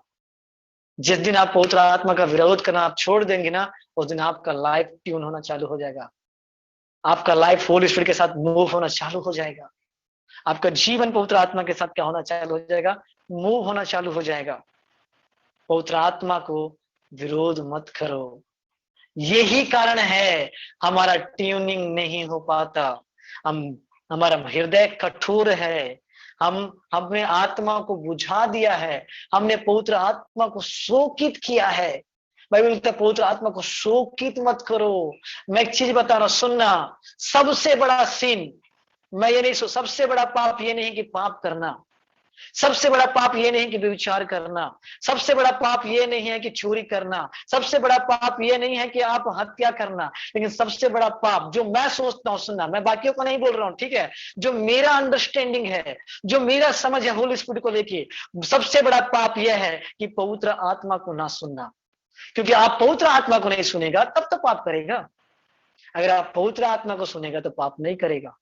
जिस दिन आप पवित्र आत्मा का विरोध करना आप छोड़ देंगे ना, उस दिन आपका लाइफ ट्यून होना चालू हो जाएगा। आपका लाइफ होली स्पिरिट के साथ मूव होना चालू हो जाएगा। आपका जीवन पवित्र आत्मा के साथ क्या होना चालू हो जाएगा? मूव होना चालू हो जाएगा। पवित्र आत्मा को विरोध मत करो। यही कारण है हमारा ट्यूनिंग नहीं हो पाता। हमारा हृदय कठोर है। हमने आत्मा को बुझा दिया है, हमने पवित्र आत्मा को शोकित किया है। बाइबल कहता है पवित्र आत्मा को शोकित मत करो। मैं एक चीज बता रहा हूं, सुनना। सबसे बड़ा सीन मैं ये नहीं सबसे बड़ा पाप ये नहीं कि पाप करना, सबसे बड़ा पाप ये नहीं कि व्यभिचार करना, सबसे बड़ा पाप ये नहीं है कि चोरी करना, सबसे बड़ा पाप ये नहीं है कि आप हत्या करना, लेकिन सबसे बड़ा पाप जो मैं सोचता हूं, सुनना, मैं बाकियों को नहीं बोल रहा हूं, ठीक है, जो मेरा अंडरस्टैंडिंग है, जो मेरा समझ है होली स्पिरिट को लेके, सबसे बड़ा पाप यह है कि पवित्र आत्मा को ना सुनना। क्योंकि आप पवित्र आत्मा को नहीं सुनेगा तब तो पाप करेगा, अगर आप पवित्र आत्मा को सुनेगा तो पाप नहीं करेगा।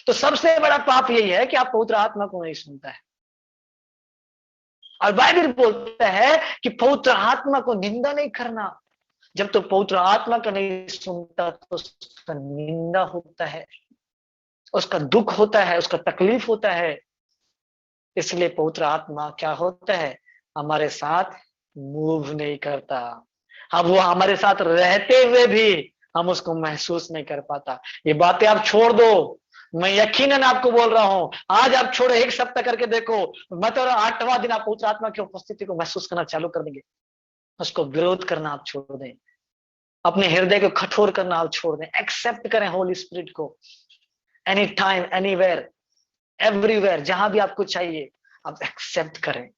तो सबसे बड़ा पाप यही है कि आप पवित्र आत्मा को नहीं सुनता है। और बाइबल बोलता है कि पवित्र आत्मा को निंदा नहीं करना। जब तो पवित्र आत्मा को नहीं सुनता तो उसका निंदा होता है, उसका दुख होता है, उसका तकलीफ होता है। इसलिए पवित्र आत्मा क्या होता है, हमारे साथ मूव नहीं करता। अब वो हमारे साथ रहते हुए भी हम उसको महसूस नहीं कर पाता। ये बातें आप छोड़ दो, मैं यकीनन आपको बोल रहा हूं, आज आप छोड़ो, एक सप्ताह करके देखो, मैं तो 8वां दिन आप पवित्र आत्मा की उपस्थिति को महसूस करना चालू कर देंगे। उसको विरोध करना आप छोड़ दें, अपने हृदय को कठोर करना आप छोड़ दें, एक्सेप्ट करें होली स्पिरिट को एनी टाइम, एनीवेयर, एवरीवेयर, जहां भी आपको चाहिए आप एक्सेप्ट करें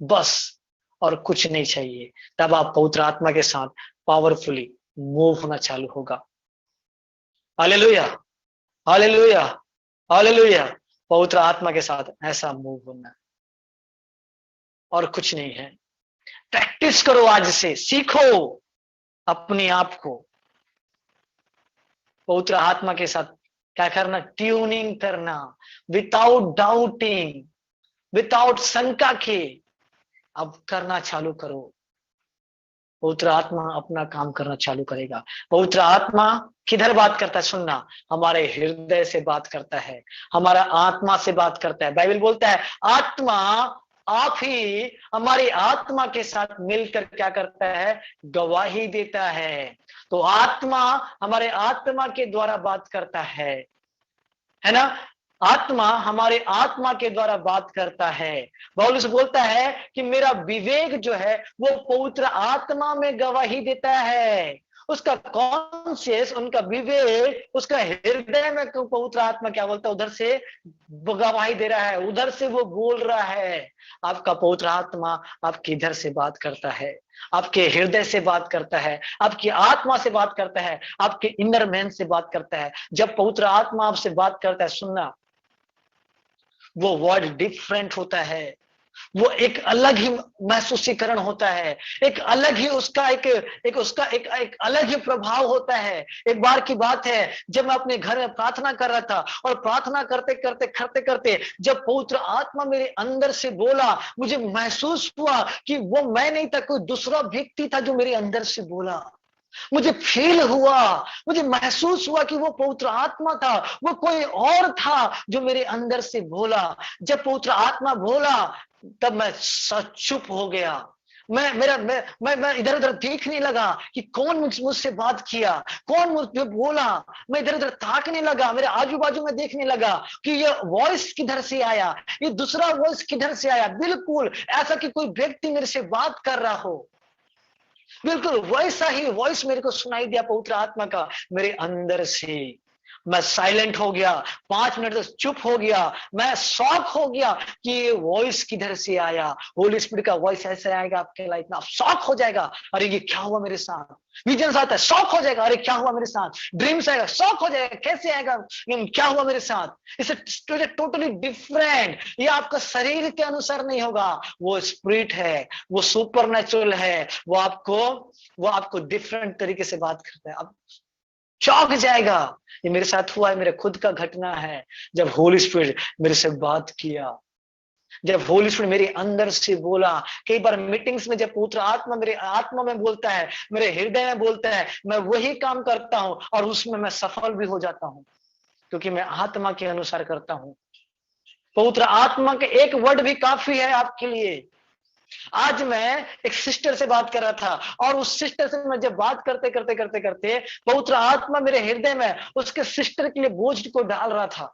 बस, और कुछ नहीं चाहिए। तब आप पवित्र आत्मा के साथ पावरफुली मूव होना चालू होगा। Hallelujah, hallelujah, hallelujah. पवित्र आत्मा के साथ ऐसा मूव होना और कुछ नहीं है। प्रैक्टिस करो, आज से सीखो अपने आप को पवित्र आत्मा के साथ क्या करना, ट्यूनिंग करना, विदाउट डाउटिंग, विदाउट शंका के अब करना चालू करो। पवित्र आत्मा अपना काम करना चालू करेगा। पवित्र आत्मा किधर बात करता है, सुनना, हमारे हृदय से बात करता है, हमारा आत्मा से बात करता है। बाइबल बोलता है आत्मा आप ही हमारी आत्मा के साथ मिलकर क्या करता है, गवाही देता है। तो आत्मा हमारे आत्मा के द्वारा बात करता है ना, आत्मा हमारे आत्मा के द्वारा बात करता है। पौलुस बोलता है कि मेरा विवेक जो है वो पवित्र आत्मा में गवाही देता है। उसका कॉन्शियस, उनका विवेक, उसका हृदय में पवित्र आत्मा क्या बोलता है, उधर से गवाही दे रहा है, उधर से वो बोल रहा है। आपका पवित्र आत्मा आपके इधर से बात करता है, आपके हृदय से बात करता है, आपकी आत्मा से बात करता है, आपके इनर मैन से बात करता है। जब पवित्र आत्मा आपसे बात करता है, सुनना, वो वर्ड डिफरेंट होता है, वो एक अलग ही महसूसीकरण होता है, एक अलग ही उसका एक अलग ही प्रभाव होता है। एक बार की बात है, जब मैं अपने घर में प्रार्थना कर रहा था और प्रार्थना करते करते जब पवित्र आत्मा मेरे अंदर से बोला, मुझे महसूस हुआ कि वो मैं नहीं था, कोई दूसरा व्यक्ति था जो मेरे अंदर से बोला। मुझे फील हुआ, मुझे महसूस हुआ कि वो पवित्र आत्मा था, वो कोई और था जो मेरे अंदर से बोला। जब पवित्र आत्मा बोला तब मैं चुप हो गया। मैं इधर उधर देखने लगा कि कौन मुझसे बात किया, कौन मुझे बोला। मैं इधर उधर ताकने लगा, मेरे आजू बाजू में देखने लगा कि ये वॉइस किधर से आया, ये दूसरा वॉइस किधर से आया। बिल्कुल ऐसा कि कोई व्यक्ति मेरे से बात कर रहा हो, बिल्कुल वैसा ही वॉइस मेरे को सुनाई दिया पवित्र आत्मा का मेरे अंदर से। मैं साइलेंट हो गया, 5 मिनट तक चुप हो गया। मैं शॉक हो गया कि ये वॉइस किधर से आया। होली स्पिरिट का वॉइस ऐसे आएगा आपके लाइफ में, आप शॉक हो जाएगा, अरे ये क्या हुआ मेरे साथ। विजन्स आता है, शॉक हो जाएगा, अरे क्या हुआ मेरे साथ। ड्रीम्स आएगा, शॉक हो जाएगा, कैसे आएगा, क्या हुआ मेरे साथ। इसे टोटली डिफरेंट, ये आपका शरीर के अनुसार नहीं होगा, वो स्पिरिट है, वो सुपरनेचुरल है, वो आपको डिफरेंट तरीके से बात करता है। अब चौंक जाएगा, ये मेरे साथ हुआ है, मेरे खुद का घटना है। जब होली स्पिरिट मेरे से बात किया, जब होली स्पिरिट मेरे अंदर से बोला। कई बार मीटिंग्स में जब पवित्र आत्मा मेरे आत्मा में बोलता है, मेरे हृदय में बोलता है, मैं वही काम करता हूं और उसमें मैं सफल भी हो जाता हूं, क्योंकि मैं आत्मा के अनुसार करता हूं। पवित्र आत्मा के एक वर्ड भी काफी है आपके लिए। आज मैं एक सिस्टर से बात कर रहा था और उस सिस्टर से मैं जब बात करते पवित्र आत्मा मेरे हृदय में उसके सिस्टर के लिए बोझ को डाल रहा था।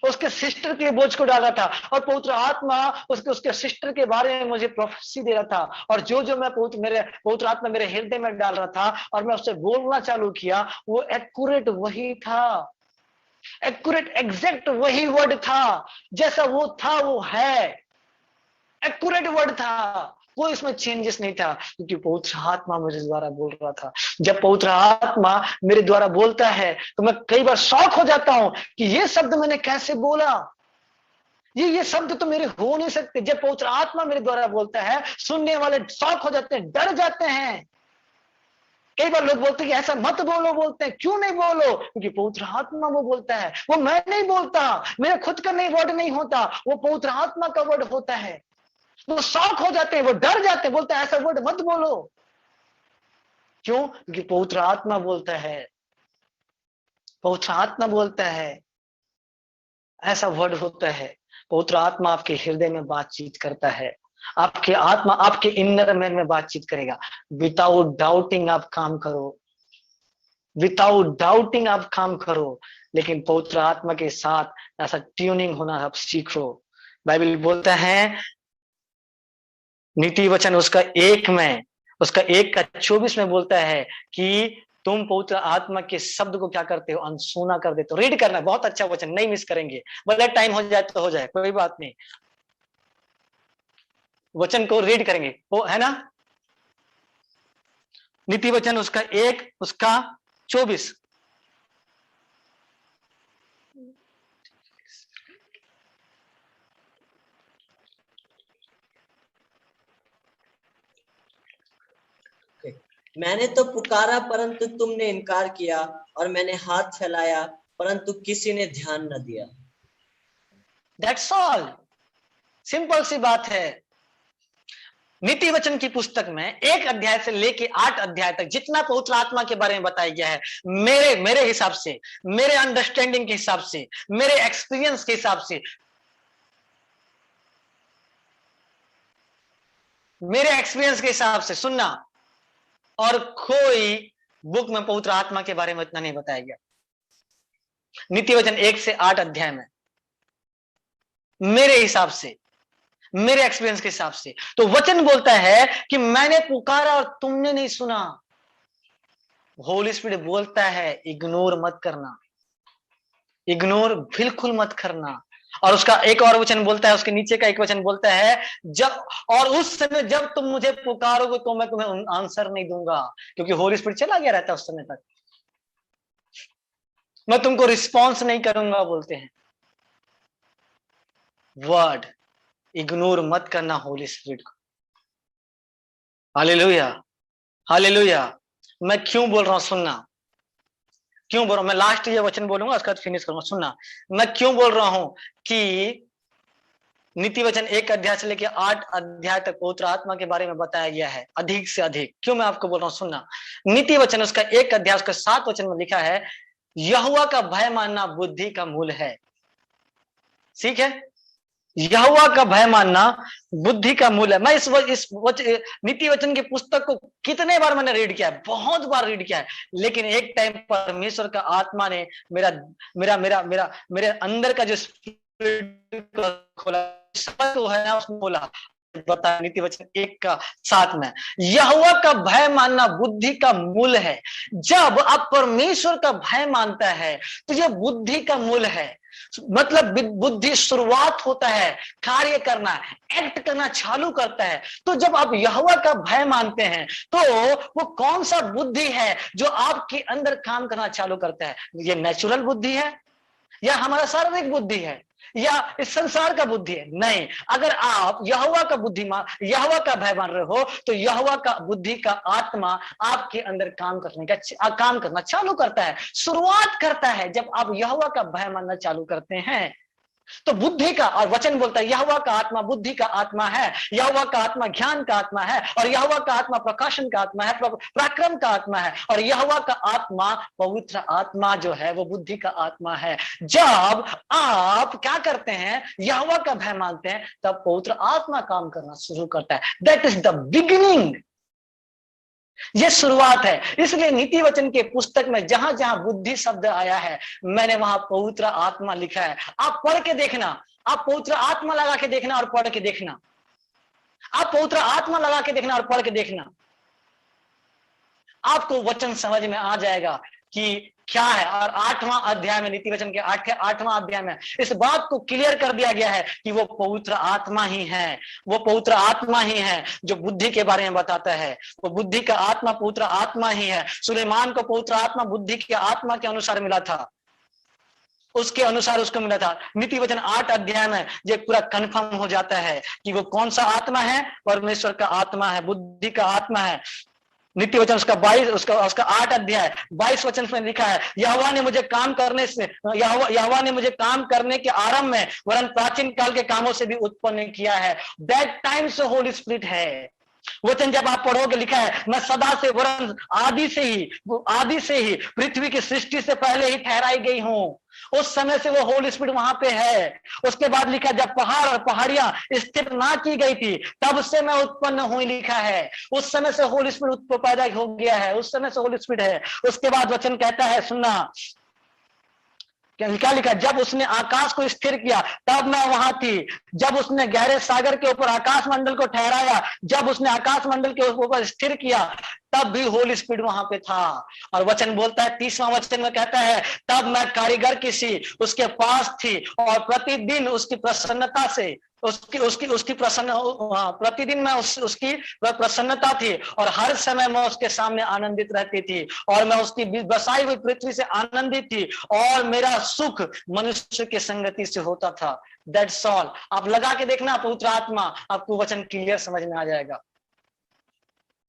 उसके सिस्टर के बोझ को डाल रहा था, और पवित्र आत्मा उसके सिस्टर के बारे में मुझे प्रोफेसी दे रहा था, और जो जो मैं पवित्र आत्मा मेरे हृदय में डाल रहा था और मैं उससे बोलना चालू किया, वो एक्यूरेट वही था, एक्यूरेट एग्जैक्ट वही वर्ड था, जैसा वो था वो है, एक्यूरेट वर्ड था, कोई इसमें चेंजेस नहीं था, क्योंकि पवित्र आत्मा मेरे द्वारा बोल रहा था। जब पवित्र आत्मा मेरे द्वारा बोलता है तो मैं कई बार शॉक हो जाता हूं कि ये शब्द मैंने कैसे बोला, ये शब्द तो मेरे हो नहीं सकते। जब पवित्र आत्मा मेरे द्वारा बोलता है, सुनने वाले शॉक हो जाते हैं, डर जाते हैं। कई बार लोग बोलते हैं कि ऐसा मत बोलो, बोलते हैं क्यों नहीं बोलो, क्योंकि पवित्र आत्मा वो बोलता है, वो मैं नहीं बोलता, मेरा खुद का नहीं वर्ड नहीं होता, वो पवित्र आत्मा का वर्ड होता है। वो शॉक हो जाते हैं, वो डर जाते हैं, बोलते हैं ऐसा वर्ड मत बोलो। क्यों? क्योंकि पवित्र आत्मा बोलता है, पवित्र आत्मा बोलता है, ऐसा वर्ड होता है। पवित्र आत्मा आपके हृदय में बातचीत करता है, आपके आत्मा आपके इनर मैन में बातचीत करेगा। विदाउट डाउटिंग आप काम करो, विदाउट डाउटिंग आप काम करो, लेकिन पवित्र आत्मा के साथ ऐसा ट्यूनिंग होना आप सीखो। बाइबल बोलता है, नीति वचन उसका 1 में बोलता है कि तुम पवित्र आत्मा के शब्द को क्या करते हो, अनसुना कर देते हो। रीड करना, बहुत अच्छा वचन, नहीं मिस करेंगे, भले टाइम हो जाए तो हो जाए, कोई बात नहीं, वचन को रीड करेंगे, वो है ना। नीति वचन उसका 24। मैंने तो पुकारा परंतु तुमने इनकार किया, और मैंने हाथ फैलाया परंतु किसी ने ध्यान न दिया। दैट्स ऑल, सिंपल सी बात है। नीति वचन की पुस्तक में 1 अध्याय से लेके 8 अध्याय तक जितना पवित्र आत्मा के बारे में बताया गया है, मेरे हिसाब से, मेरे अंडरस्टैंडिंग के हिसाब से, मेरे एक्सपीरियंस के हिसाब से, मेरे एक्सपीरियंस के हिसाब से सुनना, और कोई बुक में पवित्र आत्मा के बारे में इतना नहीं बताया गया। नीति वचन 1 से 8 अध्याय में, मेरे हिसाब से, मेरे एक्सपीरियंस के हिसाब से, तो वचन बोलता है कि मैंने पुकारा और तुमने नहीं सुना। होली स्पिरिट बोलता है, इग्नोर मत करना, इग्नोर बिल्कुल मत करना। और उसका एक और वचन बोलता है, उसके नीचे का एक वचन बोलता है, जब और उस समय जब तुम मुझे पुकारोगे तो मैं तुम्हें आंसर नहीं दूंगा, क्योंकि होली स्पिरिट चला गया रहता है उस समय तक, मैं तुमको रिस्पॉन्स नहीं करूंगा, बोलते हैं। वर्ड इग्नोर मत करना होली स्पिरिट को। Hallelujah, hallelujah. मैं क्यों बोल रहा हूं, सुनना, क्यों बोल रहा हूं। मैं लास्ट ये वचन बोलूंगा, उसके बाद फिनिश करूंगा, सुनना। मैं क्यों बोल रहा हूं कि नीति वचन 1 अध्याय से लेकर 8 अध्याय तक पवित्र आत्मा के बारे में बताया गया है, अधिक से अधिक। क्यों मैं आपको बोल रहा हूं, सुनना। नीति वचन उसका 1 अध्याय उसका 7 वचन में लिखा है, यहोवा का भय मानना बुद्धि का मूल है। ठीक है, यहोवा का भय मानना बुद्धि का मूल है। मैं इस नीति वचन की पुस्तक को कितने बार मैंने रीड किया है, बहुत बार रीड किया है, लेकिन एक टाइम परमेश्वर का आत्मा ने मेरा मेरा मेरा मेरा मेरे अंदर का जो खोला, तो है ना, उसने बोला, बताया नीति वचन 1 का 7 में, यहोवा का भय मानना बुद्धि का मूल है। जब आप परमेश्वर का भय मानता है तो यह बुद्धि का मूल है। मतलब बुद्धि शुरुआत होता है कार्य करना, एक्ट करना चालू करता है। तो जब आप यहोवा का भय मानते हैं तो वो कौन सा बुद्धि है जो आपके अंदर काम करना चालू करता है? ये नेचुरल बुद्धि है, या हमारा शारीरिक बुद्धि है, या इस संसार का बुद्धि है? नहीं, अगर आप यहोवा का यहोवा का भय मान रहे हो तो यहोवा का बुद्धि का आत्मा आपके अंदर काम करना चालू करता है, शुरुआत करता है जब आप यहोवा का भय मानना चालू करते हैं। तो बुद्धि का, और वचन बोलता है यहोवा का आत्मा बुद्धि का आत्मा है, यहोवा का आत्मा ज्ञान का आत्मा है, और यहोवा का आत्मा प्रकाशन का आत्मा है, पराक्रम का आत्मा है, और यहोवा का आत्मा पवित्र आत्मा जो है वो बुद्धि का आत्मा है। जब आप क्या करते हैं, यहोवा का भय मानते हैं, तब पवित्र आत्मा काम करना शुरू करता है। दैट इज द बिगिनिंग, ये शुरुआत है। इसलिए नीति वचन के पुस्तक में जहां जहां बुद्धि शब्द आया है, मैंने वहां पवित्र आत्मा लिखा है। आप पढ़ के देखना, आप पवित्र आत्मा लगा के देखना और पढ़ के देखना, आप पवित्र आत्मा लगा के देखना और पढ़ के देखना, आपको वचन समझ में आ जाएगा कि क्या है। और 8वां अध्याय में, नीति वचन के 8वां अध्याय में इस बात को क्लियर कर दिया गया है कि वो पवित्र आत्मा ही है, वो पवित्र आत्मा ही है जो बुद्धि के बारे में बताता है। वो बुद्धि का आत्मा पवित्र आत्मा ही है। सुलेमान को पवित्र आत्मा बुद्धि के आत्मा के अनुसार मिला था, उसके अनुसार उसको मिला था। नीति वचन 8 अध्याय में ये पूरा कंफर्म हो जाता है कि वो कौन सा आत्मा है, परमेश्वर का आत्मा है, बुद्धि का आत्मा है। नीति वचन उसका 8 अध्याय 22 वचन में लिखा है, यहोवा ने मुझे काम करने से, यहोवा ने मुझे काम करने के आरंभ में वरन प्राचीन काल के कामों से भी उत्पन्न किया है। दैट टाइम से होली स्पिरिट है। वचन जब आप पढ़ोगे लिखा है, मैं सदा से वरन आदि से ही पृथ्वी की सृष्टि से पहले ही ठहराई गई हूं। उस समय से वो होली स्पिरिट वहां पे है। उसके बाद लिखा, जब पहाड़ और पहाड़ियां स्थिर ना की गई थी तब से मैं उत्पन्न हुई, लिखा है। उस समय से होली स्पिरिट पैदा हो गया है, उस समय से होली स्पिरिट है। उसके बाद वचन कहता है, सुनना क्या लिखा, जब उसने आकाश को स्थिर किया तब मैं वहां थी, जब उसने गहरे सागर के ऊपर आकाश मंडल को ठहराया, जब उसने आकाश मंडल के ऊपर स्थिर किया तब भी होली स्पिरिट वहां पे था। और वचन बोलता है, 30वां वचन में कहता है, तब मैं कारीगर की सी उसके पास थी और प्रतिदिन उसकी प्रसन्नता से उसकी प्रतिदिन मैं उसकी प्रसन्नता थी और हर समय मैं उसके सामने आनंदित रहती थी और मैं उसकी बसाई हुई पृथ्वी से आनंदित थी और मेरा सुख मनुष्य की संगति से होता था। That's all. आप लगा के देखना पवित्र आत्मा, आपको वचन क्लियर समझ में आ जाएगा।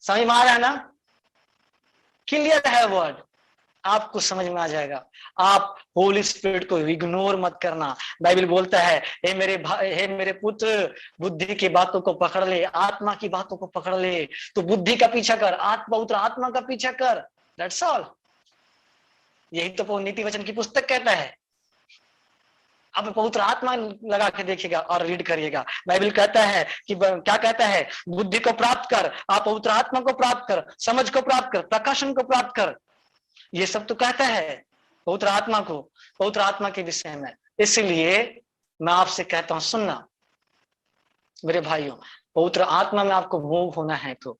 समझ में आ रहा है ना? क्लियर है वर्ड, आपको समझ में आ जाएगा। आप होली स्पिरिट को इग्नोर मत करना। बाइबल बोलता है, हे मेरे पुत्र, बुद्धि की बातों को पकड़ ले, आत्मा की बातों को पकड़ ले। तो बुद्धि का पीछा कर, पवित्र आत्मा का पीछा कर। That's all. यही तो नीति वचन की पुस्तक कहता है। आप पवित्र आत्मा लगा के देखिएगा और रीड करिएगा। बाइबल कहता है कि क्या कहता है, बुद्धि को प्राप्त कर, आप पवित्र आत्मा को प्राप्त कर, समझ को प्राप्त कर, प्रकाशन को प्राप्त कर। ये सब तो कहता है पवित्र आत्मा को, पवित्र आत्मा के विषय में। इसलिए मैं आपसे कहता हूं, सुनना मेरे भाइयों, पवित्र आत्मा में आपको मूव होना है तो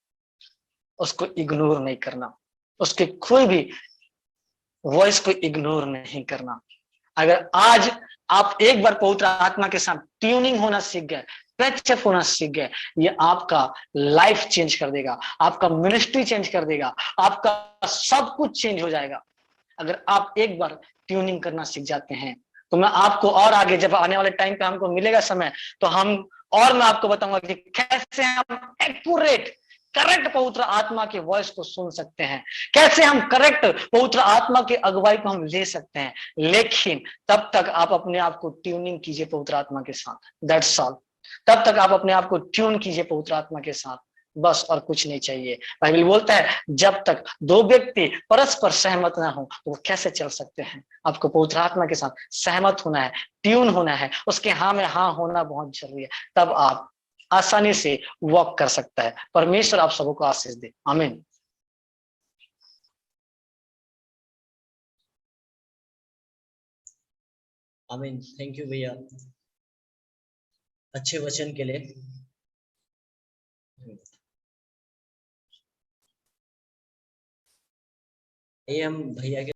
उसको इग्नोर नहीं करना, उसके कोई भी वॉइस को इग्नोर नहीं करना। अगर आज आप एक बार पवित्र आत्मा के साथ ट्यूनिंग होना सीख गए, पैचअप होना सीख गए, ये आपका लाइफ चेंज कर देगा, आपका मिनिस्ट्री चेंज कर देगा, आपका सब कुछ चेंज हो जाएगा। अगर आप एक बार ट्यूनिंग करना सीख जाते हैं तो मैं आपको और आगे जब आने वाले टाइम पे हमको मिलेगा समय, तो मैं आपको बताऊंगा कि कैसे हम एक्यूरेट करेक्ट पवित्र आत्मा के वॉइस को सुन सकते हैं, कैसे हम करेक्ट पवित्र आत्मा की अगुवाई को हम ले सकते हैं। लेकिन तब तक आप अपने आप को ट्यूनिंग कीजिए पवित्र आत्मा के साथ। That's all. तब तक आप अपने आप को ट्यून कीजिए पवित्र आत्मा के साथ, बस, और कुछ नहीं चाहिए। बाइबल बोलता है, जब तक दो व्यक्ति परस्पर सहमत ना हो तो वो कैसे चल सकते हैं। आपको पवित्र आत्मा के साथ सहमत होना है, ट्यून होना है, उसके हाँ में हाँ होना बहुत जरूरी है। तब आप आसानी से वॉक कर सकता है। परमेश्वर आप सबको आशीष दे। आमीन। आमीन। थैंक यू भैया अच्छे वचन के लिए। ये हम भैया के